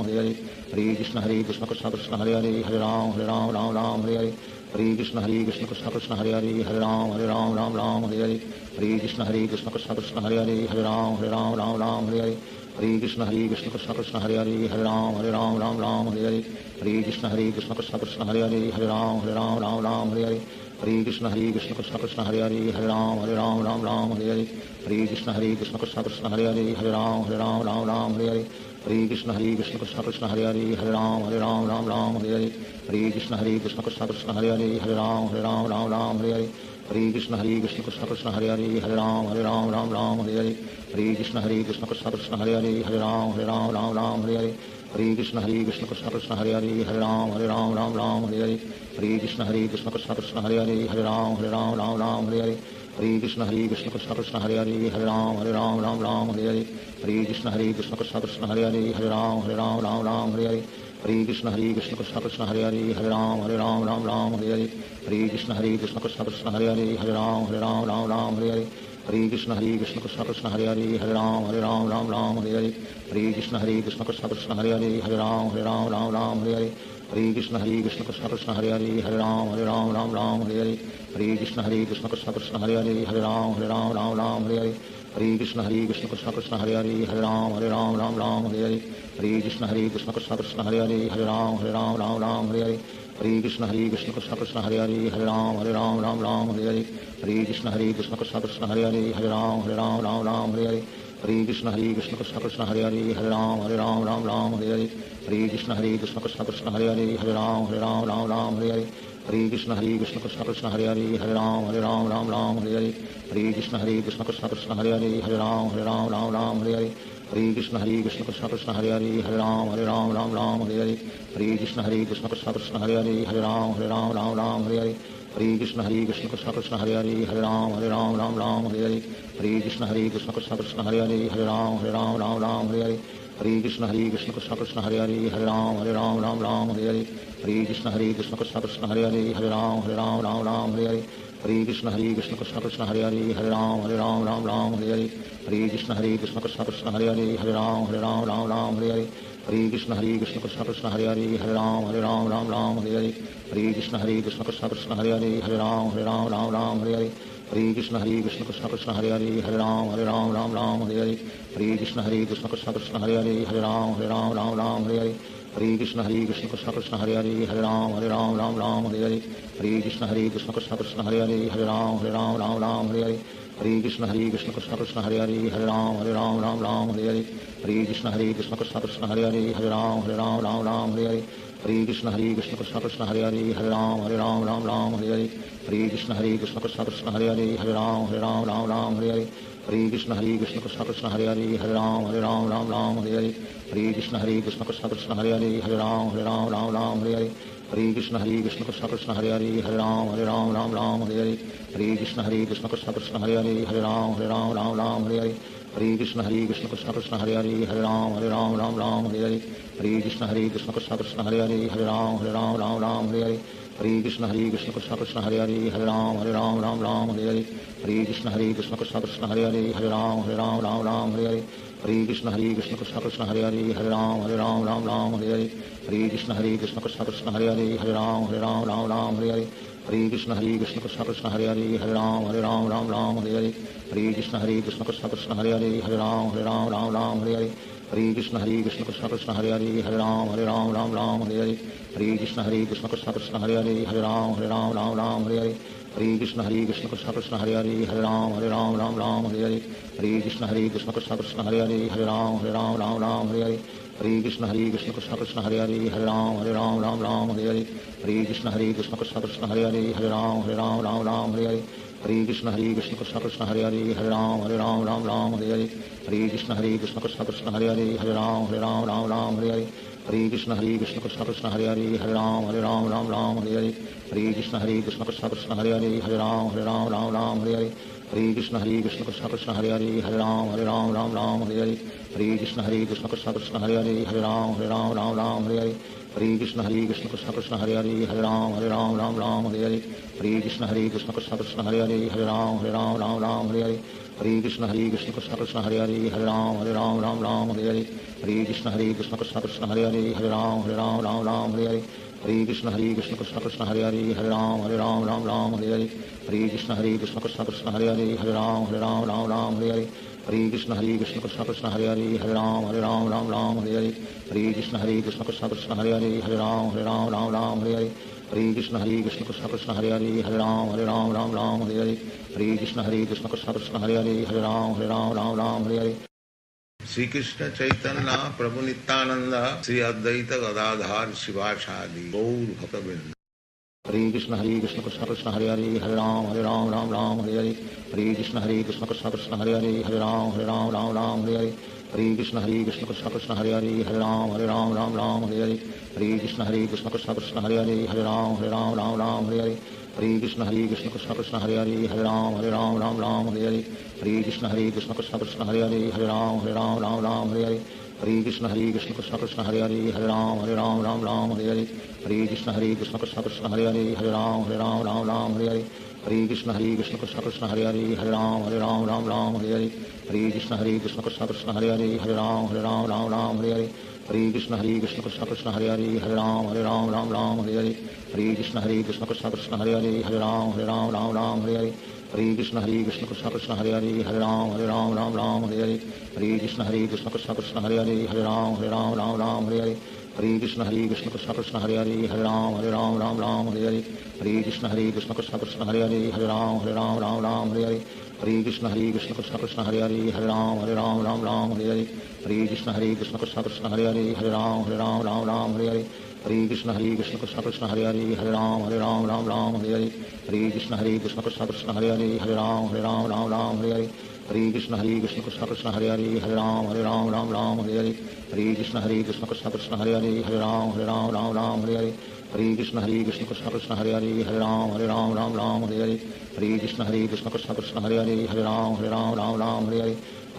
Hare Hare Hare Krishna Krishna Krishna Hare Hare Ram Ram Hare Hare Hare Krishna Krishna Krishna Hare Hare Ram Ram Hare Hare Hare Krishna Krishna Krishna Hare Hare Ram Ram Hare Hare Hare Krishna Krishna Krishna Hare Hare Ram Ram Hare Hare Hare Krishna Krishna Krishna Hare Hare Ram Ram Hare Hare Hare Krishna Krishna Krishna Hare Hare Ram Ram Hare Hare Hare Krishna Krishna Krishna Hare Hare Ram Ram Hare Hare Hare Krishna Krishna Krishna Hare Hare Ram Ram Hare Hare Hare Krishna Krishna Krishna Hare Hare Ram Ram Hare Hare Hare Krishna Krishna Krishna Hare Hare Ram Ram Hare Hare Hare Krishna Krishna Krishna Hare Hare Ram Ram Hare Hare Hare Krishna Krishna Krishna Hare Hare Ram Ram Hare Hare Hare Krishna Krishna Krishna Hare Hare Ram Ram Hare Hare Hare Krishna Krishna Krishna Hare Hare Ram Ram Hare Hare Hare Krishna Krishna Krishna Hare Hare Ram Ram Hare Hare Hare Krishna Krishna Krishna Hare Hare Ram Ram Hare Hare Hare Krishna Krishna Krishna Hare Hare Ram Ram Hare Hare Hare Krishna Krishna Krishna Hare Hare Ram Ram Hare Hare Hare Krishna Krishna Krishna Hare Hare Ram Ram Hare Hare Hare Krishna Krishna Krishna Hare Hare Ram Ram Hare Hare Hare Krishna Krishna Krishna Hare Hare Ram Ram Hare Hare Hare Krishna Krishna Krishna Hare Hare Ram Ram Hare Hare Hare Krishna Krishna Krishna Hare Hare Ram Ram Hare Hare Hare Krishna Krishna Krishna Hare Hare Ram Ram Hare Hare Hare Krishna Krishna Krishna Hare Hare Ram Ram Hare Hare Hare Krishna Krishna Krishna Hare Hare Ram Ram Hare Hare Hare Krishna Krishna Krishna Hare Hare Ram Ram Hare Hare Hare Krishna Krishna Krishna Hare Hare Ram Ram Hare Hare Hare Krishna Krishna Krishna Hare Hare Ram Ram Hare Hare Hare Krishna Krishna Krishna Hare Hare Ram Ram Hare Hare Hare Krishna Krishna Krishna Hare Hare Ram Ram Hare Hare Hare Krishna Krishna Krishna Hare Hare Ram Ram Hare Hare Hare Krishna Krishna Krishna Hare Hare Ram Ram Hare Hare Hare Krishna Krishna Krishna Hare Hare Ram Ram Hare Hare Hare Krishna Krishna Krishna Hare Hare Ram Ram Hare Hare Hare Krishna Krishna Krishna Hare Hare Ram Ram Hare Hare Hare Krishna Krishna Krishna Hare Hare Ram Ram Hare Hare Hare Krishna Krishna Krishna Hare Hare Ram Ram Hare Hare Hare Krishna Krishna Krishna Hare Hare Ram Ram Hare Hare Hare Krishna Krishna Krishna Hare Hare Ram Ram Hare Hare Hare Krishna Krishna Krishna Hare Hare Ram Ram Hare Hare Hare Krishna Krishna Krishna Hare Ram Ram Ram Hare Hare Hare Krishna Krishna Krishna Hare Ram Ram Hare Hare Hare Krishna Krishna Krishna Hare Ram Ram Hare Hare Hare Krishna Krishna Krishna Hare Ram Ram Hare Hare Hare Krishna Krishna Krishna Hare Ram Ram Hare Hare Hare Krishna Krishna Krishna Hare Ram Hare Hare Hare Krishna Krishna Krishna Hare Ram Hare Hare Hare Krishna Krishna Krishna Hare Ram Hare Hare Hare Krishna Krishna Krishna Hare Ram Hare Hare Hare Krishna Krishna Krishna Hare Ram Hare Hare Hare Krishna Krishna Krishna Hare Ram Hare Hare Hare Krishna Krishna Krishna Hare Ram Hare Hare Hare Krishna Krishna Krishna Hare Ram Hare Hare Hare Krishna Krishna Krishna Hare Ram Hare Hare Hare Krishna Krishna Krishna Hare Ram Hare Hare Hare Krishna Krishna Krishna Hare Ram Hare Hare Hare Krishna Krishna Krishna Hare Ram Hare Hare Hare Krishna Krishna Krishna Hare Ram Hare Hare Hare Krishna Krishna Krishna Hare Ram Hare Hare Hare Krishna Krishna Krishna Hare Ram Hare Hare Hare Krishna Krishna Krishna Hare Ram Hare Hare Hare Krishna Krishna Krishna Hare Ram Hare Hare Hare Krishna Krishna Krishna Hare Ram Hare Hare Hare Krishna Krishna Krishna Hare Ram Hare Hare Hare Krishna Krishna Krishna Hare Ram Hare Hare Hare Krishna Krishna Krishna Hare Ram Hare Hare Hare Krishna Krishna Krishna Hare Ram Hare Hare Hare Krishna Krishna Krishna Hare Ram Hare Hare Hare Krishna Krishna Krishna Hare Ram Hare Hare Hare Krishna Krishna Krishna Hare Ram Hare Hare Hare Krishna Krishna Krishna Hare Ram Hare Hare Hare Krishna Krishna Krishna Hare Ram Hare Hare Hare Krishna Krishna Krishna Hare Ram Hare Hare Hare Krishna Krishna Krishna Hare Ram Hare Hare Hare Krishna Krishna Krishna Hare Ram Hare Hare Hare Krishna Krishna Krishna Hare Ram Hare Hare Sri Krishna Chaitanya Prabhu Nityananda Sri Advaita Gadadhar Shivasadi Gaur Bhaktavinda Hare Krishna Krishna Krishna Hare Ram Ram Hare Hare Hare Krishna Krishna Krishna Hare Ram Hare Hare Hare Krishna Krishna Krishna Hare Ram Hare Hare Hare Krishna Krishna Krishna Hare Ram Hare Hare Hare Krishna Krishna Krishna Hare Ram Hare Hare Hare Krishna Krishna Krishna Hare Ram Hare Hare Hare Krishna Krishna Krishna Hare Ram Hare Hare Hare Krishna Krishna Krishna Hare Ram Hare Hare Hare Krishna Krishna Krishna Hare Ram Hare Hare Hare Krishna Krishna Krishna Hare Ram Hare Hare Hare Krishna Krishna Krishna Hare Ram Hare Hare Hare Krishna Krishna Krishna Hare Ram Hare Hare Hare Krishna Krishna Krishna Hare Ram Hare Hare Hare Krishna Krishna Krishna Hare Ram Hare Hare Hare Krishna Krishna Krishna Hare Ram Hare Hare Hare Krishna Krishna Krishna Hare Ram Hare Hare Hare Krishna Krishna Krishna Hare Ram Hare Hare Hare Krishna Krishna Krishna Hare Ram Hare Hare Hare Krishna Krishna Krishna Hare Ram Hare Hare Hare Krishna Krishna Krishna Hare Ram Hare Hare Hare Krishna Krishna Krishna Hare Ram Hare Hare Hare Krishna Krishna Krishna Hare Ram Hare Hare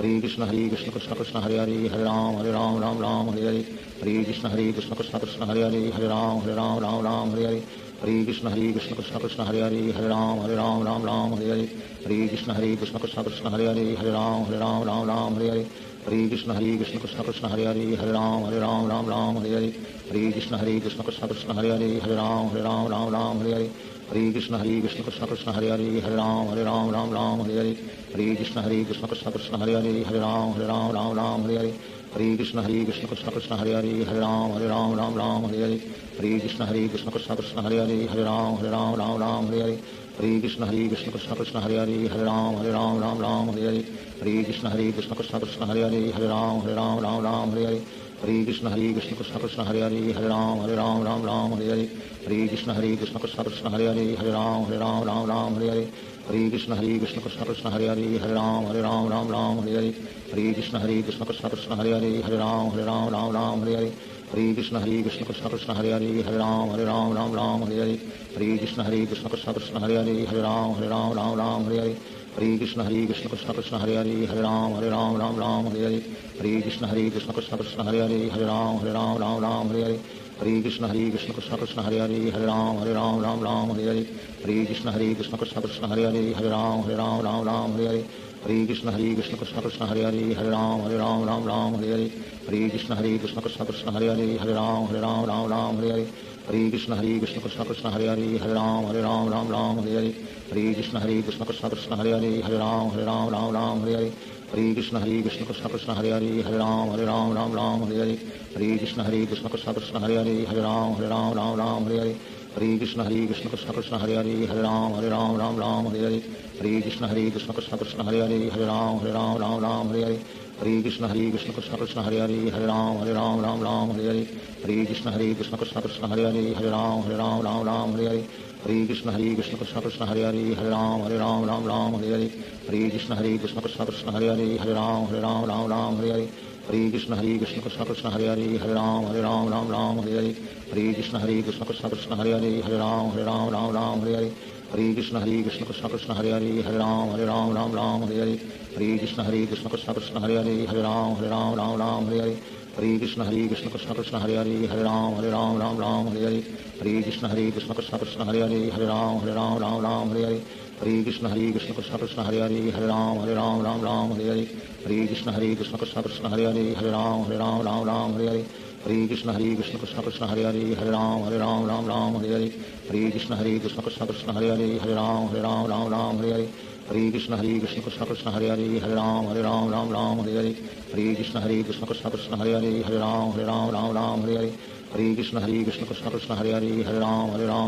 Hare Krishna Krishna Krishna Hare Ram Hare Hare Hare Krishna Krishna Krishna Hare Ram Hare Hare Hare Krishna Krishna Krishna Hare Ram Hare Hare Hare Krishna Krishna Krishna Hare Ram Hare Hare Hare Krishna Krishna Krishna Hare Ram Hare Hare Hare Krishna Krishna Krishna Hare Ram Hare Hare Hare Krishna Krishna Krishna Hare Ram Hare Hare Hare Krishna Krishna Krishna Hare Ram Hare Hare Hare Krishna Krishna Krishna Hare Ram Hare Hare Hare Krishna Krishna Krishna Hare Ram Hare Hare Hare Krishna Krishna Krishna Hare Ram Hare Hare Hare Krishna Krishna Krishna Hare Ram Hare Hare हरे Krishna Krishna Krishna Hare Hare Hare Ram Ram Ram Hare Hare Hare Krishna Krishna Krishna Hare Hare Hare Ram Ram Hare Hare Hare Krishna Krishna Krishna Hare Hare Hare Ram Ram Hare Hare Hare Krishna Krishna Krishna Hare Hare Hare Ram Ram Hare Hare Hare Krishna Krishna Krishna Hare Hare Hare Ram Ram Hare Hare Hare Krishna Krishna Krishna Hare Hare Hare Ram Ram Hare Hare Hare Krishna Krishna Krishna Hare Hare Hare Ram Ram Hare Hare Hare Krishna Krishna Krishna Hare Hare Hare Ram Ram Hare Hare Hare Krishna Krishna Krishna Hare Hare Hare Ram Ram Hare Hare Hare Krishna Krishna Krishna Krishna Hare Hare Hare Ram Ram Hare Hare Hare Krishna Krishna Krishna Krishna Hare Hare Hare Ram Ram Hare Hare Hare Krishna Krishna Krishna Krishna Hare Hare Hare Ram Ram Hare Hare Hare Krishna Krishna Krishna Krishna Hare Hare Hare Ram Hare Hare Hare Krishna Krishna Krishna Krishna Hare Hare Hare Ram Hare Hare Hare Krishna Krishna Krishna Krishna Hare Hare Hare Ram Hare Hare Hare Krishna Krishna Krishna Krishna Hare Hare Hare Ram Hare Hare Hare Krishna Krishna Krishna Krishna Hare Hare Hare Ram Hare Hare Hare Krishna Krishna Krishna Krishna Hare Hare Hare Ram Hare Hare Hare Krishna Krishna Krishna Krishna Hare Hare Hare Ram Hare Hare Hare Krishna Krishna Krishna Krishna Hare Hare Hare Ram Hare Hare Hare Krishna Krishna Krishna Krishna Hare Hare Hare Ram Hare Hare Hare Krishna Krishna Krishna Krishna Hare Hare Hare Ram Hare Hare Hare Krishna Krishna Krishna Krishna Hare Hare Hare Ram Hare Hare Hare Krishna Krishna Krishna Krishna Hare Hare Hare Ram Hare Hare Hare Krishna Krishna Krishna Krishna Hare Hare Hare Ram Hare Hare Hare Krishna Krishna Krishna Krishna Hare Hare Hare Ram Hare Hare Hare Krishna Krishna Krishna Krishna Hare Hare Hare Ram Hare Hare Hare Krishna Krishna Krishna Krishna Hare Hare Hare Ram Hare Hare Hare Krishna Krishna Krishna Krishna Hare Hare Hare Ram Hare Hare Hare Krishna Krishna Krishna Krishna Hare Hare Hare Ram Hare Hare Hare Krishna Krishna Krishna Krishna Hare Hare Hare Ram Hare Hare Hare Krishna Krishna Krishna Krishna Hare Hare Hare Ram Hare Hare Hare Krishna Krishna Krishna Krishna Hare Hare Hare Ram Hare Hare Hare Krishna Krishna Krishna Krishna Hare Hare Hare Ram Hare Hare Hare Krishna Krishna Krishna Krishna Hare Hare Hare Ram Hare Hare Hare Krishna Krishna Krishna Krishna Hare Hare Hare Ram Hare Hare Hare Krishna Krishna Krishna Krishna Hare Hare Hare Ram Hare Hare Hare Krishna Krishna Krishna Krishna Hare Hare Hare Ram Hare Hare Hare Krishna Krishna Krishna Krishna Hare Hare Hare Ram Hare Hare Hare Krishna Krishna Krishna Krishna Hare Hare Hare Ram Hare Hare Hare Krishna Krishna Krishna Krishna Hare Hare Hare Ram Hare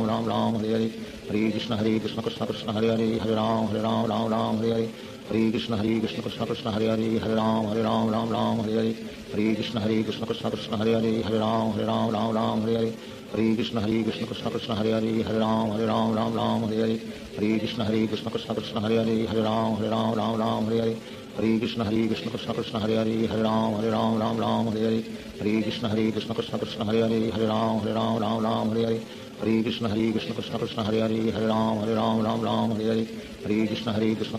Hare Hare Krishna Krishna Krishna Krishna Hare Hare Hare Ram Hare Hare Hare Krishna Krishna Krishna Krishna Hare Hare Hare Ram Hare Hare Hare Krishna Krishna Krishna Krishna Hare Hare Hare Ram Hare Hare Hare Krishna Krishna Krishna Krishna Hare Hare Hare Ram Hare Hare Hare Krishna Krishna Krishna Krishna Hare Hare Hare Ram Hare Hare Hare Krishna Krishna Krishna Krishna Hare Hare Hare Ram Hare Hare Hare Krishna Krishna Krishna Krishna Hare Hare Hare Ram Hare Hare Hare Krishna Krishna Krishna Krishna Hare Hare Hare Ram Hare Hare Hare Krishna Krishna Krishna Krishna Hare Hare Hare Ram Hare Hare Hare Krishna Krishna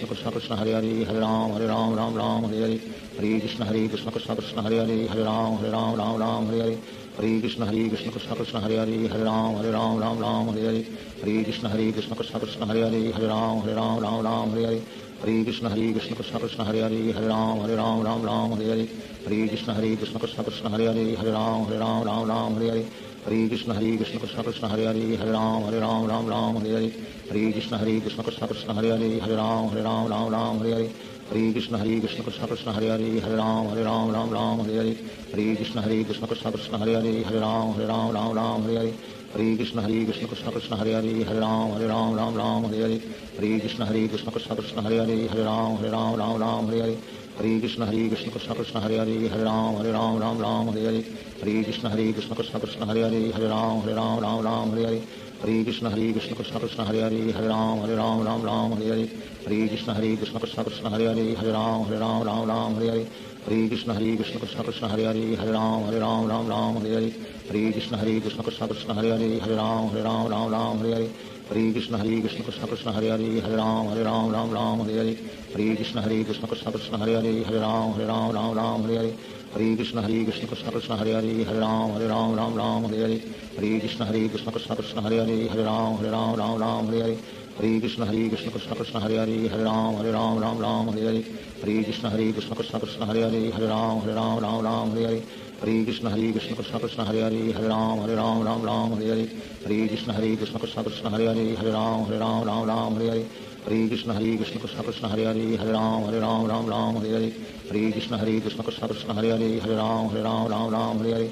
Krishna Krishna Hare Hare Hare Ram Hare Hare Hare Krishna Krishna Krishna Krishna Hare Hare Hare Ram Hare Hare Hare Krishna Krishna Krishna Krishna Hare Hare Hare Ram Hare Hare Hare Krishna Krishna Krishna Krishna Hare Hare Hare Ram Hare Hare Hare Krishna Krishna Krishna Krishna Hare Hare Hare Ram Hare Hare Hare Krishna Krishna Krishna Krishna Hare Hare Hare Ram Hare Hare Hare Krishna Krishna Krishna Krishna Hare Hare Hare Ram Hare Hare Hare Krishna Krishna Krishna Krishna Hare Hare Hare Ram Hare Hare Hare Krishna Krishna Krishna Krishna Hare Hare Hare Ram Hare Hare Hare Krishna Krishna Krishna Krishna Hare Hare Hare Ram Hare Hare Hare Krishna Krishna Krishna Krishna Hare Hare Hare Ram Hare Hare Hare Krishna Krishna Krishna Krishna Hare Hare Hare Ram Hare Hare Hare Krishna Krishna Krishna Krishna Hare Hare Hare Ram Hare Hare Hare Krishna Krishna Krishna Krishna Hare Hare Hare Ram Hare Hare Hare Krishna Krishna Krishna Krishna Hare Hare Hare Ram Hare Hare Hare Krishna Krishna Krishna Krishna Hare Hare Hare Ram Hare Hare Hare Krishna Krishna Krishna Krishna Hare Hare Hare Ram Hare Hare Hare Krishna Krishna Krishna Krishna Hare Hare Hare Ram Hare Hare Hare Krishna Krishna Krishna Krishna Hare Hare Hare Ram Hare Hare Hare Krishna Krishna Krishna Krishna Hare Hare Hare Ram Hare Hare Hare Krishna Krishna Krishna Krishna Hare Hare Hare Ram Hare Hare Hare Krishna Krishna Krishna Krishna Hare Hare Hare Ram Hare Hare Hare Krishna Krishna Krishna Krishna Hare Hare Hare Ram Hare Hare Hare Krishna Krishna Krishna Krishna Hare Hare Hare Ram Hare Hare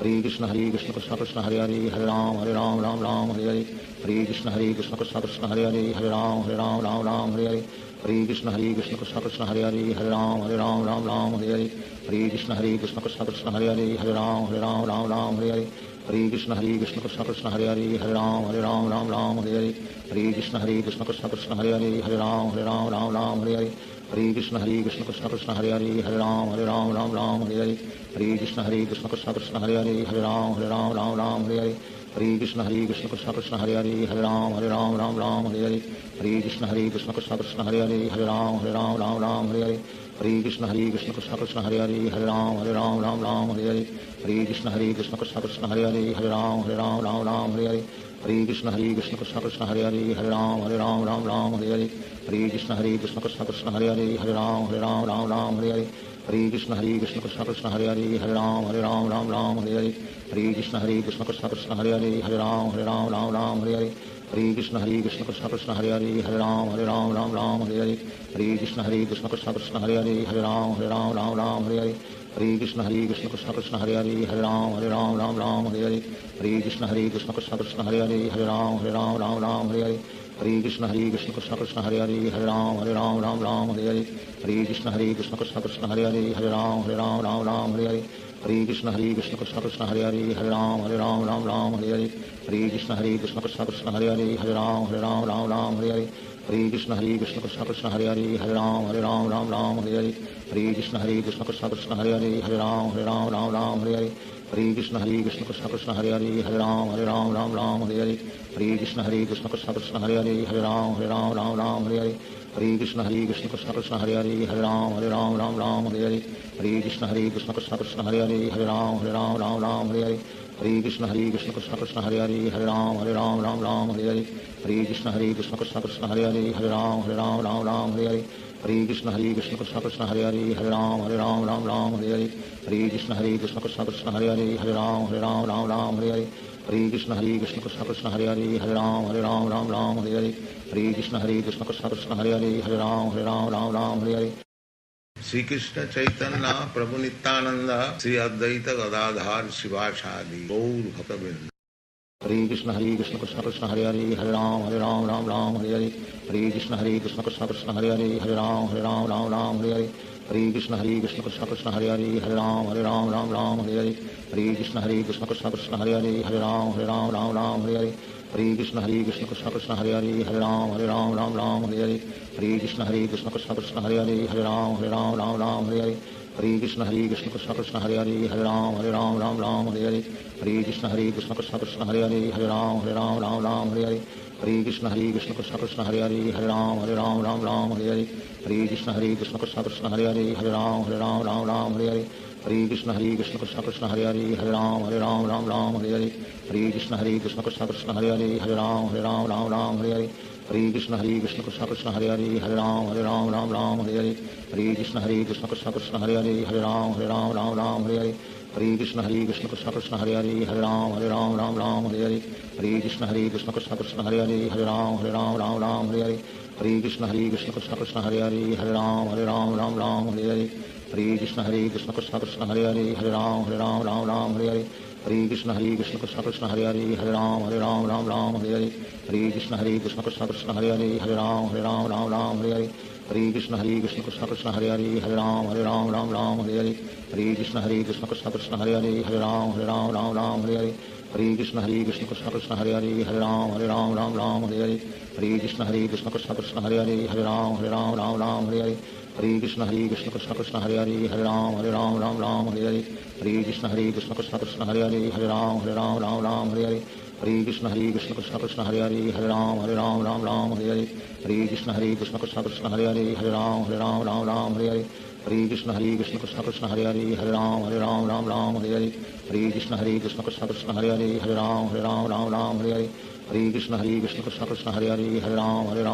Hare Krishna Krishna Krishna Hare Hare Hare Ram Ram Ram Hare Hare Hare Krishna Krishna Krishna Hare Hare Hare Ram Ram Hare Hare Hare Krishna Krishna Krishna Hare Hare Hare Ram Ram Hare Hare Hare Krishna Krishna Krishna Hare Hare Hare Ram Ram Hare Hare Hare Krishna Krishna Krishna Hare Hare Hare Ram Ram Hare Hare Hare Krishna Krishna Krishna Hare Hare Hare Ram Ram Hare Hare Hare Krishna Krishna Krishna Hare Hare Hare Ram Ram Hare Hare Hare Krishna Krishna Krishna Hare Hare Hare Ram Ram Hare Hare Hare Krishna Krishna Krishna Hare Hare Hare Ram Ram Hare Hare Hare Krishna Krishna Krishna Hare Hare Hare Ram Ram Hare Hare Hare Krishna Krishna Krishna Hare Hare Hare Ram Ram Hare Hare Hare Krishna Krishna Krishna Hare Hare Hare Ram Ram Hare Hare Hare Krishna Krishna Krishna Hare Hare Hare Ram Ram Hare Hare Hare Krishna Krishna Krishna Hare Hare Hare Ram Ram Hare Hare Hare Krishna Krishna Krishna Hare Hare Hare Ram Ram Hare Hare Hare Krishna Krishna Krishna Hare Hare Hare Ram Ram Hare Hare Hare Krishna Krishna Krishna Hare Hare Hare Ram Ram Hare Hare Hare Krishna Krishna Krishna Hare Hare Hare Ram Ram Hare Hare Hare Krishna Krishna Krishna Hare Hare Hare Ram Ram Hare Hare Hare Krishna Krishna Krishna Hare Hare Hare Ram Ram Hare Hare Hare Krishna Krishna Krishna Hare Hare Hare Ram Ram Hare Hare Hare Krishna Krishna Krishna Hare Hare Hare Ram Ram Hare Hare Hare Krishna Krishna Krishna Hare Hare Hare Ram Ram Hare Hare Hare Krishna Krishna Krishna Hare Hare Hare Ram Ram Hare Hare Hare Krishna Krishna Krishna Hare Hare Hare Ram Ram Hare Hare Hare Krishna Krishna Krishna Hare Hare Hare Ram Ram Hare Hare Hare Krishna Krishna Krishna Hare Hare Hare Ram Ram Hare Hare Hare Krishna Krishna Krishna Hare Hare Hare Ram Ram Hare Hare Hare Krishna Krishna Krishna Hare Hare Hare Ram Ram Hare Hare Hare Krishna Krishna Krishna Hare Hare Hare Ram Ram Hare Hare Hare Krishna Krishna Krishna Hare Hare Hare Ram Ram Hare Hare Hare Krishna Krishna Krishna Hare Hare Hare Ram Ram Hare Hare Hare Krishna Krishna Krishna Hare Hare Hare Ram Ram Hare Hare Hare Krishna Krishna Krishna Hare Hare Hare Ram Ram Hare Hare Hare Krishna Krishna Krishna Hare Hare Hare Ram Ram Hare Hare Hare Krishna Krishna Krishna Hare Hare Hare Ram Hare Hare Shri Krishna Chaitanya प्रभु नित्यानंद श्री अद्वैत गदाधर शिवासादि गौर भक्तवृंद हरे कृष्ण कृष्ण कृष्ण हरे हरे हरे राम राम हरे हरे हरे कृष्ण कृष्ण कृष्ण हरे हरे हरे राम राम हरे हरे हरे कृष्ण कृष्ण कृष्ण हरे हरे हरे राम राम हरे हरे हरे कृष्ण कृष्ण कृष्ण हरे हरे हरे राम राम हरे हरे हरे कृष्ण कृष्ण कृष्ण हरे हरे हरे राम हरे हरे हरे कृष्ण कृष्ण कृष्ण हरे हरे हरे राम हरे हरे हरे कृष्ण कृष्ण कृष्ण हरे हरे हरे राम हरे हरे हरे कृष्ण कृष्ण कृष्ण हरे हरे हरे राम हरे हरे हरे कृष्ण कृष्ण कृष्ण हरे हरे हरे राम हरे हरे हरे कृष्ण कृष्ण कृष्ण हरे हरे हरे राम हरे हरे हरे कृष्ण कृष्ण कृष्ण हरे हरे हरे राम हरे हरे हरे कृष्ण कृष्ण कृष्ण हरे हरे हरे राम हरे हरे हरे कृष्ण कृष्ण कृष्ण हरे हरे हरे राम हरे हरे हरे कृष्ण कृष्ण कृष्ण हरे हरे हरे राम हरे हरे हरे कृष्ण कृष्ण कृष्ण हरे हरे हरे राम हरे हरे हरे कृष्ण कृष्ण कृष्ण हरे हरे हरे राम हरे हरे हरे कृष्ण कृष्ण कृष्ण हरे हरे हरे राम हरे हरे हरे कृष्ण कृष्ण कृष्ण हरे हरे हरे राम हरे हरे हरे कृष्ण कृष्ण कृष्ण हरे हरे हरे राम हरे हरे हरे कृष्ण कृष्ण कृष्ण हरे हरे हरे राम हरे हरे हरे कृष्ण कृष्ण कृष्ण हरे हरे हरे राम हरे हरे हरे कृष्ण कृष्ण कृष्ण हरे हरे हरे राम हरे हरे हरे कृष्ण कृष्ण कृष्ण हरे हरे हरे राम हरे हरे हरे कृष्ण कृष्ण कृष्ण हरे हरे हरे राम हरे हरे हरे कृष्ण कृष्ण कृष्ण हरे हरे हरे राम हरे हरे हरे कृष्ण कृष्ण कृष्ण हरे हरे हरे राम हरे हरे हरे कृष्ण कृष्ण कृष्ण हरे हरे हरे राम हरे हरे हरे कृष्ण कृष्ण कृष्ण हरे हरे हरे राम हरे हरे हरे कृष्ण कृष्ण कृष्ण हरे हरे हरे राम हरे हरे हरे कृष्ण कृष्ण कृष्ण हरे हरे हरे राम हरे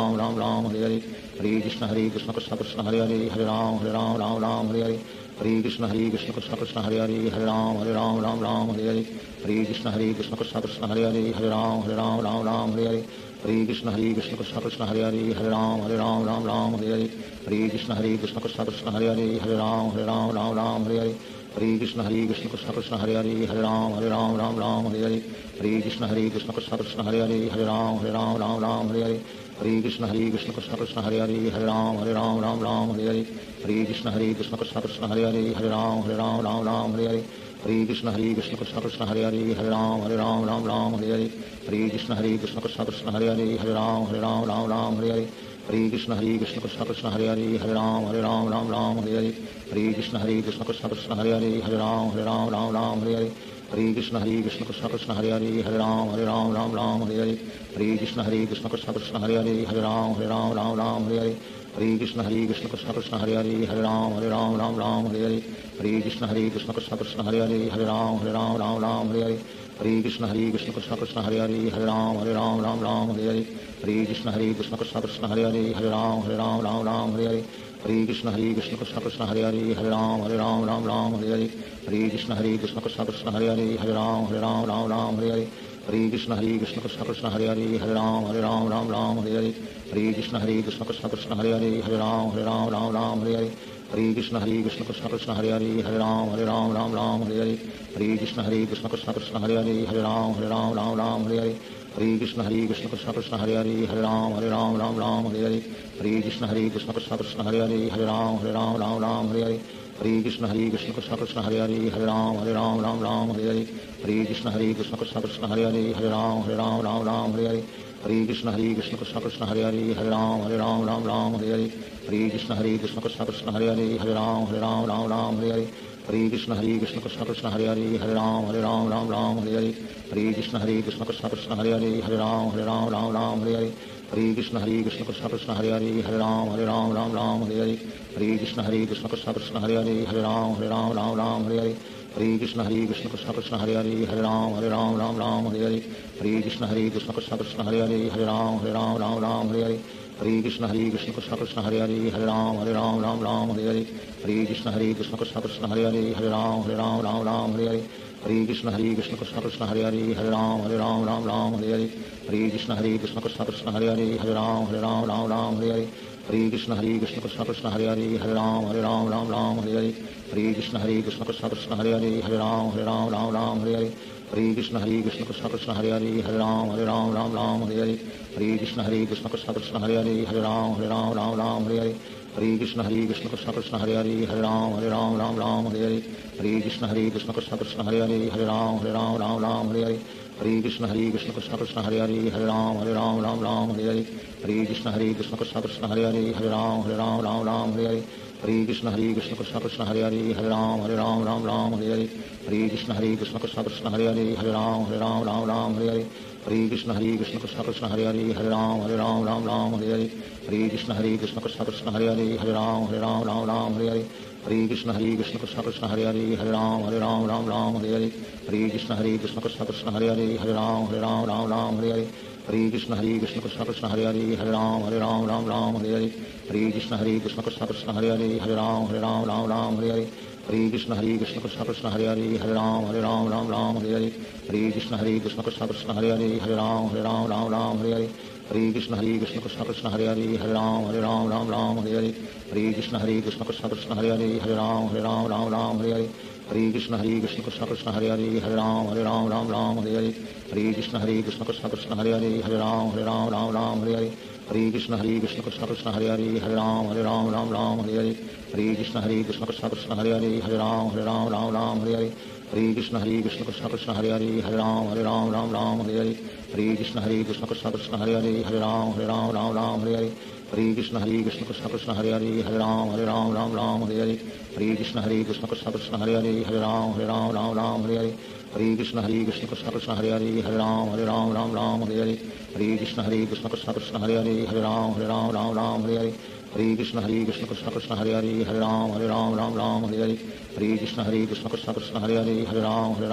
हरे हरे कृष्ण कृष्ण कृष्ण हरे हरे हरे राम हरे हरे हरे कृष्ण कृष्ण कृष्ण हरे हरे हरे राम हरे हरे हरे कृष्ण कृष्ण कृष्ण हरे हरे हरे राम हरे हरे हरे कृष्ण कृष्ण कृष्ण हरे हरे हरे राम हरे हरे हरे कृष्ण कृष्ण कृष्ण हरे हरे हरे राम राम राम हरे हरे हरे कृष्ण कृष्ण कृष्ण हरे हरे हरे राम राम हरे हरे हरे कृष्ण कृष्ण कृष्ण हरे हरे हरे राम राम हरे हरे हरे कृष्ण कृष्ण कृष्ण हरे हरे हरे राम राम हरे हरे हरे कृष्ण कृष्ण कृष्ण हरे हरे हरे राम राम हरे हरे हरे कृष्ण कृष्ण कृष्ण हरे हरे हरे राम राम हरे हरे हरे कृष्ण कृष्ण कृष्ण हरे हरे हरे राम राम हरे हरे हरे कृष्ण कृष्ण कृष्ण हरे हरे हरे राम हरे हरे हरे कृष्ण कृष्ण कृष्ण हरे हरे हरे राम हरे हरे हरे कृष्ण कृष्ण कृष्ण हरे हरे हरे राम हरे हरे हरे कृष्ण कृष्ण कृष्ण हरे हरे हरे राम हरे हरे हरे कृष्ण कृष्ण कृष्ण हरे हरे हरे राम हरे हरे हरे कृष्ण कृष्ण कृष्ण हरे हरे हरे राम हरे हरे हरे कृष्ण कृष्ण कृष्ण हरे हरे हरे राम हरे हरे हरे कृष्ण कृष्ण कृष्ण हरे हरे हरे राम हरे हरे हरे कृष्ण कृष्ण कृष्ण हरे हरे हरे राम हरे हरे हरे कृष्ण कृष्ण कृष्ण हरे हरे हरे राम हरे हरे हरे कृष्ण कृष्ण कृष्ण हरे हरे हरे राम हरे हरे हरे कृष्ण कृष्ण कृष्ण हरे हरे हरे राम हरे हरे हरे कृष्ण कृष्ण कृष्ण हरे हरे हरे राम हरे हरे हरे कृष्ण कृष्ण कृष्ण हरे हरे हरे राम हरे हरे हरे कृष्ण कृष्ण कृष्ण कृष्ण हरे हरे हरे राम हरे हरे हरे कृष्ण कृष्ण कृष्ण हरे हरे हरे राम हरे हरे हरे कृष्ण कृष्ण कृष्ण कृष्ण हरे हरे हरे राम हरे हरे हरे कृष्ण कृष्ण कृष्ण हरे हरे हरे राम हरे हरे हरे कृष्ण कृष्ण कृष्ण कृष्ण हरे हरे हरे राम हरे हरे हरे कृष्ण कृष्ण कृष्ण हरे हरे हरे राम हरे हरे हरे कृष्ण कृष्ण कृष्ण कृष्ण हरे हरे हरे राम हरे हरे हरे कृष्ण कृष्ण कृष्ण हरे हरे हरे राम हरे हरे हरे कृष्ण कृष्ण कृष्ण कृष्ण हरे हरे हरे राम हरे हरे हरे कृष्ण कृष्ण कृष्ण हरे हरे हरे राम हरे हरे हरे कृष्ण कृष्ण कृष्ण कृष्ण हरे हरे हरे राम हरे हरे हरे कृष्ण कृष्ण कृष्ण हरे हरे हरे राम हरे हरे हरे कृष्ण कृष्ण कृष्ण कृष्ण हरे हरे हरे राम हरे हरे हरे कृष्ण कृष्ण कृष्ण हरे हरे हरे राम हरे हरे हरे कृष्ण कृष्ण कृष्ण कृष्ण हरे हरे हरे राम हरे हरे हरे कृष्ण कृष्ण कृष्ण हरे हरे हरे राम हरे हरे हरे कृष्ण कृष्ण कृष्ण कृष्ण हरे हरे हरे राम हरे हरे हरे कृष्ण कृष्ण कृष्ण हरे हरे हरे राम हरे हरे हरे कृष्ण कृष्ण कृष्ण कृष्ण हरे हरे हरे राम हरे हरे हरे कृष्ण कृष्ण कृष्ण हरे हरे हरे राम हरे हरे हरे कृष्ण कृष्ण कृष्ण कृष्ण हरे हरे हरे राम हरे हरे हरे कृष्ण कृष्ण कृष्ण कृष्ण हरे हरे हरे राम हरे हरे हरे कृष्ण कृष्ण कृष्ण कृष्ण हरे हरे हरे राम हरे हरे हरे कृष्ण कृष्ण कृष्ण कृष्ण हरे हरे हरे राम हरे हरे हरे कृष्ण कृष्ण कृष्ण कृष्ण हरे हरे हरे राम हरे हरे हरे कृष्ण कृष्ण कृष्ण कृष्ण हरे हरे हरे राम हरे हरे हरे कृष्ण कृष्ण कृष्ण कृष्ण हरे हरे हरे राम हरे हरे हरे कृष्ण कृष्ण कृष्ण कृष्ण हरे हरे हरे राम हरे हरे हरे कृष्ण कृष्ण कृष्ण कृष्ण हरे हरे हरे राम हरे हरे हरे कृष्ण कृष्ण कृष्ण कृष्ण हरे हरे हरे राम हरे हरे हरे कृष्ण कृष्ण कृष्ण कृष्ण हरे हरे हरे राम हरे हरे हरे कृष्ण कृष्ण कृष्ण कृष्ण हरे हरे हरे राम हरे हरे हरे कृष्ण कृष्ण कृष्ण कृष्ण हरे हरे हरे राम हरे हरे हरे कृष्ण कृष्ण कृष्ण कृष्ण हरे हरे हरे राम हरे हरे हरे कृष्ण कृष्ण कृष्ण कृष्ण हरे हरे हरे राम हरे हरे हरे कृष्ण कृष्ण कृष्ण कृष्ण हरे हरे हरे राम हरे हरे हरे कृष्ण कृष्ण कृष्ण कृष्ण हरे हरे हरे राम हरे हरे हरे कृष्ण कृष्ण कृष्ण कृष्ण हरे हरे हरे राम हरे हरे हरे कृष्ण कृष्ण कृष्ण कृष्ण हरे हरे हरे राम हरे हरे हरे कृष्ण कृष्ण कृष्ण कृष्ण हरे हरे हरे राम हरे हरे हरे कृष्ण कृष्ण कृष्ण कृष्ण हरे हरे हरे राम हरे हरे हरे कृष्ण कृष्ण कृष्ण कृष्ण हरे हरे हरे राम हरे हरे हरे कृष्ण कृष्ण कृष्ण कृष्ण हरे हरे हरे राम हरे हरे हरे कृष्ण कृष्ण कृष्ण कृष्ण हरे हरे हरे राम हरे हरे हरे कृष्ण कृष्ण कृष्ण कृष्ण हरे हरे हरे राम हरे हरे हरे कृष्ण कृष्ण कृष्ण कृष्ण हरे हरे हरे राम हरे हरे हरे कृष्ण कृष्ण कृष्ण कृष्ण हरे हरे हरे राम हरे हरे हरे कृष्ण कृष्ण कृष्ण कृष्ण हरे हरे हरे राम हरे हरे हरे कृष्ण कृष्ण कृष्ण कृष्ण हरे हरे हरे राम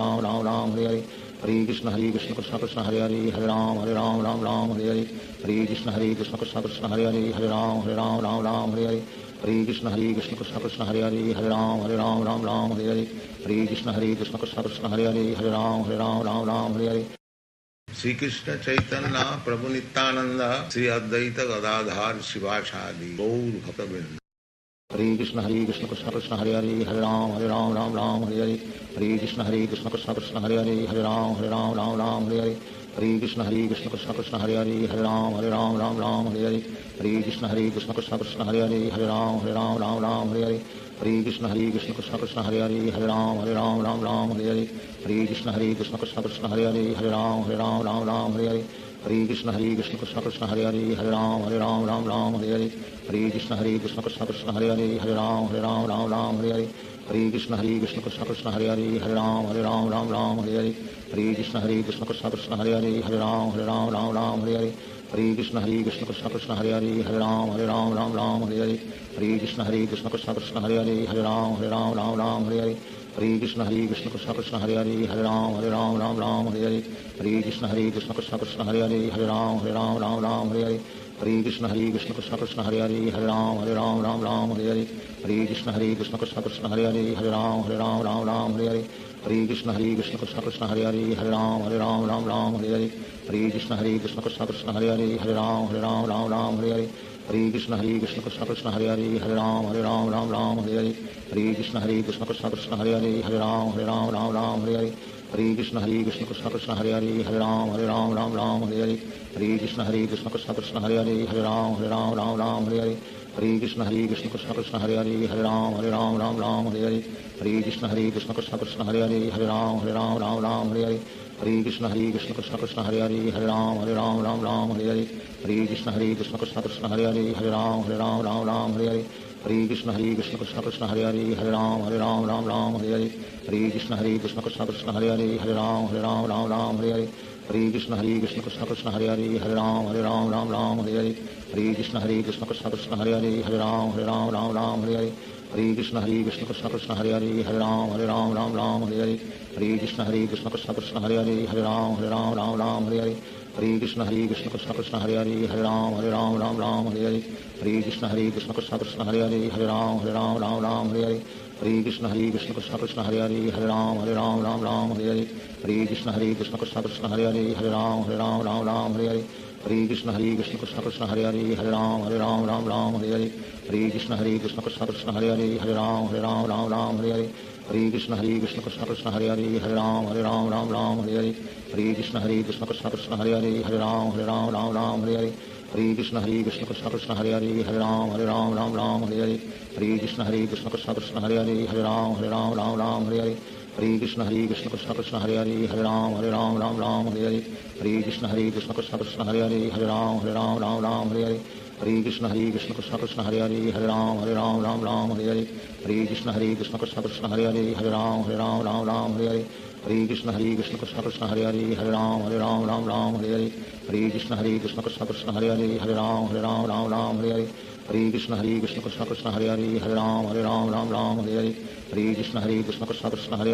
हरे हरे हरे कृष्ण कृष्ण कृष्ण कृष्ण हरे हरे हरे राम हरे हरे हरे कृष्ण कृष्ण कृष्ण कृष्ण हरे हरे हरे राम हरे हरे हरे कृष्ण कृष्ण कृष्ण कृष्ण हरे हरे हरे राम हरे हरे हरे कृष्ण कृष्ण कृष्ण कृष्ण हरे हरे हरे राम हरे हरे श्री कृष्ण चैतन्य प्रभु नित्यानंद श्री अद्वैत गदाधार शिवासादि गौर भक्तवृंद। हरे कृष्ण कृष्ण कृष्ण हरे हरे हरे राम राम राम हरे हरे। हरे कृष्ण कृष्ण कृष्ण हरे हरे हरे राम राम राम हरे हरे। हरे कृष्ण कृष्ण कृष्ण हरे हरे हरे राम राम हरे हरे। हरे कृष्ण कृष्ण कृष्ण हरे हरे हरे राम हरे हरे। हरे कृष्ण कृष्ण कृष्ण हरे हरे हरे राम राम हरे हरे। हरे कृष्ण कृष्ण कृष्ण हरे हरे हरे राम हरे हरे। हरे कृष्ण कृष्ण कृष्ण हरे हरे हरे राम हरे हरे। हरे कृष्ण कृष्ण कृष्ण हरे हरे हरे राम हरे हरे। हरे कृष्ण कृष्ण कृष्ण हरे हरे हरे राम हरे हरे। हरे कृष्ण कृष्ण कृष्ण कृष्ण हरे हरे हरे राम हरे हरे। हरे कृष्ण कृष्ण कृष्ण हरे हरे हरे राम हरे हरे। हरे कृष्ण कृष्ण कृष्ण कृष्ण हरे हरे हरे राम हरे हरे। हरे कृष्ण कृष्ण कृष्ण कृष्ण हरे हरे हरे राम हरे हरे। हरे कृष्ण कृष्ण कृष्ण कृष्ण हरे हरे हरे राम हरे हरे। हरे कृष्ण कृष्ण कृष्ण कृष्ण हरे हरे हरे राम हरे हरे। हरे कृष्ण कृष्ण कृष्ण कृष्ण हरे हरे हरे राम हरे हरे। हरे कृष्ण कृष्ण कृष्ण कृष्ण हरे हरे हरे राम हरे हरे। हरे कृष्ण कृष्ण कृष्ण कृष्ण हरे हरे हरे राम हरे हरे। हरे कृष्ण कृष्ण कृष्ण कृष्ण हरे हरे हरे राम हरे हरे। हरे कृष्ण कृष्ण कृष्ण कृष्ण हरे हरे हरे राम हरे हरे। हरे कृष्ण कृष्ण कृष्ण कृष्ण हरे हरे हरे राम हरे हरे। हरे कृष्ण कृष्ण कृष्ण कृष्ण हरे हरे हरे राम हरे हरे। हरे कृष्ण कृष्ण कृष्ण कृष्ण हरे हरे हरे राम हरे हरे। हरे कृष्ण कृष्ण कृष्ण कृष्ण हरे हरे हरे राम हरे हरे। हरे कृष्ण कृष्ण कृष्ण कृष्ण हरे हरे हरे राम हरे हरे। हरे कृष्ण कृष्ण कृष्ण कृष्ण हरे हरे हरे राम हरे हरे। हरे कृष्ण कृष्ण कृष्ण कृष्ण हरे हरे हरे राम हरे हरे। हरे कृष्ण कृष्ण कृष्ण कृष्ण हरे हरे हरे राम हरे हरे। हरे कृष्ण कृष्ण कृष्ण कृष्ण हरे हरे हरे राम हरे हरे। हरे कृष्ण कृष्ण कृष्ण कृष्ण हरे हरे हरे राम हरे हरे। हरे कृष्ण कृष्ण कृष्ण कृष्ण हरे हरे हरे राम हरे हरे। हरे कृष्ण कृष्ण कृष्ण कृष्ण हरे हरे हरे राम हरे हरे। हरे कृष्ण कृष्ण कृष्ण कृष्ण हरे हरे हरे राम हरे हरे। हरे कृष्ण कृष्ण कृष्ण कृष्ण हरे हरे हरे राम हरे हरे। हरे कृष्ण कृष्ण कृष्ण कृष्ण हरे हरे हरे राम हरे हरे। हरे कृष्ण कृष्ण कृष्ण कृष्ण हरे हरे हरे राम हरे हरे। हरे कृष्ण कृष्ण कृष्ण कृष्ण हरे हरे हरे राम हरे हरे। हरे कृष्ण कृष्ण कृष्ण कृष्ण हरे हरे हरे राम हरे हरे। हरे कृष्ण कृष्ण कृष्ण कृष्ण हरे हरे हरे राम हरे हरे। हरे कृष्ण कृष्ण कृष्ण कृष्ण हरे हरे हरे राम हरे हरे। हरे कृष्ण कृष्ण कृष्ण कृष्ण हरे हरे हरे राम हरे हरे। हरे कृष्ण कृष्ण कृष्ण कृष्ण हरे हरे हरे राम हरे हरे। हरे कृष्ण कृष्ण कृष्ण कृष्ण हरे हरे हरे राम हरे हरे। हरे कृष्ण कृष्ण कृष्ण कृष्ण हरे हरे हरे राम हरे हरे। हरे कृष्ण कृष्ण कृष्ण कृष्ण हरे हरे हरे राम हरे हरे। हरे कृष्ण कृष्ण कृष्ण कृष्ण हरे हरे हरे राम हरे हरे। हरे कृष्ण कृष्ण कृष्ण कृष्ण हरे हरे हरे राम हरे हरे। हरे कृष्ण कृष्ण कृष्ण कृष्ण हरे हरे हरे राम हरे हरे। हरे कृष्ण कृष्ण कृष्ण कृष्ण हरे हरे हरे राम हरे हरे। हरे कृष्ण कृष्ण कृष्ण कृष्ण हरे हरे हरे राम हरे हरे। हरे कृष्ण कृष्ण कृष्ण कृष्ण हरे हरे हरे राम हरे हरे। हरे कृष्ण कृष्ण कृष्ण कृष्ण हरे हरे हरे राम हरे हरे। हरे कृष्ण कृष्ण कृष्ण कृष्ण हरे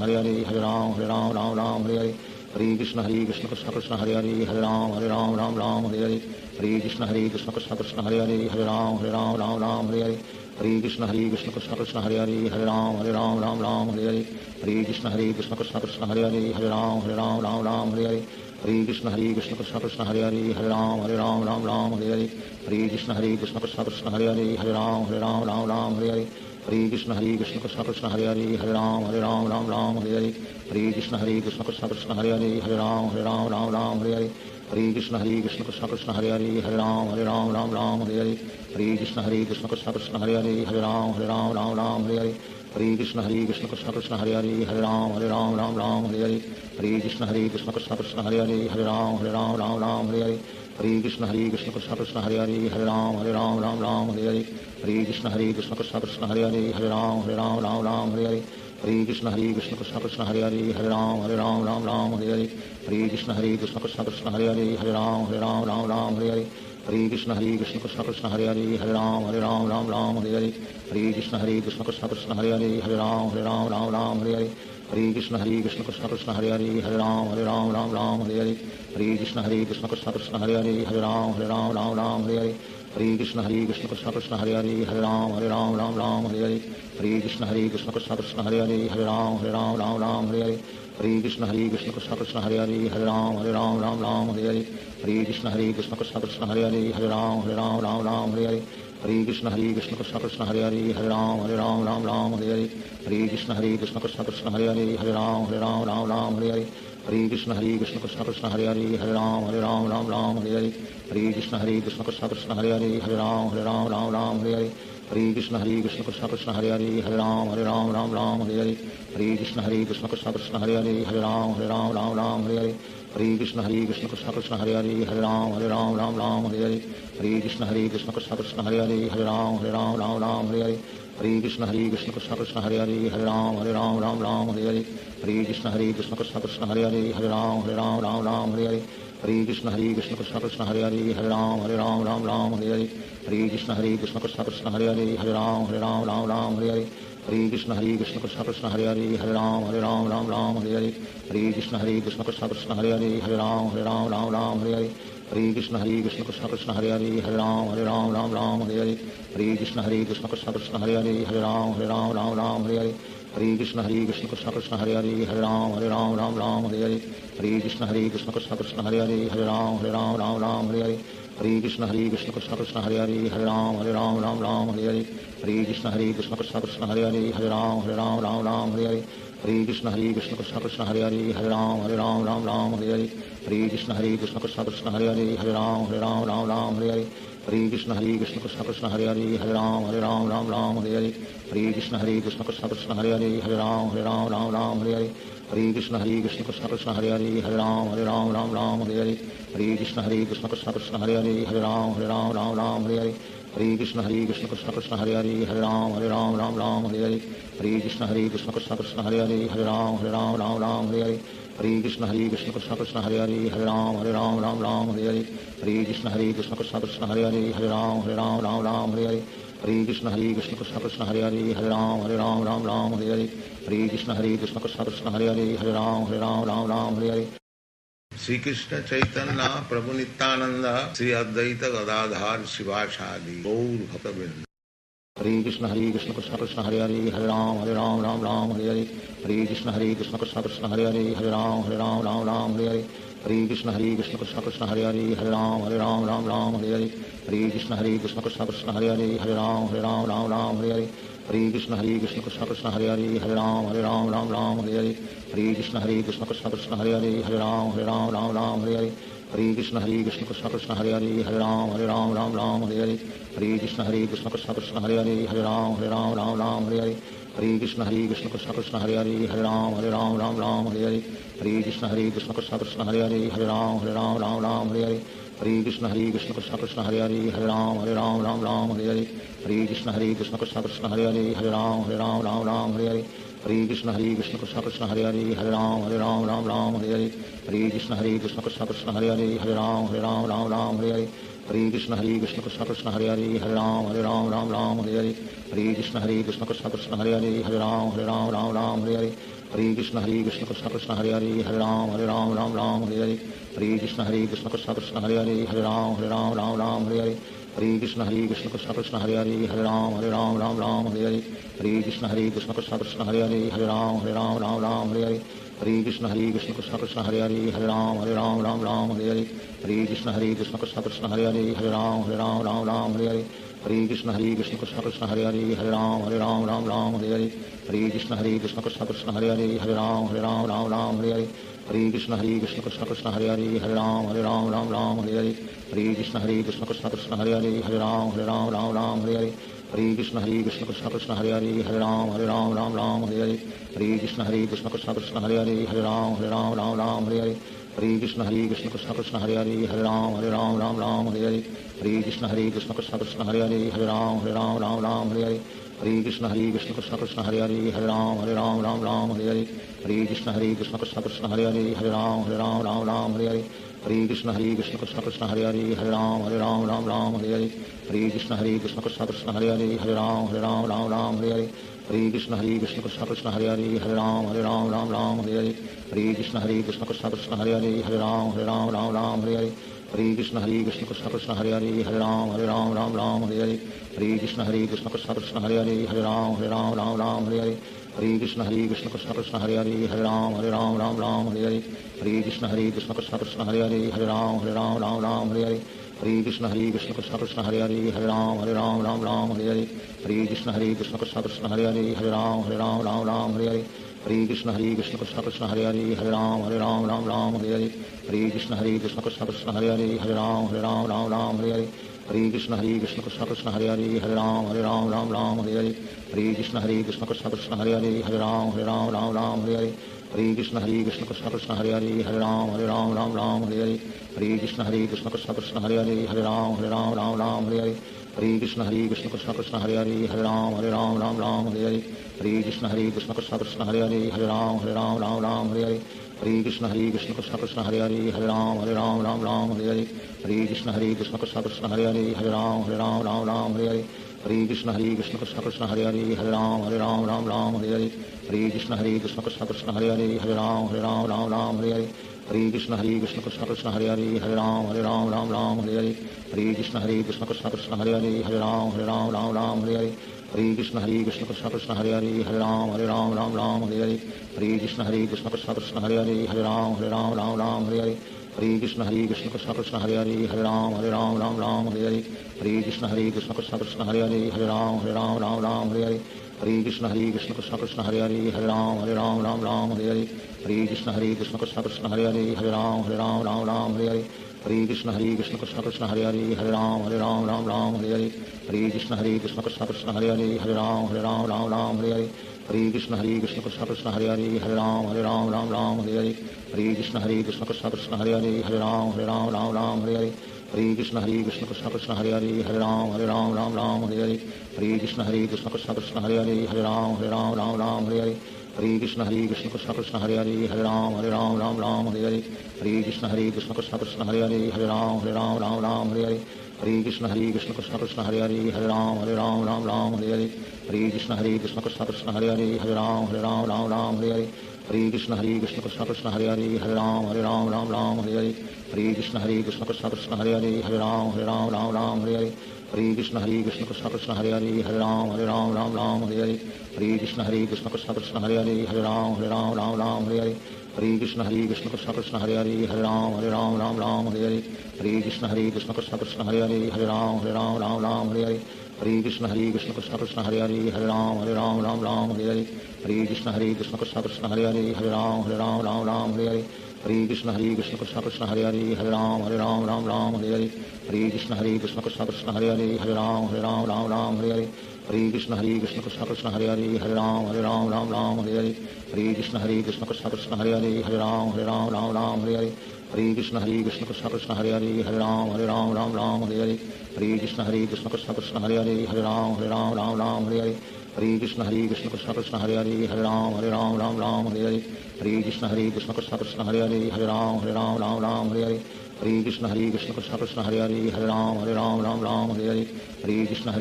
हरे हरे राम हरे हरे। हरे कृष्ण कृष्ण कृष्ण कृष्ण हरे हरे हरे राम हरे हरे। हरे कृष्ण कृष्ण कृष्ण कृष्ण हरे हरे हरे राम हरे हरे। हरे कृष्ण कृष्ण कृष्ण कृष्ण हरे हरे हरे राम हरे हरे। हरे कृष्ण कृष्ण कृष्ण कृष्ण हरे हरे हरे राम हरे हरे। हरे कृष्ण कृष्ण कृष्ण कृष्ण हरे हरे हरे राम हरे हरे। हरे कृष्ण कृष्ण कृष्ण कृष्ण हरे हरे हरे राम हरे हरे। हरे कृष्ण कृष्ण कृष्ण कृष्ण हरे हरे हरे राम हरे हरे। हरे कृष्ण कृष्ण कृष्ण कृष्ण हरे हरे हरे राम हरे हरे। हरे कृष्ण कृष्ण कृष्ण कृष्ण हरे हरे हरे राम हरे हरे। हरे कृष्ण कृष्ण कृष्ण कृष्ण हरे हरे हरे राम हरे हरे। हरे कृष्ण कृष्ण कृष्ण कृष्ण हरे हरे हरे राम हरे हरे। हरे कृष्ण कृष्ण कृष्ण कृष्ण हरे हरे हरे राम हरे हरे। हरे कृष्ण कृष्ण कृष्ण कृष्ण हरे हरे हरे राम हरे हरे। हरे कृष्ण कृष्ण कृष्ण कृष्ण हरे हरे हरे राम हरे हरे। हरे कृष्ण कृष्ण कृष्ण कृष्ण हरे हरे हरे राम हरे हरे। हरे कृष्ण कृष्ण कृष्ण कृष्ण हरे हरे हरे राम हरे हरे। हरे कृष्ण कृष्ण कृष्ण कृष्ण हरे हरे हरे राम हरे हरे। हरे कृष्ण कृष्ण कृष्ण कृष्ण हरे हरे हरे राम हरे हरे। हरे Krishna Krishna Krishna Krishna Hare Hare Hare Ram Hare Hare. Hare Krishna Krishna Krishna Hare Hare Hare Ram Ram Ram Hare Hare Hare Krishna Krishna Krishna Hare Hare Hare Ram Ram Hare Hare Hare Krishna Krishna Krishna Hare Hare Hare Ram Ram Hare Hare Hare Krishna Krishna Krishna Hare Hare Hare Ram Ram Hare Hare Hare Krishna Krishna Krishna Hare Hare Hare Ram Ram Hare Hare Hare Krishna Krishna Krishna Hare Hare Hare Ram Ram Hare Hare Hare Krishna Krishna Krishna Hare Hare Hare Ram Hare Hare Hare Krishna Krishna Krishna Hare Hare Hare Ram Hare Hare Hare Krishna Krishna Krishna Hare Hare Hare Ram Hare Hare Hare Krishna Krishna Krishna Hare Hare Hare Ram Hare Hare Hare Krishna Krishna Krishna Hare Hare Hare Ram Hare Hare Hare Krishna Krishna Krishna Hare Hare Hare Ram Hare Hare Hare Krishna Krishna Krishna Hare Hare Hare Ram Hare Hare Hare Krishna Krishna Krishna Hare Hare Hare Ram Hare Hare Hare Krishna Krishna Krishna Hare Hare Hare Ram Hare Hare Hare Krishna Krishna Krishna Hare Hare Hare Ram Hare Hare Hare Krishna Krishna Krishna Hare Hare Hare Ram Hare Hare Hare Krishna Krishna Krishna Hare Hare Hare Ram Hare Hare Hare Krishna Krishna Krishna Hare Hare Hare Ram Hare Hare Hare Krishna Krishna Krishna Hare Hare Hare Ram Hare Hare Hare Krishna Krishna Krishna Hare Hare Hare Ram Hare Hare Hare Krishna Krishna Krishna Hare Hare Hare Ram Hare Hare Hare Krishna Krishna Krishna Hare Hare Hare Ram Hare Hare Hare Krishna Krishna Krishna Hare Hare Hare Ram Hare Hare Hare Krishna Krishna Krishna Hare Hare Hare Ram Hare Hare Hare Krishna Krishna Krishna Hare Hare Hare Ram Hare Hare Hare Krishna Krishna Krishna Hare Hare Hare Ram Hare Hare Hare Krishna Krishna Krishna Hare Hare Hare Ram Hare Hare Hare Krishna Krishna Krishna Hare Hare Hare Ram Hare Hare Hare Krishna Krishna Krishna Hare Hare Hare Ram Hare Hare Hare Krishna Krishna Krishna Hare Hare Hare Ram Hare Hare Hare Krishna Krishna Krishna Hare Hare Hare Ram Hare Hare Hare Krishna Krishna Krishna Hare Hare Hare Ram Hare Hare Hare Krishna Krishna Krishna Hare Hare Hare Ram Hare Hare Hare Krishna Krishna Krishna Hare Hare Hare Ram Hare Hare Hare Krishna Krishna Krishna Hare Hare Hare Ram Hare Hare Shri Krishna Chaitanya प्रभु नित्यानंद श्री अद्वैत गदाधर शिवासादि गौर भक्तवृंद हरे कृष्ण कृष्ण कृष्ण हरे हरे हरे राम हरे राम हरे हरे हरे कृष्ण कृष्ण कृष्ण हरे हरे हरे राम राम हरे हरे हरे कृष्ण कृष्ण कृष्ण हरे हरे हरे राम राम हरे हरे हरे कृष्ण कृष्ण कृष्ण हरे हरे हरे राम हरे हरे हरे कृष्ण कृष्ण कृष्ण हरे हरे हरे राम हरे हरे हरे कृष्ण कृष्ण कृष्ण हरे हरे हरे राम हरे हरे हरे कृष्ण कृष्ण कृष्ण हरे हरे हरे राम हरे हरे हरे कृष्ण कृष्ण कृष्ण हरे हरे हरे राम हरे हरे हरे कृष्ण कृष्ण कृष्ण हरे हरे हरे राम हरे हरे हरे कृष्ण कृष्ण कृष्ण हरे हरे हरे राम हरे हरे हरे कृष्ण कृष्ण कृष्ण हरे हरे हरे राम हरे हरे हरे कृष्ण कृष्ण कृष्ण हरे हरे हरे राम हरे हरे हरे कृष्ण कृष्ण कृष्ण हरे हरे हरे राम हरे हरे हरे कृष्ण कृष्ण कृष्ण हरे हरे हरे राम हरे हरे हरे कृष्ण कृष्ण कृष्ण हरे हरे हरे राम हरे हरे हरे कृष्ण कृष्ण कृष्ण हरे हरे हरे राम हरे हरे हरे कृष्ण कृष्ण कृष्ण हरे हरे हरे राम हरे हरे हरे कृष्ण कृष्ण कृष्ण हरे हरे हरे राम हरे हरे हरे कृष्ण कृष्ण कृष्ण हरे हरे हरे राम हरे हरे हरे कृष्ण कृष्ण कृष्ण हरे हरे हरे राम हरे हरे हरे कृष्ण कृष्ण कृष्ण हरे हरे हरे राम हरे हरे हरे कृष्ण कृष्ण कृष्ण हरे हरे हरे राम हरे हरे हरे कृष्ण कृष्ण कृष्ण हरे हरे हरे राम हरे हरे हरे कृष्ण कृष्ण कृष्ण हरे हरे हरे राम हरे हरे हरे कृष्ण कृष्ण कृष्ण हरे हरे हरे राम हरे हरे हरे कृष्ण कृष्ण कृष्ण हरे हरे हरे राम हरे हरे हरे कृष्ण कृष्ण कृष्ण हरे हरे हरे राम हरे हरे हरे कृष्ण कृष्ण कृष्ण हरे हरे हरे राम हरे हरे हरे कृष्ण कृष्ण कृष्ण हरे हरे हरे राम हरे हरे हरे कृष्ण कृष्ण कृष्ण हरे हरे हरे राम हरे हरे हरे कृष्ण कृष्ण कृष्ण हरे हरे हरे राम हरे हरे हरे कृष्ण कृष्ण कृष्ण हरे हरे हरे राम हरे हरे हरे कृष्ण कृष्ण कृष्ण हरे हरे हरे राम हरे हरे हरे कृष्ण कृष्ण कृष्ण हरे हरे हरे राम हरे हरे हरे कृष्ण कृष्ण कृष्ण हरे हरे राम राम राम हरे हरे हरे कृष्ण कृष्ण कृष्ण हरे हरे राम राम हरे हरे हरे कृष्ण कृष्ण कृष्ण हरे हरे राम राम हरे हरे हरे कृष्ण कृष्ण कृष्ण हरे हरे राम हरे हरे हरे कृष्ण कृष्ण कृष्ण हरे राम राम हरे हरे हरे कृष्ण कृष्ण कृष्ण हरे राम हरे हरे हरे कृष्ण कृष्ण कृष्ण हरे राम राम हरे हरे हरे कृष्ण कृष्ण कृष्ण हरे राम हरे हरे हरे कृष्ण कृष्ण कृष्ण हरे राम हरे हरे हरे कृष्ण कृष्ण कृष्ण हरे राम हरे हरे हरे कृष्ण कृष्ण कृष्ण हरे राम हरे हरे हरे कृष्ण कृष्ण कृष्ण कृष्ण हरे राम हरे हरे हरे कृष्ण कृष्ण कृष्ण हरे राम हरे हरे हरे कृष्ण कृष्ण कृष्ण कृष्ण हरे राम हरे हरे हरे कृष्ण कृष्ण कृष्ण हरे राम हरे हरे हरे कृष्ण कृष्ण कृष्ण कृष्ण हरे राम हरे हरे हरे कृष्ण कृष्ण कृष्ण कृष्ण हरे राम हरे हरे हरे कृष्ण कृष्ण कृष्ण कृष्ण हरे राम हरे हरे हरे कृष्ण कृष्ण कृष्ण हरे राम हरे हरे हरे कृष्ण कृष्ण कृष्ण कृष्ण हरे राम हरे हरे हरे कृष्ण कृष्ण कृष्ण हरे राम हरे हरे हरे कृष्ण कृष्ण कृष्ण कृष्ण हरे राम हरे हरे हरे कृष्ण कृष्ण कृष्ण कृष्ण हरे राम हरे हरे हरे कृष्ण कृष्ण कृष्ण कृष्ण हरे राम हरे हरे हरे कृष्ण कृष्ण कृष्ण कृष्ण हरे राम हरे हरे हरे कृष्ण कृष्ण कृष्ण कृष्ण हरे राम हरे हरे हरे कृष्ण कृष्ण कृष्ण कृष्ण हरे राम हरे हरे हरे कृष्ण कृष्ण कृष्ण कृष्ण हरे राम हरे हरे हरे कृष्ण कृष्ण कृष्ण कृष्ण हरे राम हरे हरे हरे कृष्ण कृष्ण कृष्ण कृष्ण हरे राम हरे हरे हरे कृष्ण कृष्ण कृष्ण कृष्ण हरे राम हरे हरे हरे कृष्ण कृष्ण कृष्ण कृष्ण हरे राम हरे हरे हरे कृष्ण कृष्ण कृष्ण कृष्ण हरे राम हरे हरे हरे कृष्ण कृष्ण कृष्ण कृष्ण हरे राम हरे हरे हरे कृष्ण कृष्ण कृष्ण कृष्ण हरे राम हरे हरे हरे कृष्ण कृष्ण कृष्ण कृष्ण हरे राम हरे हरे हरे कृष्ण कृष्ण कृष्ण कृष्ण हरे राम हरे हरे हरे कृष्ण कृष्ण कृष्ण कृष्ण हरे राम हरे हरे हरे कृष्ण कृष्ण कृष्ण कृष्ण हरे राम हरे हरे हरे कृष्ण कृष्ण कृष्ण कृष्ण हरे राम हरे हरे हरे कृष्ण कृष्ण कृष्ण कृष्ण हरे राम हरे हरे हरे कृष्ण कृष्ण कृष्ण कृष्ण हरे राम हरे हरे हरे कृष्ण कृष्ण कृष्ण कृष्ण हरे राम हरे हरे हरे कृष्ण कृष्ण कृष्ण कृष्ण हरे राम हरे हरे हरे कृष्ण कृष्ण कृष्ण कृष्ण हरे राम हरे हरे हरे कृष्ण कृष्ण कृष्ण कृष्ण हरे राम हरे हरे हरे कृष्ण कृष्ण कृष्ण कृष्ण हरे राम हरे हरे हरे कृष्ण कृष्ण कृष्ण कृष्ण हरे राम हरे हरे हरे कृष्ण कृष्ण कृष्ण कृष्ण हरे राम हरे हरे हरे कृष्ण कृष्ण कृष्ण कृष्ण हरे राम हरे हरे हरे कृष्ण कृष्ण कृष्ण कृष्ण हरे राम हरे हरे हरे कृष्ण कृष्ण कृष्ण कृष्ण हरे राम हरे हरे हरे कृष्ण कृष्ण कृष्ण कृष्ण हरे राम हरे हरे हरे कृष्ण कृष्ण कृष्ण कृष्ण हरे राम हरे हरे हरे कृष्ण कृष्ण कृष्ण कृष्ण हरे राम हरे हरे हरे कृष्ण कृष्ण कृष्ण कृष्ण हरे राम हरे हरे हरे कृष्ण कृष्ण कृष्ण कृष्ण हरे राम हरे हरे हरे कृष्ण कृष्ण कृष्ण कृष्ण हरे राम हरे हरे हरे कृष्ण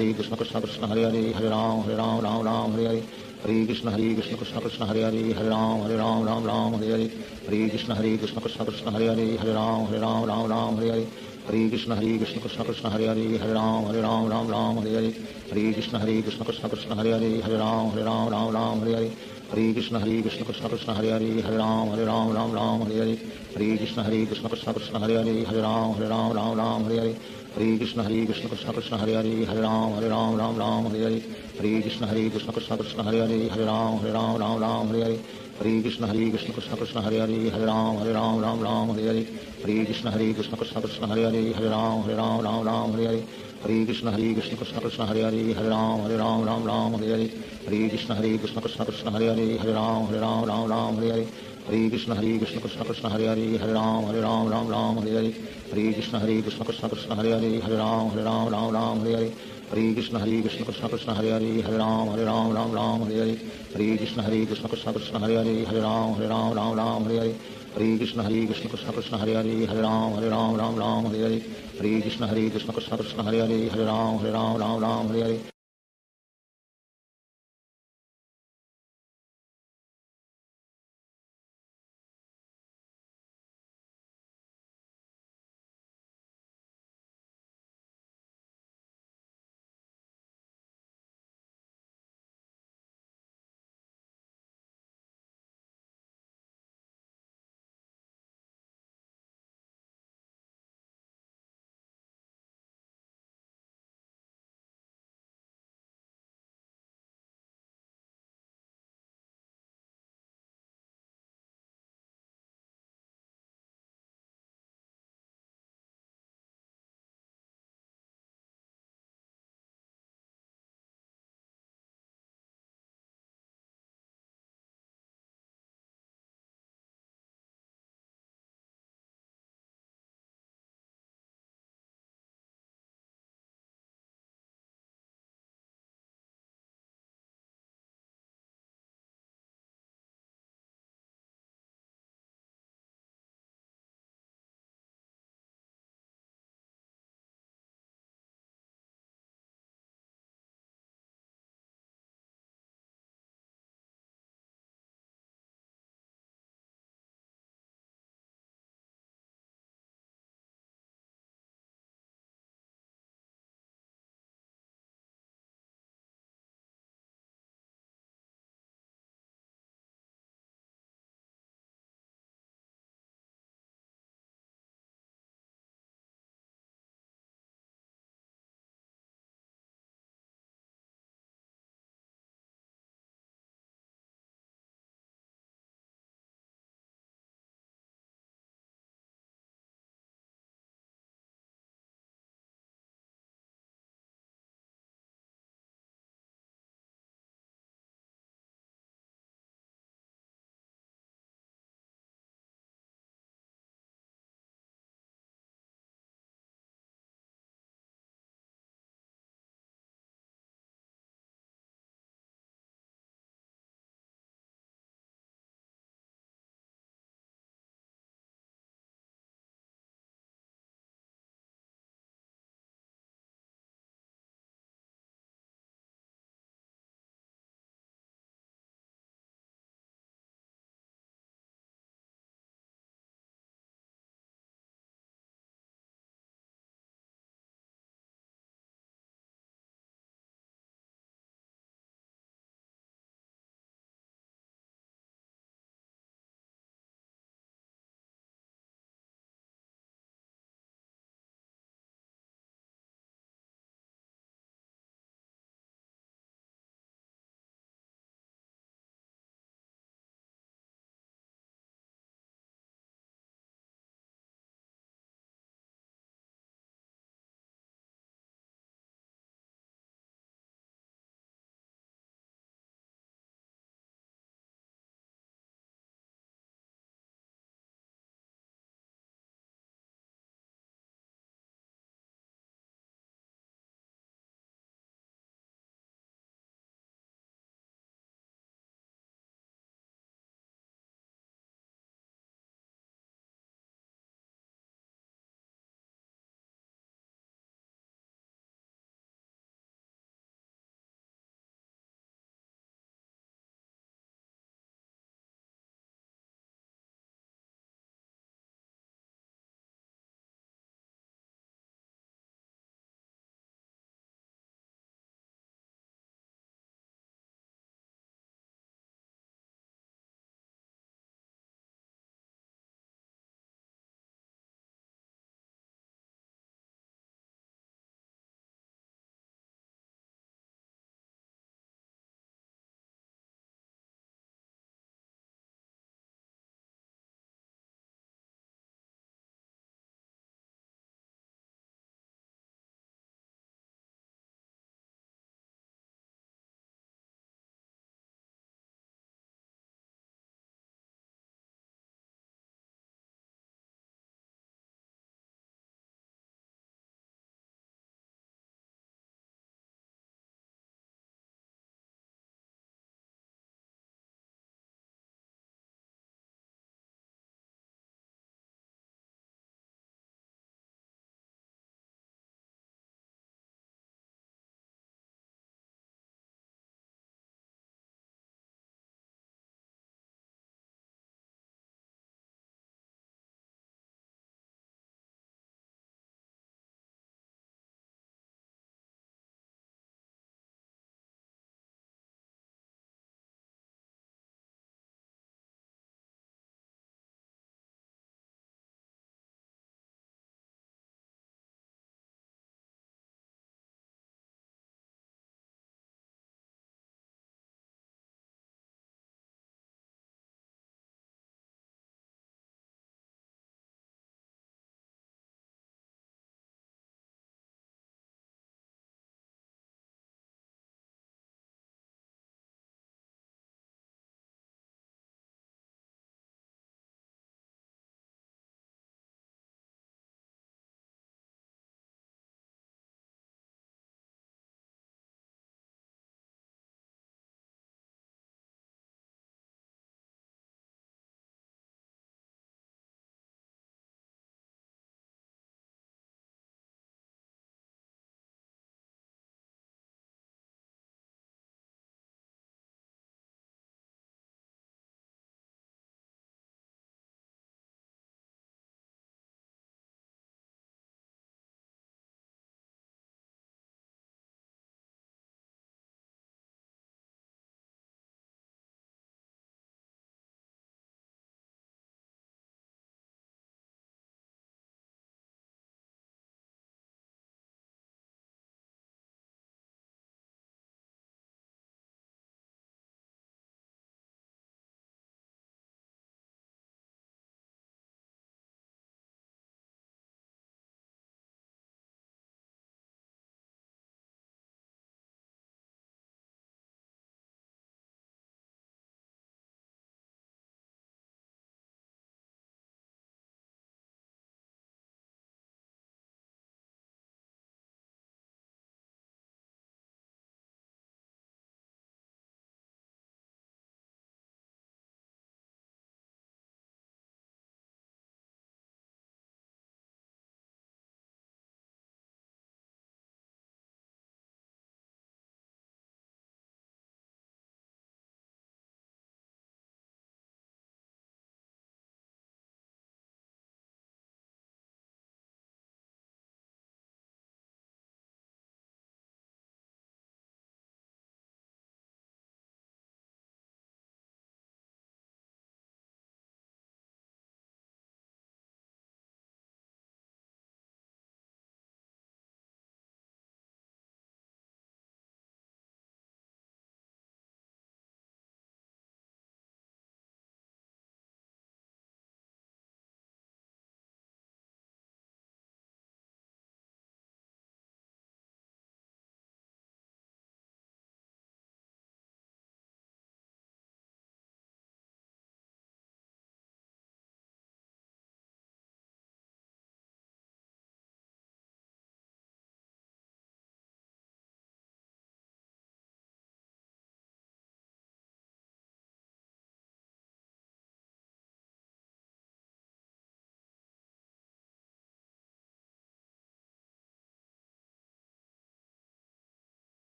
कृष्ण कृष्ण कृष्ण हरे राम हरे हरे हरे कृष्ण कृष्ण कृष्ण कृष्ण हरे राम हरे हरे हरे कृष्ण कृष्ण कृष्ण कृष्ण हरे राम हरे हरे हरे कृष्ण कृष्ण कृष्ण कृष्ण हरे राम हरे हरे हरे कृष्ण कृष्ण कृष्ण कृष्ण हरे राम हरे हरे हरे कृष्ण कृष्ण कृष्ण कृष्ण हरे राम हरे हरे हरे कृष्ण कृष्ण कृष्ण कृष्ण हरे राम हरे हरे हरे कृष्ण कृष्ण कृष्ण कृष्ण हरे राम हरे हरे हरे कृष्ण कृष्ण कृष्ण कृष्ण हरे राम हरे हरे हरे कृष्ण कृष्ण कृष्ण कृष्ण हरे राम हरे हरे हरे कृष्ण कृष्ण कृष्ण कृष्ण हरे राम हरे हरे हरे कृष्ण कृष्ण कृष्ण कृष्ण हरे राम हरे हरे हरे कृष्ण कृष्ण कृष्ण कृष्ण हरे राम हरे हरे हरे कृष्ण कृष्ण कृष्ण कृष्ण हरे राम हरे हरे हरे कृष्ण कृष्ण कृष्ण कृष्ण हरे राम हरे हरे हरे कृष्ण कृष्ण कृष्ण कृष्ण हरे राम हरे हरे